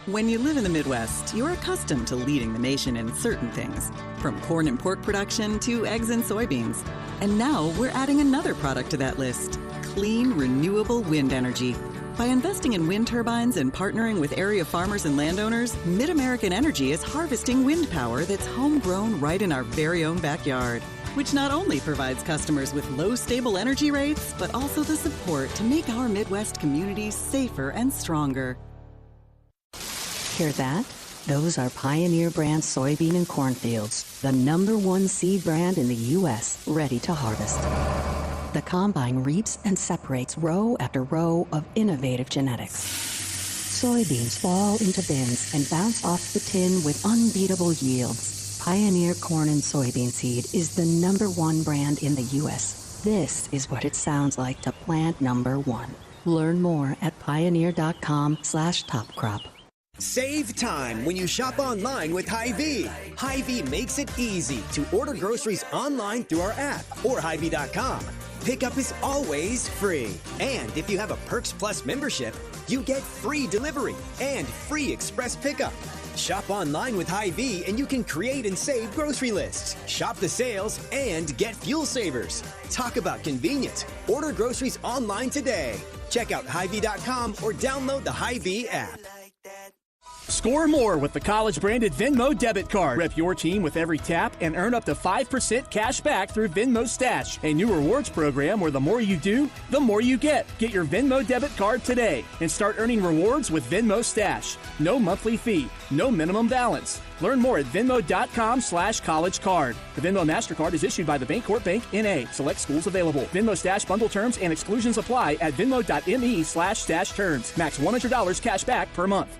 When you live in the Midwest, you're accustomed to leading the nation in certain things, from corn and pork production to eggs and soybeans. And now we're adding another product to that list, clean, renewable wind energy. By investing in wind turbines and partnering with area farmers and landowners, Mid-American Energy is harvesting wind power that's homegrown right in our very own backyard, which not only provides customers with low, stable energy rates, but also the support to make our Midwest communities safer and stronger. Hear that? Those are Pioneer brand soybean and corn fields, the #1 seed brand in the U.S., ready to harvest. The combine reaps and separates row after row of innovative genetics. Soybeans fall into bins and bounce off the tin with unbeatable yields. Pioneer corn and soybean seed is the #1 brand in the U.S. This is what it sounds like to plant #1. Learn more at pioneer.com/topcrop. Save time when you shop online with Hy-Vee. Hy-Vee makes it easy to order groceries online through our app or Hy-Vee.com. Pickup is always free. And if you have a Perks Plus membership, you get free delivery and free express pickup. Shop online with Hy-Vee and you can create and save grocery lists, shop the sales, and get fuel savers. Talk about convenience. Order groceries online today. Check out Hy-Vee.com or download the Hy-Vee app. Score more with the college-branded Venmo debit card. Rep your team with every tap and earn up to 5% cash back through Venmo Stash, a new rewards program where the more you do, the more you get. Get your Venmo debit card today and start earning rewards with Venmo Stash. No monthly fee, no minimum balance. Learn more at venmo.com/collegecard. The Venmo MasterCard is issued by the Bancorp Bank, N.A. Select schools available. Venmo Stash bundle terms and exclusions apply at venmo.me/stash terms. Max $100 cash back per month.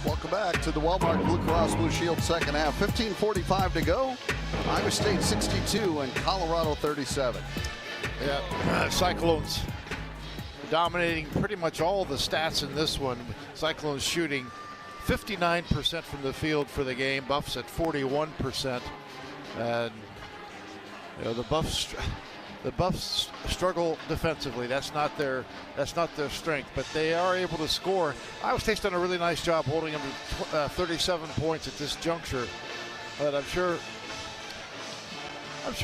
Welcome back to the Walmart Blue Cross Blue Shield second half. 15:45 to go. Iowa State 62 and Colorado 37. Yeah, Cyclones dominating pretty much all the stats in this one. Cyclones shooting 59% from the field for the game. Buffs at 41%. And the Buffs struggle defensively. That's not their strength, but they are able to score. Iowa State's done a really nice job holding them to 37 points at this juncture. But I'm sure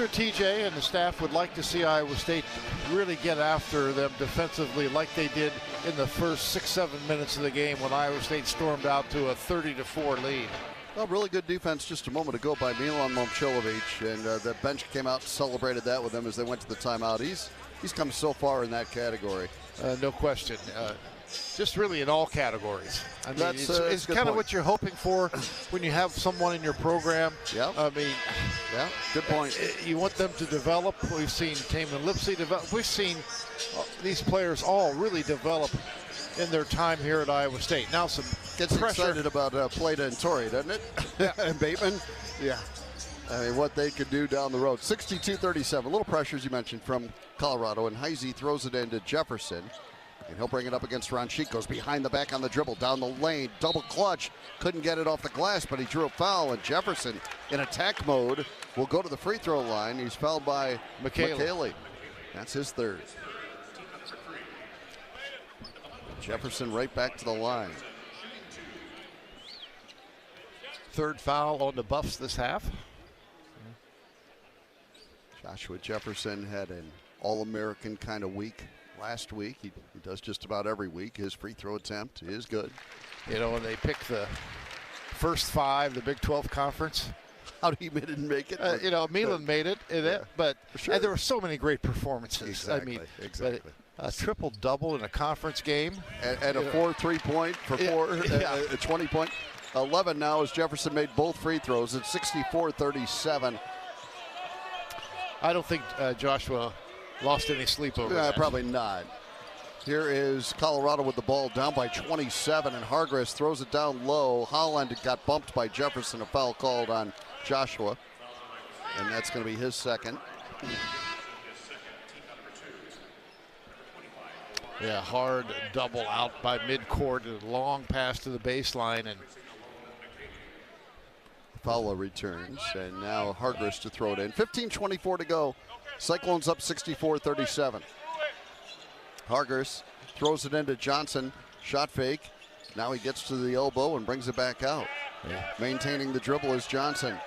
TJ and the staff would like to see Iowa State really get after them defensively like they did in the first 6-7 minutes of the game when Iowa State stormed out to a 30-4 lead. Well, really good defense just a moment ago by Milan Momcilovic, and the bench came out and celebrated that with him as they went to the timeout. He's come so far in that category. No question. Just really in all categories. I mean, it's kind point. of what you're hoping for when you have someone in your program. Yeah. I mean, yeah, good point. You want them to develop. We've seen Taman Lipsey develop. We've seen these players all really develop in their time here at Iowa State. Now some gets pressure. Excited about Plata and Torrey, doesn't it? Yeah. And Bateman. Yeah. I mean, what they could do down the road. 62-37. A little pressure, as you mentioned, from Colorado, and Heisey throws it into Jefferson. And he'll bring it up against Ron Sheik. Goes behind the back on the dribble, down the lane, double clutch. Couldn't get it off the glass, but he drew a foul. And Jefferson, in attack mode, will go to the free throw line. He's fouled by McKaylee. That's his third. Jefferson right back to the line. Third foul on the Buffs this half. Joshua Jefferson had an All-American kind of week last week. He does just about every week. His free throw attempt is good. You know, when they pick the first five, the Big 12 Conference. How did he make it? Milan made it, but sure. And there were so many great performances. Exactly. A triple-double in a conference game. And a 4 3-point for 20-point. 11 now as Jefferson made both free throws. It's 64-37. I don't think Joshua lost any sleep over that. Probably not. Here is Colorado with the ball down by 27, and Hargress throws it down low. Holland got bumped by Jefferson, a foul called on Joshua, and that's going to be his second. Yeah, hard double out by midcourt, a long pass to the baseline, and Fowler returns, and now Hargress to throw it in. 15:24 to go. Cyclones up 64-37. Hargress throws it into Johnson. Shot fake. Now he gets to the elbow and brings it back out. Yeah. Maintaining the dribble is Johnson.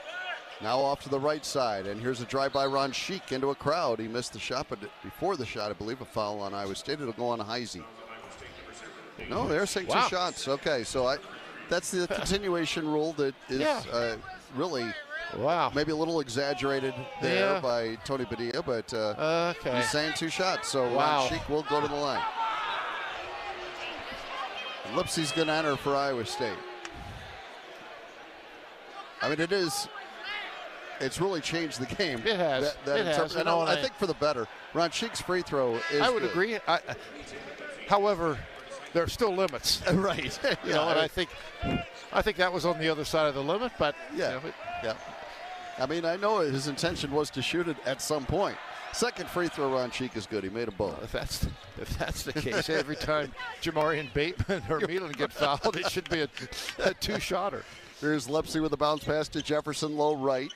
Now off to the right side, and here's a drive by Ron Sheik into a crowd. He missed the shot, but before the shot, I believe a foul on Iowa State. It'll go on Heisey. No, they're saying 2 shots. Okay, so that's the continuation rule that is really maybe a little exaggerated there by Tony Padilla, but he's saying 2 shots. So Ron Sheik will go to the line. And Lipsey's going to enter for Iowa State. I mean, it's really changed the game. It has. And I think for the better. Ron Sheik's free throw is I would agree. However, there are still limits. Right. And I think that was on the other side of the limit, but I mean, I know his intention was to shoot it at some point. Second free throw, Ron Sheik is good. He made a both. If that's the case, every time Jamarian Bateman or Milan get fouled, it should be a 2-shotter. Here's Lipsey with a bounce pass to Jefferson, low right.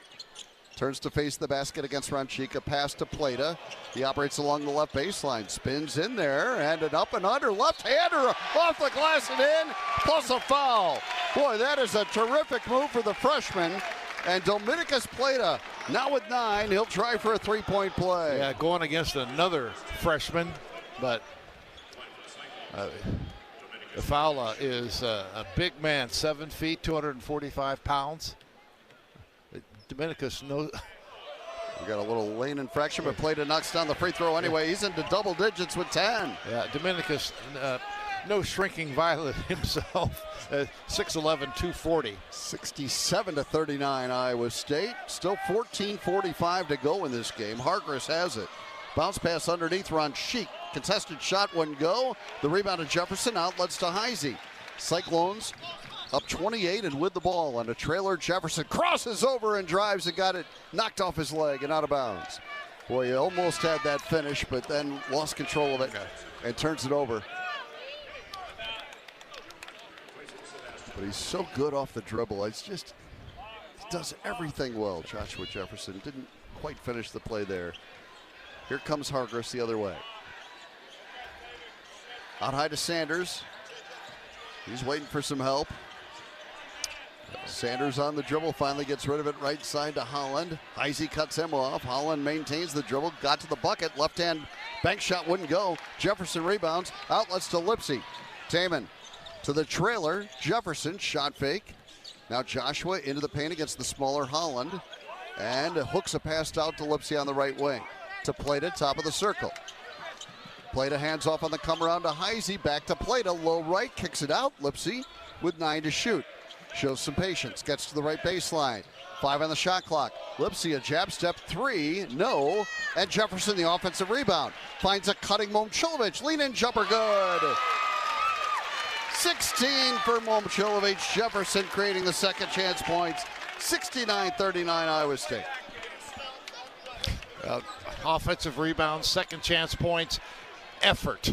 Turns to face the basket against Ron Sheik. A pass to Plata. He operates along the left baseline. Spins in there, and an up and under left-hander off the glass and in, plus a foul. Boy, that is a terrific move for the freshman. And Dominicus Plata now with 9. He'll try for a 3-point play. Yeah, going against another freshman, but Fowler is a big man, 7 feet, 245 pounds. Dominicus knows. We got a little lane infraction, but Plata knocks down the free throw anyway. He's into double digits with 10. Yeah, Dominicus, no shrinking violet himself. 6'11", 240. 67-39 Iowa State. Still 14:45 to go in this game. Hargress has it. Bounce pass underneath Ron Sheik. Contested shot wouldn't go. The rebound to Jefferson. Outlets to Heisey. Cyclones up 28 and with the ball on a trailer. Jefferson crosses over and drives and got it knocked off his leg and out of bounds. Boy, he almost had that finish, but then lost control of it and turns it over. But he's so good off the dribble. It's just, he does everything well. Joshua Jefferson didn't quite finish the play there. Here comes Hargress the other way. Out high to Sanders. He's waiting for some help. Sanders on the dribble, finally gets rid of it right side to Holland. Heisey cuts him off. Holland maintains the dribble, got to the bucket. Left hand bank shot wouldn't go. Jefferson rebounds, outlets to Lipsy. Taman to the trailer. Jefferson shot fake. Now Joshua into the paint against the smaller Holland. And hooks a pass out to Lipsy on the right wing. To Plata, top of the circle. Plata hands off on the come around to Heisey. Back to Plata, low right, kicks it out. Lipsy with 9 to shoot. Shows some patience, gets to the right baseline. 5 on the shot clock. Lipsy a jab step 3, no. And Jefferson the offensive rebound. Finds a cutting Momcilovic. Lean in jumper, good. 16 for Momcilovic. Jefferson creating the second chance points. 69-39 Iowa State. Offensive rebound, second chance points, effort.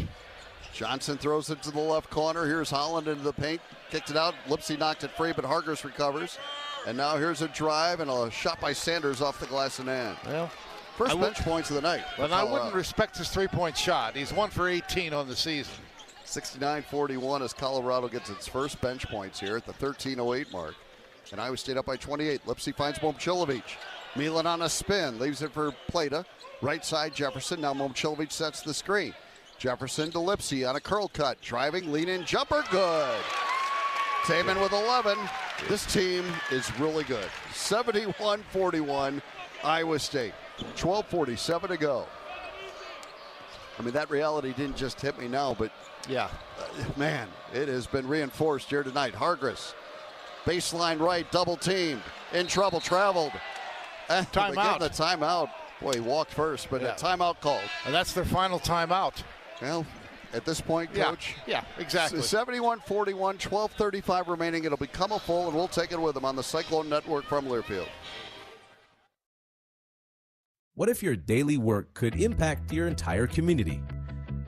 Johnson throws it to the left corner. Here's Holland into the paint. Kicked it out. Lipsy knocked it free, but Hargress recovers. And now here's a drive and a shot by Sanders off the glass and in. Well, first bench points of the night. But I wouldn't respect his three-point shot. He's 1 for 18 on the season. 69-41 as Colorado gets its first bench points here at the 13:08 mark. And Iowa State up by 28. Lipsy finds Momcilovic. Milan on a spin. Leaves it for Plata. Right side Jefferson. Now Momcilovic sets the screen. Jefferson to Lipsy on a curl cut. Driving, lean in, jumper, good. Taman with 11. This team is really good. 71-41 Iowa State. 12:47 to go. I mean, that reality didn't just hit me now, but yeah, man, it has been reinforced here tonight. Hargress, baseline right, double teamed, in trouble, traveled. Timeout. The timeout. Boy, he walked first, but a timeout called. And that's their final timeout. Well, at this point, Coach. Yeah, exactly. 71-41, 12:35 remaining. It'll become a full, and we'll take it with them on the Cyclone Network from Learfield. What if your daily work could impact your entire community?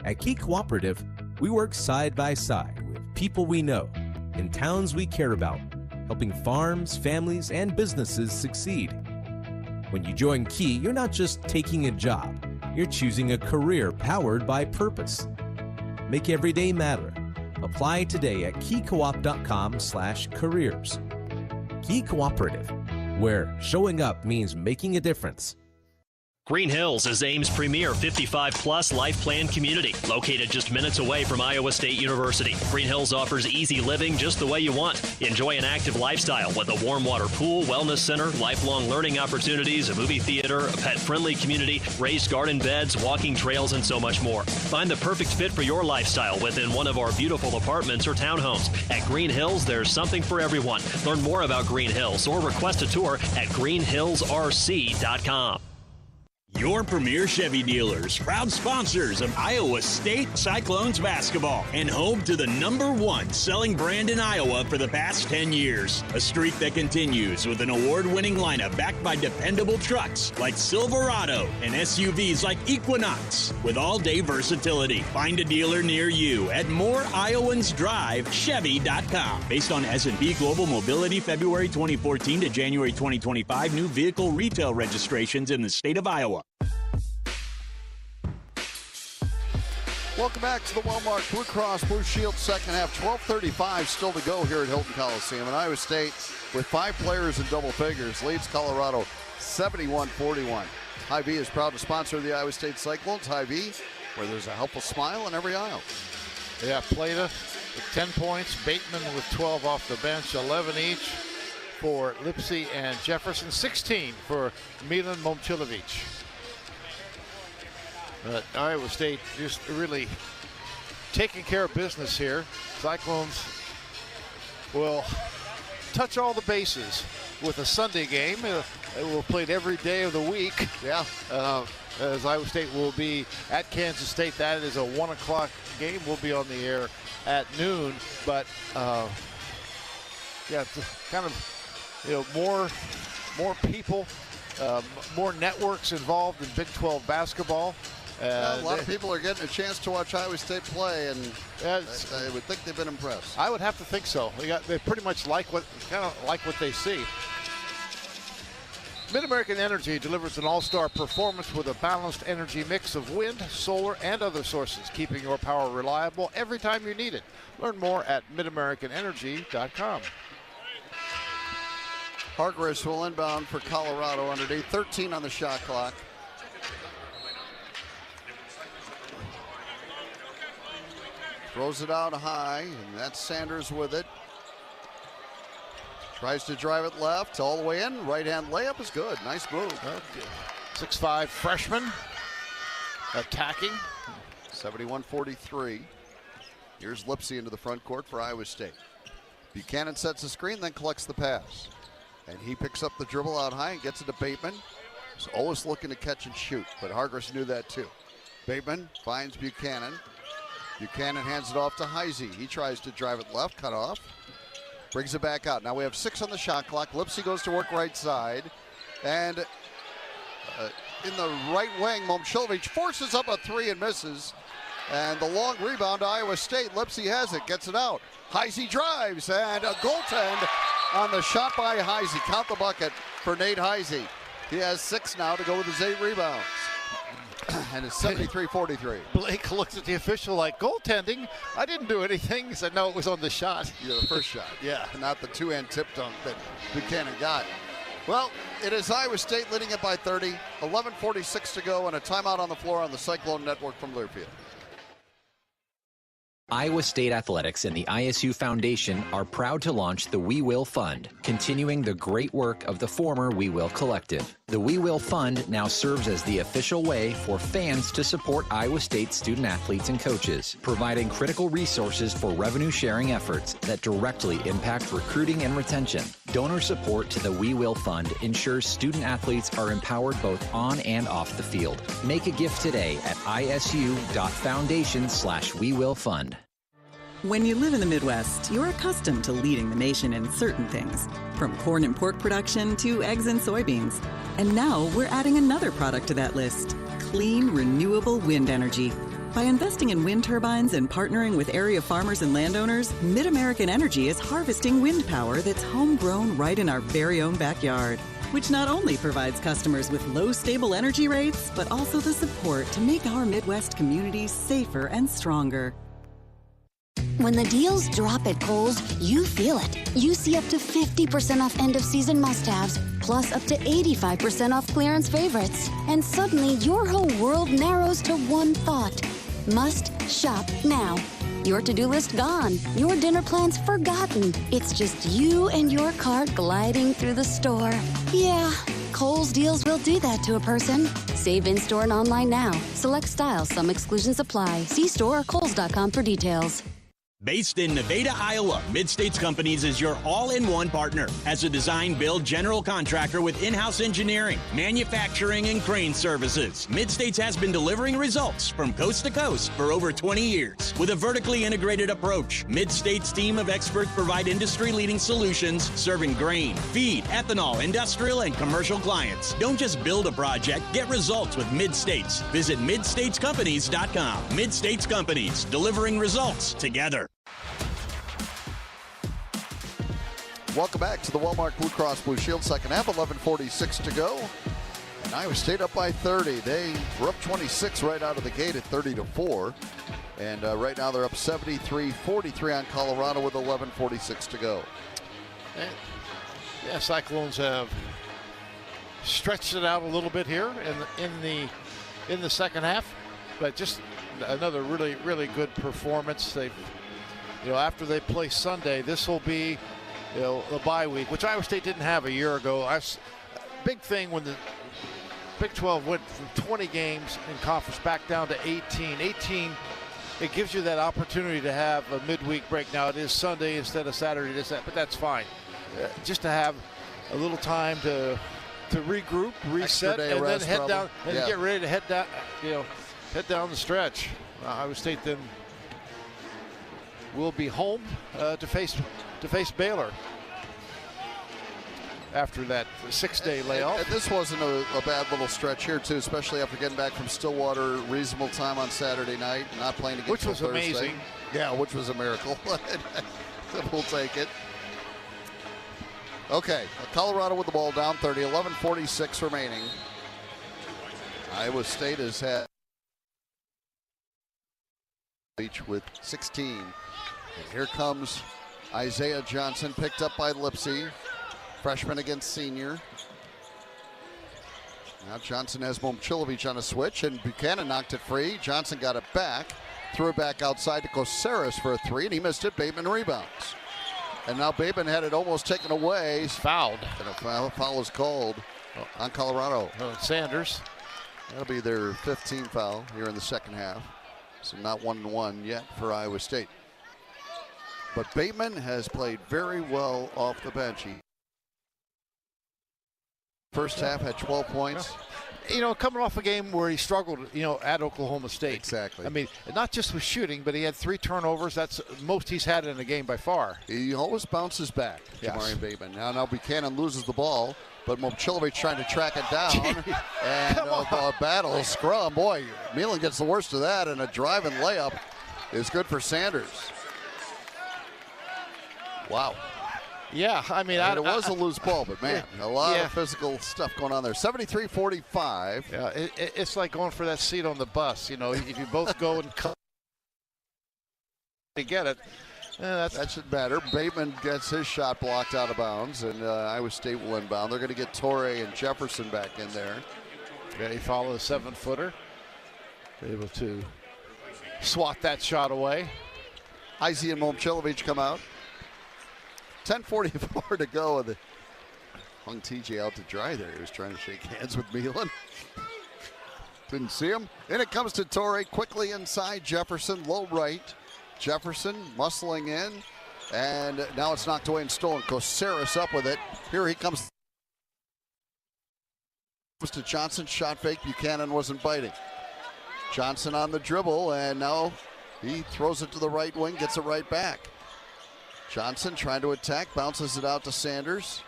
At Key Cooperative, we work side by side with people we know in towns we care about, helping farms, families, and businesses succeed. When you join Key, you're not just taking a job, you're choosing a career powered by purpose. Make every day matter. Apply today at keycoop.com/careers. Key Cooperative, where showing up means making a difference. Green Hills is Ames' premier 55-plus life plan community, located just minutes away from Iowa State University. Green Hills offers easy living just the way you want. Enjoy an active lifestyle with a warm water pool, wellness center, lifelong learning opportunities, a movie theater, a pet-friendly community, raised garden beds, walking trails, and so much more. Find the perfect fit for your lifestyle within one of our beautiful apartments or townhomes. At Green Hills, there's something for everyone. Learn more about Green Hills or request a tour at greenhillsrc.com. Your premier Chevy dealers, proud sponsors of Iowa State Cyclones basketball, and home to the #1 selling brand in Iowa for the past 10 years. A streak that continues with an award-winning lineup backed by dependable trucks like Silverado and SUVs like Equinox with all-day versatility. Find a dealer near you at moreiowans.drive.chevy.com. Based on S&P Global Mobility February 2014 to January 2025 new vehicle retail registrations in the state of Iowa. Welcome back to the Walmart Blue Cross Blue Shield second half. 12:35 still to go here at Hilton Coliseum. And Iowa State, with 5 players in double figures, leads Colorado 71-41. Hy-Vee is proud to sponsor the Iowa State Cyclones. Hy-Vee, where there's a helpful smile in every aisle. Yeah, Plata with 10 points. Bateman with 12 off the bench, 11 each for Lipsy and Jefferson, 16 for Milan Momcilovic. But Iowa State just really taking care of business here. Cyclones will touch all the bases with a Sunday game. It will play every day of the week. Yeah. As Iowa State will be at Kansas State. That is a 1 o'clock game. We'll be on the air at noon. But yeah, it's kind of more people, more networks involved in Big 12 basketball. A lot of people are getting a chance to watch Iowa State play, and I would think they've been impressed. I would have to think so. They pretty much like what they see. Mid-American Energy delivers an all-star performance with a balanced energy mix of wind, solar, and other sources, keeping your power reliable every time you need it. Learn more at midamericanenergy.com. Hargress will inbound for Colorado underneath, 13 on the shot clock. Throws it out high, and that's Sanders with it. Tries to drive it left, all the way in. Right-hand layup is good. Nice move. Okay. 6'5" freshman attacking. 71-43. Here's Lipsy into the front court for Iowa State. Buchanan sets the screen, then collects the pass. And he picks up the dribble out high and gets it to Bateman. He's always looking to catch and shoot, but Hargress knew that too. Bateman finds Buchanan. Buchanan hands it off to Heisey. He tries to drive it left, cut off. Brings it back out. Now we have 6 on the shot clock. Lipsy goes to work right side. And in the right wing, Momcilovic forces up a 3 and misses. And the long rebound to Iowa State. Lipsy has it, gets it out. Heisey drives, and a goaltend on the shot by Heisey. Count the bucket for Nate Heisey. He has 6 now to go with his 8 rebounds. And it's 73-43. Blake looks at the official like, goaltending? I didn't do anything. He said, no, it was on the shot. Yeah, the first shot. Yeah, not the two-hand tip dunk that Buchanan got. Well, it is Iowa State leading it by 30. 11:46 to go, and a timeout on the floor on the Cyclone Network from Learfield. Iowa State Athletics and the ISU Foundation are proud to launch the We Will Fund, continuing the great work of the former We Will Collective. The We Will Fund now serves as the official way for fans to support Iowa State student athletes and coaches, providing critical resources for revenue-sharing efforts that directly impact recruiting and retention. Donor support to the We Will Fund ensures student athletes are empowered both on and off the field. Make a gift today at isu.foundation/WeWillFund. When you live in the Midwest, you're accustomed to leading the nation in certain things, from corn and pork production to eggs and soybeans. And now we're adding another product to that list: clean, renewable wind energy. By investing in wind turbines and partnering with area farmers and landowners, Mid-American Energy is harvesting wind power that's homegrown right in our very own backyard, which not only provides customers with low, stable energy rates, but also the support to make our Midwest communities safer and stronger. When the deals drop at Kohl's, you feel it. You see up to 50% off end-of-season must-haves, plus up to 85% off clearance favorites. And suddenly, your whole world narrows to one thought: must shop now. Your to-do list gone. Your dinner plans forgotten. It's just you and your cart gliding through the store. Yeah, Kohl's deals will do that to a person. Save in-store and online now. Select styles. Some exclusions apply. See store or kohls.com for details. Based in Nevada, Iowa, Mid-States Companies is your all-in-one partner. As a design-build general contractor with in-house engineering, manufacturing, and crane services, Mid-States has been delivering results from coast to coast for over 20 years. With a vertically integrated approach, Mid-States' team of experts provide industry-leading solutions serving grain, feed, ethanol, industrial, and commercial clients. Don't just build a project, get results with Mid-States. Visit midstatescompanies.com. Mid-States Companies, delivering results together. Welcome back to the Wellmark Blue Cross Blue Shield second half, 11:46 to go. And Iowa State up by 30. They were up 26 right out of the gate at 30-4. And right now they're up 73-43 on Colorado with 11:46 to go. And, yeah, Cyclones have stretched it out a little bit here in the second half, but just another really good performance. They've after they play Sunday, this will be, a bye week, which Iowa State didn't have a year ago. Big thing when the Big 12 went from 20 games in conference back down to 18. 18, it gives you that opportunity to have a midweek break. Now it is Sunday instead of Saturday, but that's fine. Just to have a little time to regroup, reset, and then head down and get ready to head down. Head down the stretch. Iowa State then will be home to face Baylor after that 6-day layoff. And this wasn't a bad little stretch here, too, especially after getting back from Stillwater, reasonable time on Saturday night, not playing again which was Thursday. Amazing. Yeah, which was a miracle. We'll take it. Okay, Colorado with the ball down 30, 11:46 remaining. Iowa State has had each with 16. And here comes Isaiah Johnson, picked up by Lipsey. Freshman against senior. Now Johnson has Momcilovic on a switch, and Buchanan knocked it free. Johnson got it back, threw it back outside to Kosaris for a three, and he missed it. Bateman rebounds. And now Bateman had it almost taken away. He's fouled. And a foul is called on Colorado. Sanders. That'll be their 15th foul here in the second half. So not 1-1 yet for Iowa State. But Bateman has played very well off the bench. First half had 12 points. Coming off a game where he struggled, at Oklahoma State. Exactly. I mean, not just with shooting, but he had 3 turnovers. That's most he's had in a game by far. He always bounces back, Jamarian Bateman. Now Buchanan loses the ball, but Momcilovic trying to track it down. And a battle, scrum. Boy, Milan gets the worst of that, and a driving layup is good for Sanders. Wow. Yeah, I mean it was a loose ball, but man, a lot of physical stuff going on there. 73-45. Yeah, it's like going for that seat on the bus. If you both go and cut to get it, that should matter. Bateman gets his shot blocked out of bounds, and Iowa State will inbound. They're going to get Torre and Jefferson back in there. Yeah, he followed a 7-footer. Able to swat that shot away. Izzy and Momcilovic come out. 10:44 to go. And hung TJ out to dry there. He was trying to shake hands with Milan. Didn't see him. And it comes to Torre quickly inside Jefferson, low right. Jefferson muscling in. And now it's knocked away and stolen. Kosaris up with it. Here he comes to Johnson. Shot fake. Buchanan wasn't biting. Johnson on the dribble. And now he throws it to the right wing. Gets it right back. Johnson trying to attack, bounces it out to Sanders.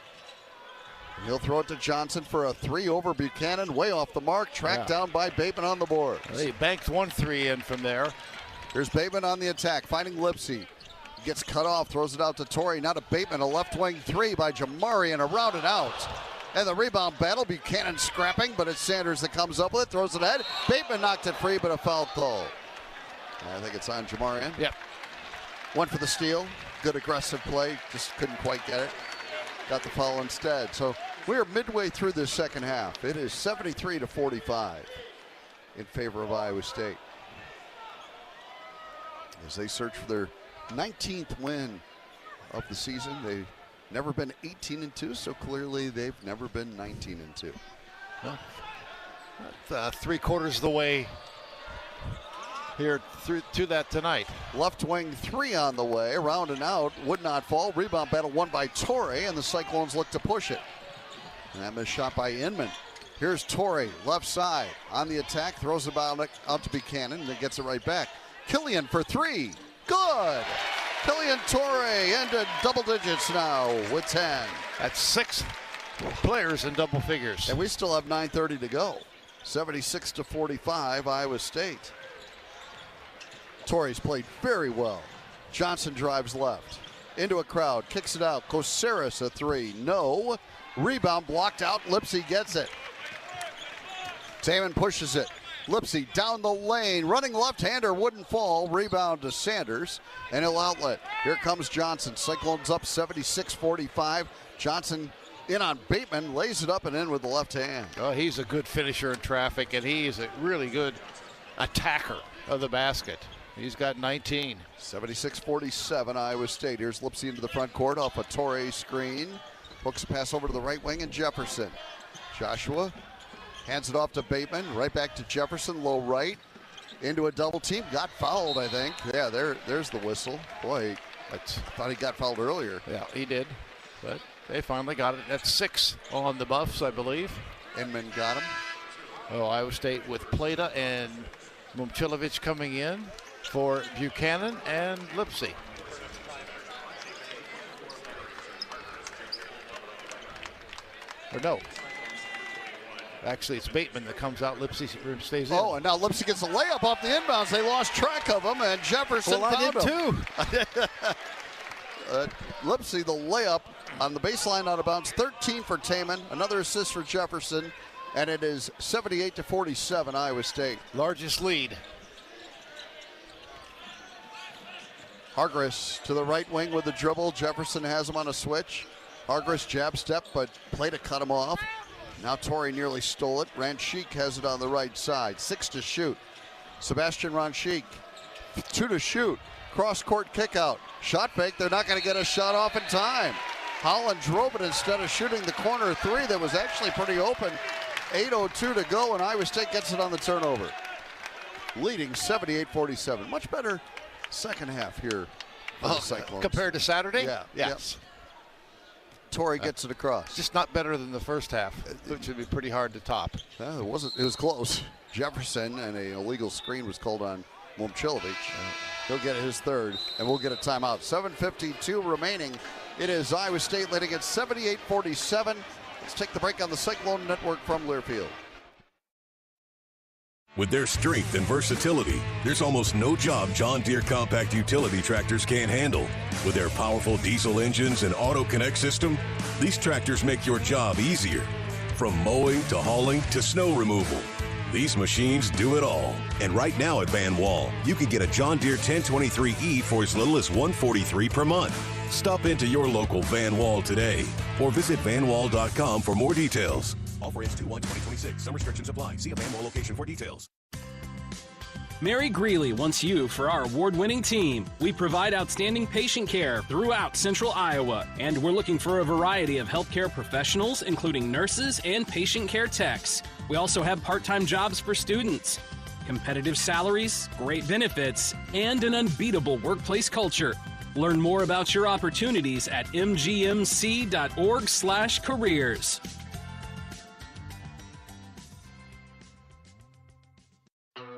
He'll throw it to Johnson for a three over Buchanan, way off the mark, tracked down by Bateman on the board. He banked 1 3 in from there. Here's Bateman on the attack, finding Lipsey. Gets cut off, throws it out to Torrey, now to Bateman, a left wing three by Jamari, and a rounded out. And the rebound battle, Buchanan scrapping, but it's Sanders that comes up with it, throws it ahead. Bateman knocked it free, but a foul call. I think it's on Jamari. Yep. Went for the steal. Good aggressive play, just couldn't quite get it. Got the foul instead. So we are midway through this second half. It is 73-45 in favor of Iowa State, as they search for their 19th win of the season. They've never been 18-2, so clearly they've never been 19-2. Well, 3/4 of the way here through to that tonight. Left wing three on the way, around and out, would not fall. Rebound battle won by Torre, and the Cyclones look to push it. And that missed shot by Inman. Here's Torre, left side, on the attack, throws the ball out to Buchanan, and then gets it right back. Killian for three, good! Killian Torre into double digits now with 10. That's 6 players in double figures. And we still have 9:30 to go. 76-45, Iowa State. Torres played very well. Johnson drives left. Into a crowd, kicks it out. Kosaris a three, no. Rebound blocked out, Lipsey gets it. Taman pushes it. Lipsey down the lane, running left-hander wouldn't fall. Rebound to Sanders, and he'll outlet. Here comes Johnson. Cyclones up 76-45. Johnson in on Bateman, lays it up and in with the left hand. Oh, he's a good finisher in traffic, and he is a really good attacker of the basket. He's got 19. 76-47, Iowa State. Here's Lipsy into the front court off a Torrey screen. Hooks a pass over to the right wing and Jefferson. Joshua hands it off to Bateman. Right back to Jefferson, low right. Into a double team. Got fouled, I think. Yeah, there's the whistle. Boy, I thought he got fouled earlier. Yeah, he did. But they finally got it. That's 6 on the Buffs, I believe. Inman got him. Oh, Iowa State with Plata and Momcilovic coming in for Buchanan and Lipsy. Or no. Actually, it's Bateman that comes out. Lipsy stays in. Oh, and now Lipsy gets a layup off the inbounds. They lost track of him, and Jefferson found him. Too. Lipsy, the layup on the baseline out of bounds. 13 for Taman. Another assist for Jefferson. And it is 78-47, Iowa State. Largest lead. Hargress to the right wing with the dribble. Jefferson has him on a switch. Hargress jab step, but play to cut him off. Now Torrey nearly stole it. Ranchik has it on the right side. 6 to shoot. Sebastian Ranchik, 2 to shoot. Cross-court kick out. Shot fake. They're not going to get a shot off in time. Holland drove it instead of shooting the corner 3 that was actually pretty open. 8:02 to go, and Iowa State gets it on the turnover. Leading 78-47. Much better second half here for the Cyclones. Compared to Saturday? Yeah. Yes. Yep. Torrey gets it across. Just not better than the first half, which would be pretty hard to top. It was close. Jefferson and an illegal screen was called on Momcilovic. He'll get his third, and we'll get a timeout. 7:52 remaining. It is Iowa State leading at 78-47. Let's take the break on the Cyclone Network from Learfield. With their strength and versatility, there's almost no job John Deere compact utility tractors can't handle. With their powerful diesel engines and auto connect system, these tractors make your job easier. From mowing to hauling to snow removal, these machines do it all. And right now at Van Wall, you can get a John Deere 1023E for as little as $143 per month. Stop into your local Van Wall today or visit vanwall.com for more details. Offer ends 2/1/2026. Some restrictions apply. See a Van Wall location for details. Mary Greeley wants you for our award-winning team. We provide outstanding patient care throughout Central Iowa, and we're looking for a variety of healthcare professionals, including nurses and patient care techs. We also have part-time jobs for students, competitive salaries, great benefits, and an unbeatable workplace culture. Learn more about your opportunities at mgmc.org/careers.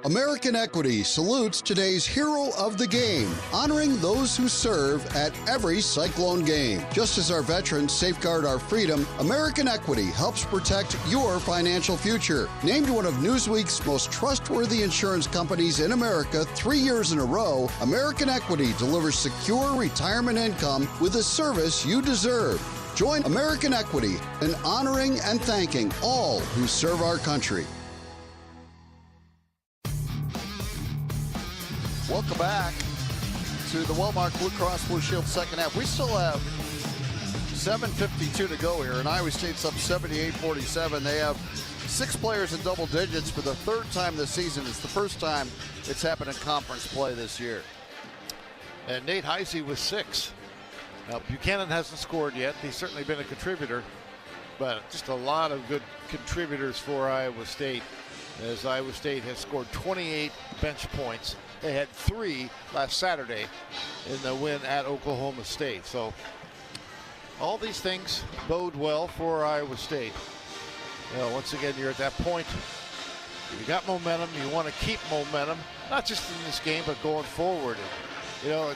American Equity salutes today's hero of the game, honoring those who serve at every Cyclone game. Just as our veterans safeguard our freedom, American Equity helps protect your financial future. Named one of Newsweek's most trustworthy insurance companies in America 3 years in a row, American Equity delivers secure retirement income with the service you deserve. Join American Equity in honoring and thanking all who serve our country. Welcome back to the Wellmark Blue Cross Blue Shield second half. We still have 7:52 to go here, and Iowa State's up 78-47. They have 6 players in double digits for the 3rd time this season. It's the first time it's happened in conference play this year. And Nate Heisey with 6. Now, Buchanan hasn't scored yet. He's certainly been a contributor, but just a lot of good contributors for Iowa State, as Iowa State has scored 28 bench points. They had 3 last Saturday in the win at Oklahoma State. So all these things bode well for Iowa State. You know, once again, you're at that point. You got momentum. You want to keep momentum, not just in this game, but going forward. And, you know,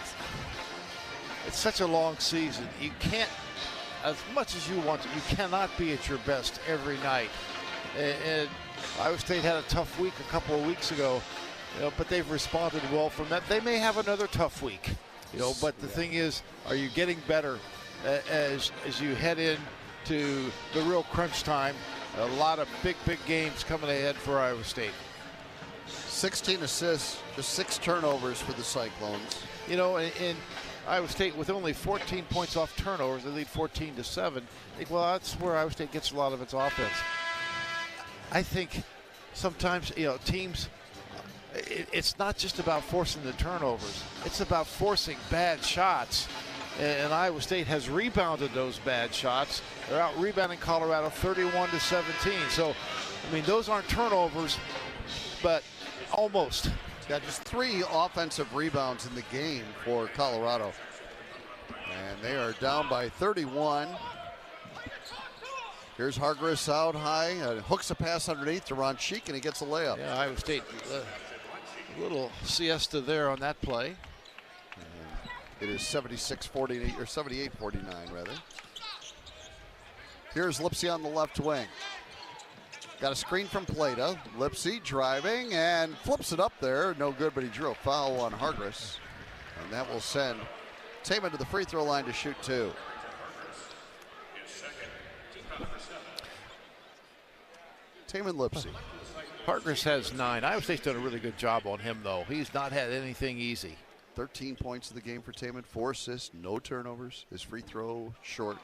it's such a long season. You can't, as much as you want to, you cannot be at your best every night. And Iowa State had a tough week a couple of weeks ago. You know, but they've responded well from that. They may have another tough week, you know, but the thing is, are you getting better as you head into the real crunch time? A lot of big games coming ahead for Iowa State. 16 assists, just 6 turnovers for the Cyclones. You know, in Iowa State with only 14 points off turnovers, they lead 14-7. I think, well, that's where Iowa State gets a lot of its offense. I think sometimes, you know, teams, it's not just about forcing the turnovers. It's about forcing bad shots. And Iowa State has rebounded those bad shots. They're out rebounding Colorado 31-17. So, I mean, those aren't turnovers, but almost. Got just 3 offensive rebounds in the game for Colorado. And they are down by 31. Here's Hargress out high, hooks a pass underneath to Ron Sheik, and he gets a layup. Yeah, Iowa State, a little siesta there on that play. It is 76-48, or 78-49 rather. Here's Lipsy on the left wing. Got a screen from Plata. Lipsy driving and flips it up there. No good, but he drew a foul on Hargress. And that will send Taman to the free throw line to shoot 2. Taman Lipsy. Hargress has 9. Iowa State's done a really good job on him, though. He's not had anything easy. 13 points in the game for Taman, 4 assists, no turnovers. His free throw short.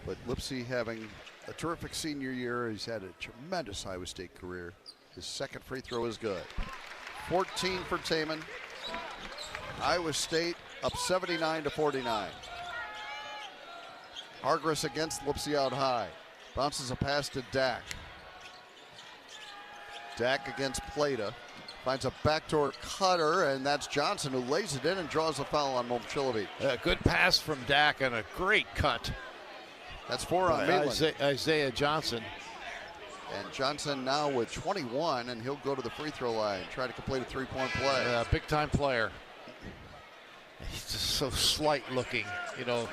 But Lipsy having a terrific senior year. He's had a tremendous Iowa State career. His second free throw is good. 14 for Taman. Iowa State up 79-49. Hargress against Lipsy out high. Bounces a pass to Dak. Dak against Plata. Finds a backdoor cutter, and that's Johnson who lays it in and draws a foul on Momchilovic. A good pass from Dak and a great cut. That's 4 on Maitland. Isaiah Johnson. And Johnson now with 21, and he'll go to the free throw line, try to complete a 3-point play. Big time player. He's just so slight looking, you know,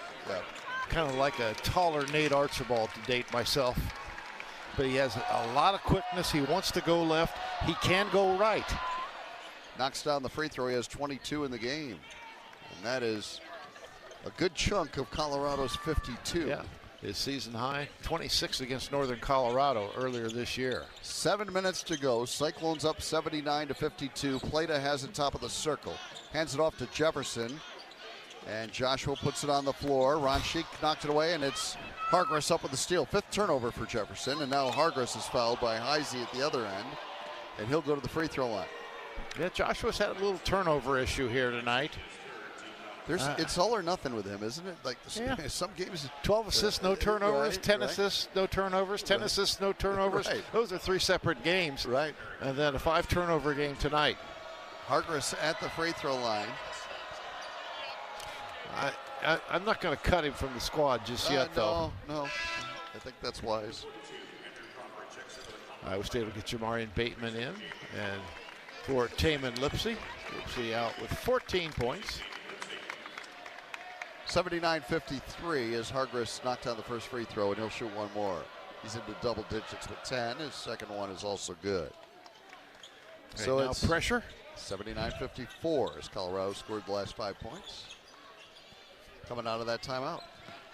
kind of like a taller Nate Archibald to date myself. But he has a lot of quickness. He wants to go left. He can go right. Knocks down the free throw. He has 22 in the game. And that is a good chunk of Colorado's 52. Yeah, his season high, 26 against Northern Colorado earlier this year. 7 minutes to go. Cyclones up 79-52. Plata has it top of the circle. Hands it off to Jefferson. And Joshua puts it on the floor. Ron Sheik knocked it away, and it's Hargress up with the steal. 5th turnover for Jefferson, and now Hargress is fouled by Heisey at the other end, and he'll go to the free throw line. Yeah, Joshua's had a little turnover issue here tonight. It's all or nothing with him, isn't it? Like some games. 12 assists, no turnovers. 10 assists, no turnovers. 10 assists, no turnovers. Those are 3 separate games. Right. And then a 5 turnover game tonight. Hargress at the free throw line. I'm not going to cut him from the squad just yet, though. No. I think that's wise. Iowa State will get Jamarian Bateman in. And for Taman Lipsy. Lipsy out with 14 points. 79-53 as Hargress knocked down the first free throw, and he'll shoot 1 more. He's into double digits with 10. His second one is also good. So now it's pressure. 79-54 as Colorado scored the last 5 points. Coming out of that timeout.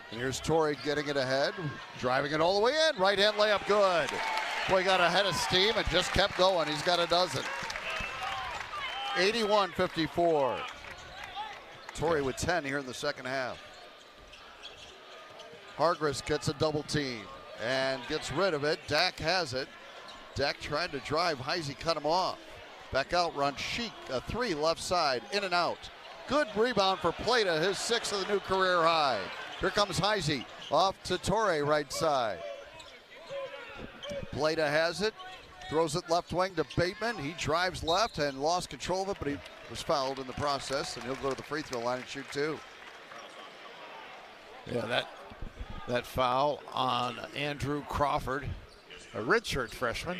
And here's Torrey getting it ahead, driving it all the way in. Right hand layup, good. Boy, got ahead of steam and just kept going. He's got a dozen. 81-54. Torrey with 10 here in the second half. Hargress gets a double team and gets rid of it. Dak has it. Dak tried to drive. Heisey cut him off. Back out, Ron Sheik, a 3 left side, in and out. Good rebound for Plata, his 6th of the new career high. Here comes Heisey, off to Torrey, right side. Plata has it, throws it left wing to Bateman. He drives left and lost control of it, but he was fouled in the process, and he'll go to the free throw line and shoot 2. Yeah, that foul on Andrew Crawford, a redshirt freshman.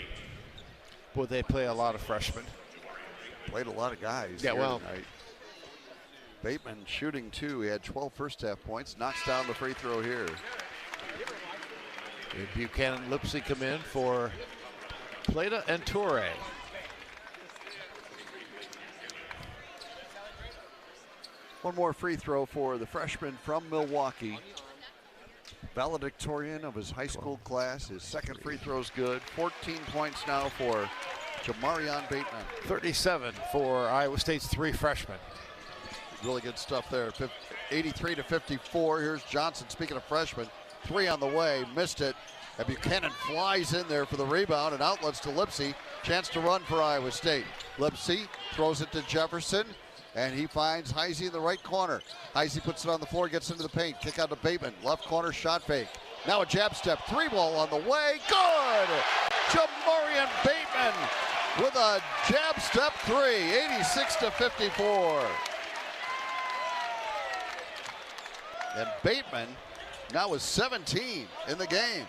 Boy, they play a lot of freshmen. Played a lot of guys. Yeah, well. Tonight. Bateman shooting 2. He had 12 first half points. Knocks down the free throw here. Buchanan Lipsy come in for Plata and Torrey. One more free throw for the freshman from Milwaukee. Valedictorian of his high school class. His second free throw is good. 14 points now for Jamarian Bateman. 37 for Iowa State's 3 freshmen. Really good stuff there. 83-54. Here's Johnson, speaking of freshmen. 3 on the way, missed it. And Buchanan flies in there for the rebound and outlets to Lipsey. Chance to run for Iowa State. Lipsey throws it to Jefferson, and he finds Heisey in the right corner. Heisey puts it on the floor, gets into the paint. Kick out to Bateman. Left corner shot fake. Now a jab step. 3-ball on the way. Good! Jamarian Bateman with a jab step 3. 86-54. And Bateman now is 17 in the game.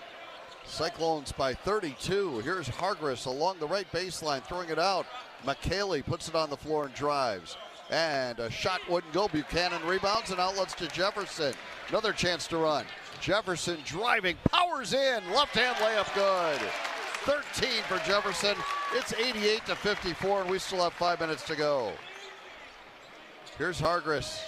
Cyclones by 32. Here's Hargress along the right baseline, throwing it out. McKaylee puts it on the floor and drives. And a shot wouldn't go. Buchanan rebounds and outlets to Jefferson. Another chance to run. Jefferson driving, powers in. Left-hand layup good. 13 for Jefferson. It's 88-54, and we still have 5 minutes to go. Here's Hargress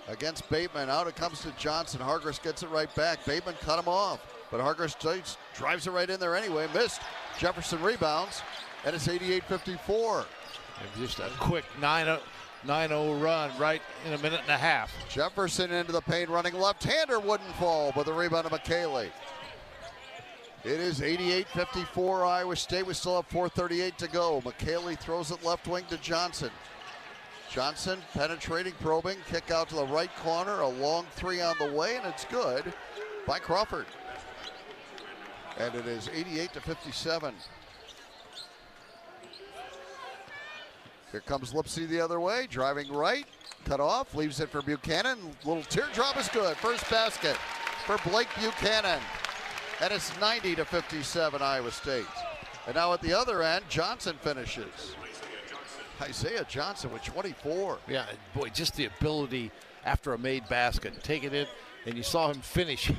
against Bateman. Out it comes to Johnson. Hargress gets it right back. Bateman cut him off. But Hargress drives it right in there anyway. Missed. Jefferson rebounds, and it's 88-54. And just a quick 9-0 run right in a minute and a half. Jefferson into the paint, running left-hander, wouldn't fall, but the rebound of McKaylee. It is 88-54 Iowa State. We still have 4:38 to go. McKaylee throws it left wing to Johnson. Johnson penetrating, probing, kick out to the right corner, a long 3 on the way, and it's good by Crawford. And it is 88-57. Here comes Lipsey the other way, driving right, cut off, leaves it for Buchanan. Little teardrop is good. First basket for Blake Buchanan. And it's 90-57 Iowa State. And now at the other end, Johnson finishes. Isaiah Johnson with 24. Yeah, boy, just the ability after a made basket, take it in, and you saw him finish.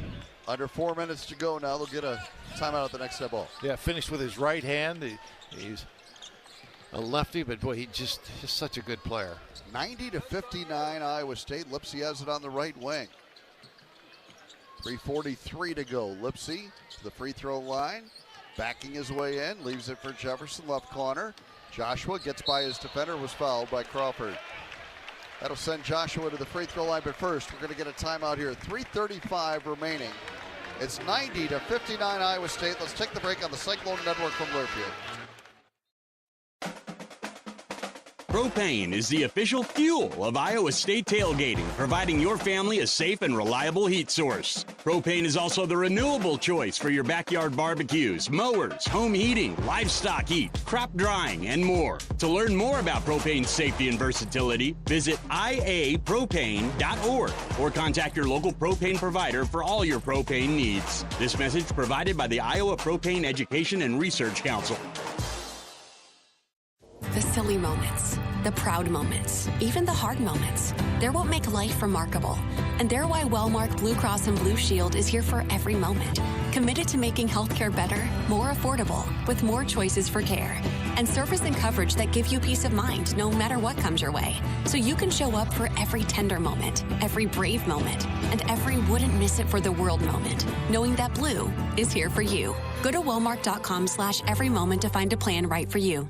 Under 4 minutes to go now. They'll get a timeout at the next step ball. Yeah, finished with his right hand. He's a lefty, but boy, he's just such a good player. 90-59 Iowa State. Lipsey has it on the right wing. 3:43 to go. Lipsey to the free throw line, backing his way in, leaves it for Jefferson, left corner. Joshua gets by his defender, was fouled by Crawford. That'll send Joshua to the free throw line, but first we're going to get a timeout here. 3:35 remaining. It's 90-59 Iowa State. Let's take the break on the Cyclone Network from Learfield. Propane is the official fuel of Iowa State tailgating, providing your family a safe and reliable heat source. Propane is also the renewable choice for your backyard barbecues, mowers, home heating, livestock heat, crop drying, and more. To learn more about propane's safety and versatility, visit iapropane.org or contact your local propane provider for all your propane needs. This message provided by the Iowa Propane Education and Research Council. The silly moments, the proud moments, even the hard moments. They're what make life remarkable. And they're why Wellmark Blue Cross and Blue Shield is here for every moment. Committed to making healthcare better, more affordable, with more choices for care. And service and coverage that give you peace of mind no matter what comes your way. So you can show up for every tender moment, every brave moment, and every wouldn't miss it for the world moment, knowing that Blue is here for you. Go to Wellmark.com/every moment to find a plan right for you.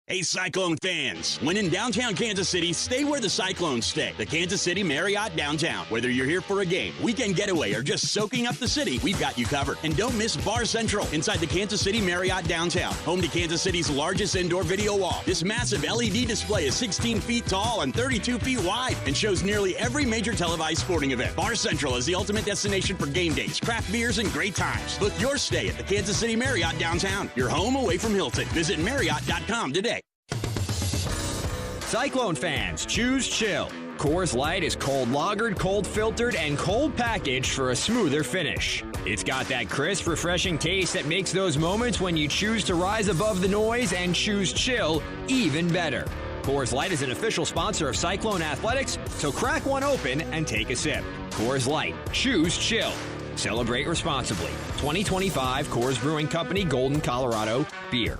Hey, Cyclone fans. When in downtown Kansas City, stay where the Cyclones stay. The Kansas City Marriott Downtown. Whether you're here for a game, weekend getaway, or just soaking up the city, we've got you covered. And don't miss Bar Central inside the Kansas City Marriott Downtown. Home to Kansas City's largest indoor video wall. This massive LED display is 16 feet tall and 32 feet wide and shows nearly every major televised sporting event. Bar Central is the ultimate destination for game days, craft beers, and great times. Book your stay at the Kansas City Marriott Downtown. Your home away from Hilton. Visit Marriott.com today. Cyclone fans, choose chill. Coors Light is cold lagered, cold filtered, and cold packaged for a smoother finish. It's got that crisp, refreshing taste that makes those moments when you choose to rise above the noise and choose chill even better. Coors Light is an official sponsor of Cyclone Athletics, so crack one open and take a sip. Coors Light, choose chill. Celebrate responsibly. 2025 Coors Brewing Company, Golden, Colorado, beer.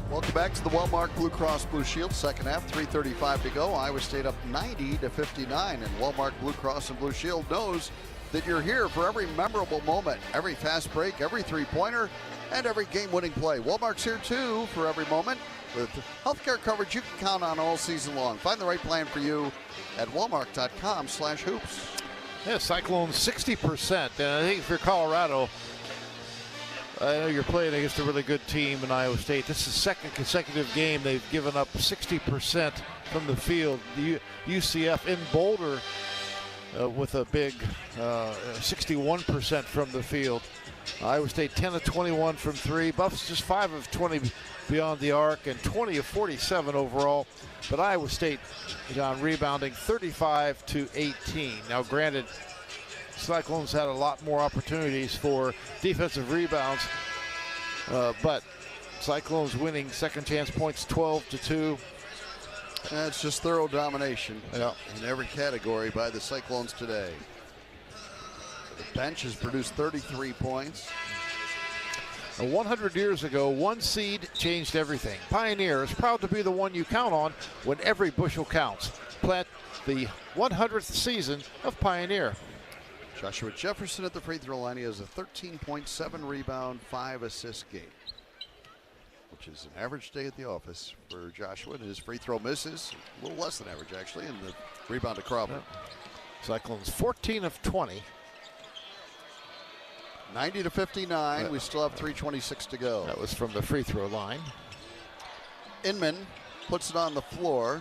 Welcome back to the Wellmark Blue Cross Blue Shield. Second half, 3:35 to go. Iowa State up 90-59. And Wellmark Blue Cross and Blue Shield knows that you're here for every memorable moment, every fast break, every three-pointer, and every game-winning play. Wellmark's here, too, for every moment with healthcare coverage you can count on all season long. Find the right plan for you at Wellmark.com/hoops. Yeah, Cyclones 60%. And I think if you're Colorado, I know you're playing against a really good team in Iowa State. This is the second consecutive game they've given up 60% from the field. The UCF in Boulder with a big 61% from the field. Iowa State 10 of 21 from three. Buffs just 5 of 20 beyond the arc and 20 of 47 overall. But Iowa State, John, rebounding 35 to 18. Now, granted, Cyclones had a lot more opportunities for defensive rebounds, but Cyclones winning second chance points 12 to 2. It's just thorough domination in every category by the Cyclones today. The bench has produced 33 points. 100 years ago, one seed changed everything. Pioneer is proud to be the one you count on when every bushel counts. Plant the 100th season of Pioneer. Joshua Jefferson at the free throw line. He has a 13.7 rebound, 5 assist game, which is an average day at the office for Joshua. And his free throw misses, a little less than average actually, and the rebound to Crawford. Cyclones 14 of 20. 90 to 59. We still have 3:26 to go. That was from the free throw line. Inman puts it on the floor,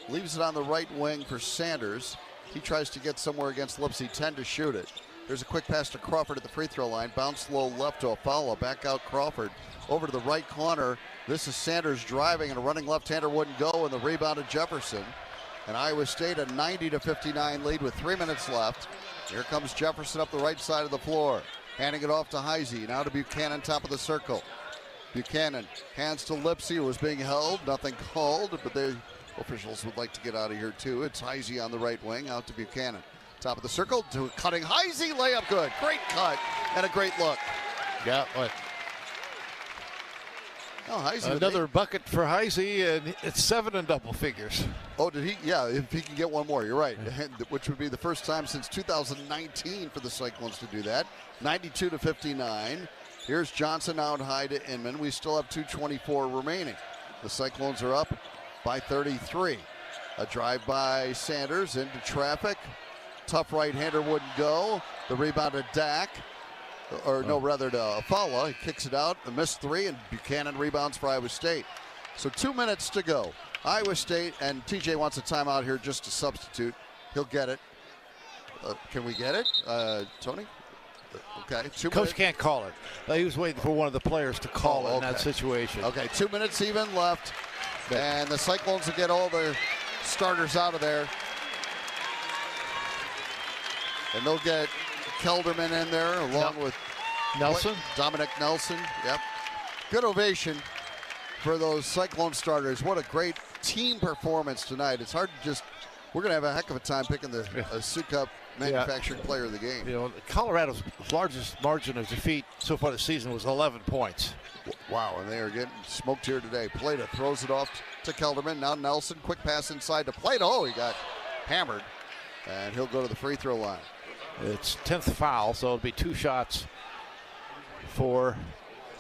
leaves it on the right wing for Sanders. He tries to get somewhere against Lipsy, 10 to shoot it. There's a quick pass to Crawford at the free throw line. Bounce low left to a foul. Back out Crawford. Over to the right corner. This is Sanders driving, and a running left-hander wouldn't go, and the rebound to Jefferson. And Iowa State a 90 to 59 lead with 3 minutes left. Here comes Jefferson up the right side of the floor. Handing it off to Heisey. Now to Buchanan, top of the circle. Buchanan hands to Lipsy, who was being held. Nothing called, but the officials would like to get out of here too. It's Heisey on the right wing, out to Buchanan. Top of the circle to a cutting Heisey, layup good. Great cut and a great look. Yeah, what? Oh, Heisey. Another bucket for Heisey, and it's 7 in double figures. Oh, did he? Yeah, if he can get one more, you're right. Which would be the first time since 2019 for the Cyclones to do that. 92 to 59. Here's Johnson out high to Inman. We still have 2:24 remaining. The Cyclones are up by 33. A drive by Sanders into traffic. Tough right-hander wouldn't go. The rebound to Dak. Or no, rather to Fala. He kicks it out. A missed three, and Buchanan rebounds for Iowa State. So 2 minutes to go. Iowa State, and TJ wants a timeout here just to substitute. He'll get it. Can we get it, Tony? Okay. Coach can't call it. He was waiting for one of the players to call it in that situation. Okay, 2 minutes even left. And the Cyclones will get all their starters out of there. And they'll get Kelderman in there along with Nelson. Dominic Nelson. Yep. Good ovation for those Cyclone starters. What a great team performance tonight. It's hard to just, we're going to have a heck of a time picking the Sioux Cup manufacturing player of the game. You know, Colorado's largest margin of defeat so far this season was 11 points. Wow, and they are getting smoked here today. Plata throws it off to Kelderman. Now Nelson, quick pass inside to Plata. Oh, he got hammered, and he'll go to the free throw line. It's 10th foul, so it'll be 2 shots for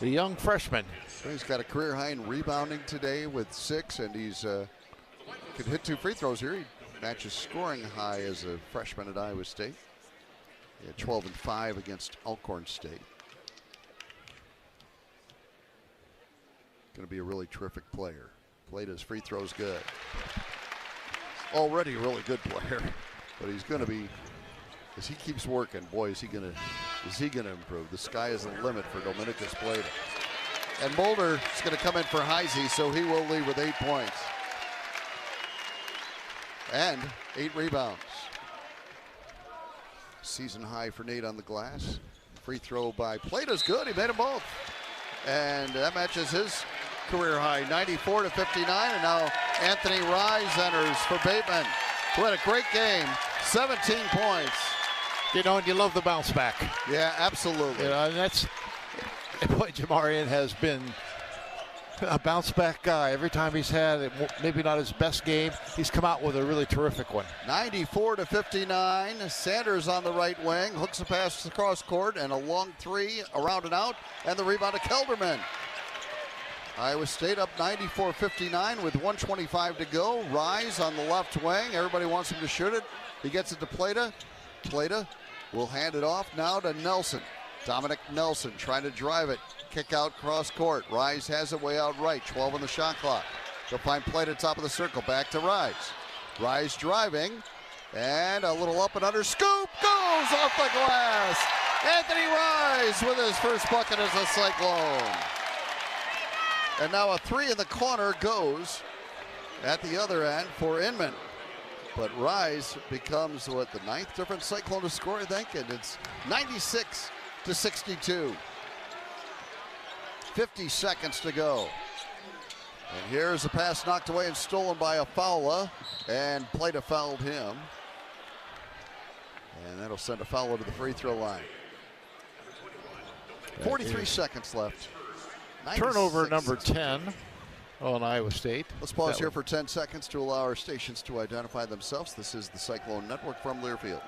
the young freshman. So he's got a career high in rebounding today with 6, and he's could hit 2 free throws here. He matches scoring high as a freshman at Iowa State. He had 12 and 5 against Alcorn State. Going to be a really terrific player. Played his free throws good. Already a really good player, but he's going to be, as he keeps working, boy, is he going to improve. The sky is the limit for Dominicus Plata. And Mulder is going to come in for Heisey, so he will lead with 8 points. And 8 rebounds. Season high for Nate on the glass. Free throw by Plata's good. He made them both. And that matches his career high, 94 to 59. And now Anthony Rise enters for Bateman, who had a great game, 17 points. You know, and you love the bounce back. Yeah, absolutely. You know, and that's, boy, Jamarian has been a bounce back guy. Every time he's had, maybe not his best game, he's come out with a really terrific one. 94 to 59. Sanders on the right wing, hooks a pass to the cross court, and a long 3 around and out, and the rebound to Kelderman. Iowa State up 94-59 with 1:25 to go. Rise on the left wing. Everybody wants him to shoot it. He gets it to Plata. Plata will hand it off now to Nelson. Dominic Nelson trying to drive it. Kick out cross court. Rise has it way out right. 12 on the shot clock. They'll find Plata top of the circle. Back to Rise. Rise driving. And a little up and under. Scoop goes off the glass. Anthony Rise with his first bucket as a Cyclone. And now a three in the corner goes at the other end for Inman. But Rise becomes, the ninth different Cyclone to score, I think, and it's 96-62. 50 seconds to go. And here's a pass knocked away and stolen by Afala, and Plata fouled him. And that'll send Afala to the free throw line. 43 seconds left. Turnover number 10 on Iowa State. Let's pause here for 10 seconds to allow our stations to identify themselves. This is the Cyclone Network from Learfield.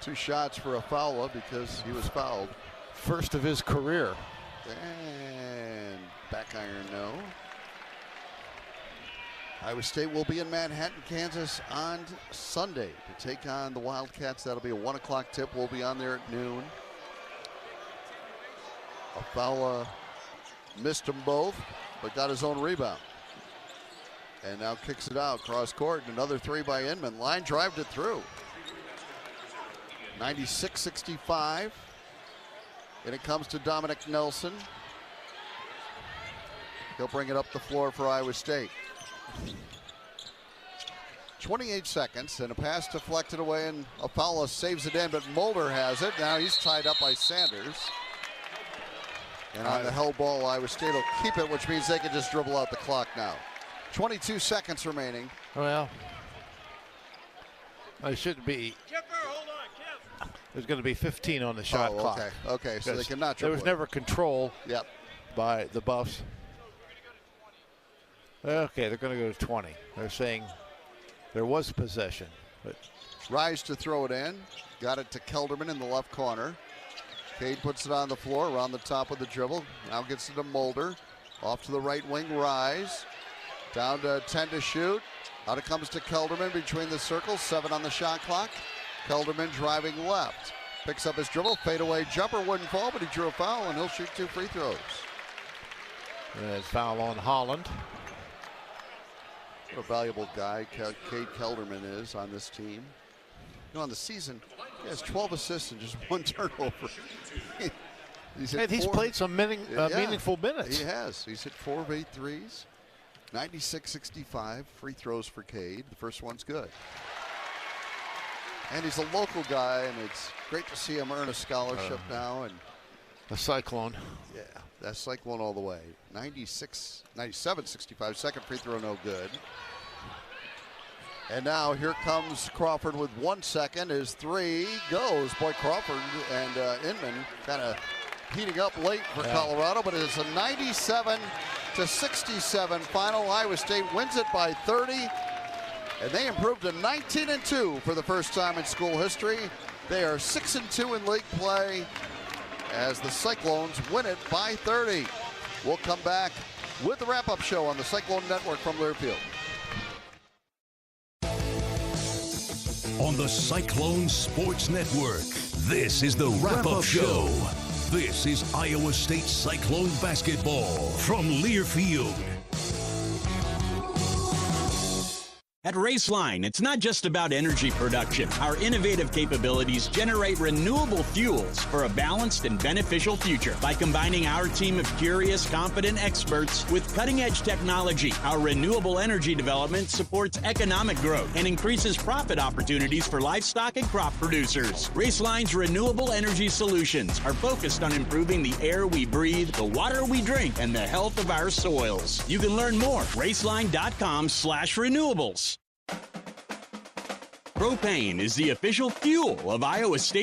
Two shots for Afala because he was fouled. First of his career. And back iron, no. Iowa State will be in Manhattan, Kansas on Sunday to take on the Wildcats. That'll be a 1 o'clock tip. We'll be on there at noon. Afala missed them both, but got his own rebound. And now kicks it out, cross court, another three by Inman. Line drived it through. 96-65. And it comes to Dominic Nelson. He'll bring it up the floor for Iowa State. 28 seconds and a pass deflected away, and Afala saves it in, but Mulder has it. Now he's tied up by Sanders. And on the held ball, Iowa State will keep it, which means they can just dribble out the clock now. 22 seconds remaining. Well, it should be. There's going to be 15 on the shot clock. Okay, so they cannot dribble. There was never control by the Buffs. Okay, they're going to go to 20. They're saying there was possession. But Rise to throw it in. Got it to Kelderman in the left corner. Cade puts it on the floor around the top of the dribble. Now gets it to Mulder. Off to the right wing, Rise. Down to 10 to shoot. Out it comes to Kelderman between the circles. 7 on the shot clock. Kelderman driving left. Picks up his dribble. Fadeaway jumper wouldn't fall, but he drew a foul, and he'll shoot 2 free throws. There's foul on Holland. What a valuable guy Cade Kelderman is on this team. You know, on the season, he has 12 assists and just 1 turnover. He's played some meaningful minutes. He has. He's hit 4 of 8 threes. 96-65 free throws for Cade. The first one's good. And he's a local guy, and it's great to see him earn a scholarship now. And a Cyclone. Yeah, that's Cyclone all the way. 97-65, second free throw, no good. And now here comes Crawford with 1 second. His three goes. Boy, Crawford and Inman kind of heating up late for Colorado, but it's a 97-67 final. Iowa State wins it by 30. And they improved to 19-2 for the first time in school history. They are 6-2 in league play as the Cyclones win it by 30. We'll come back with the wrap-up show on the Cyclone Network from Learfield. On the Cyclone Sports Network, this is the wrap-up show. This is Iowa State Cyclone basketball from Learfield. At Raceline, it's not just about energy production. Our innovative capabilities generate renewable fuels for a balanced and beneficial future. By combining our team of curious, confident experts with cutting-edge technology, our renewable energy development supports economic growth and increases profit opportunities for livestock and crop producers. Raceline's renewable energy solutions are focused on improving the air we breathe, the water we drink, and the health of our soils. You can learn more at raceline.com/renewables. Propane is the official fuel of Iowa State.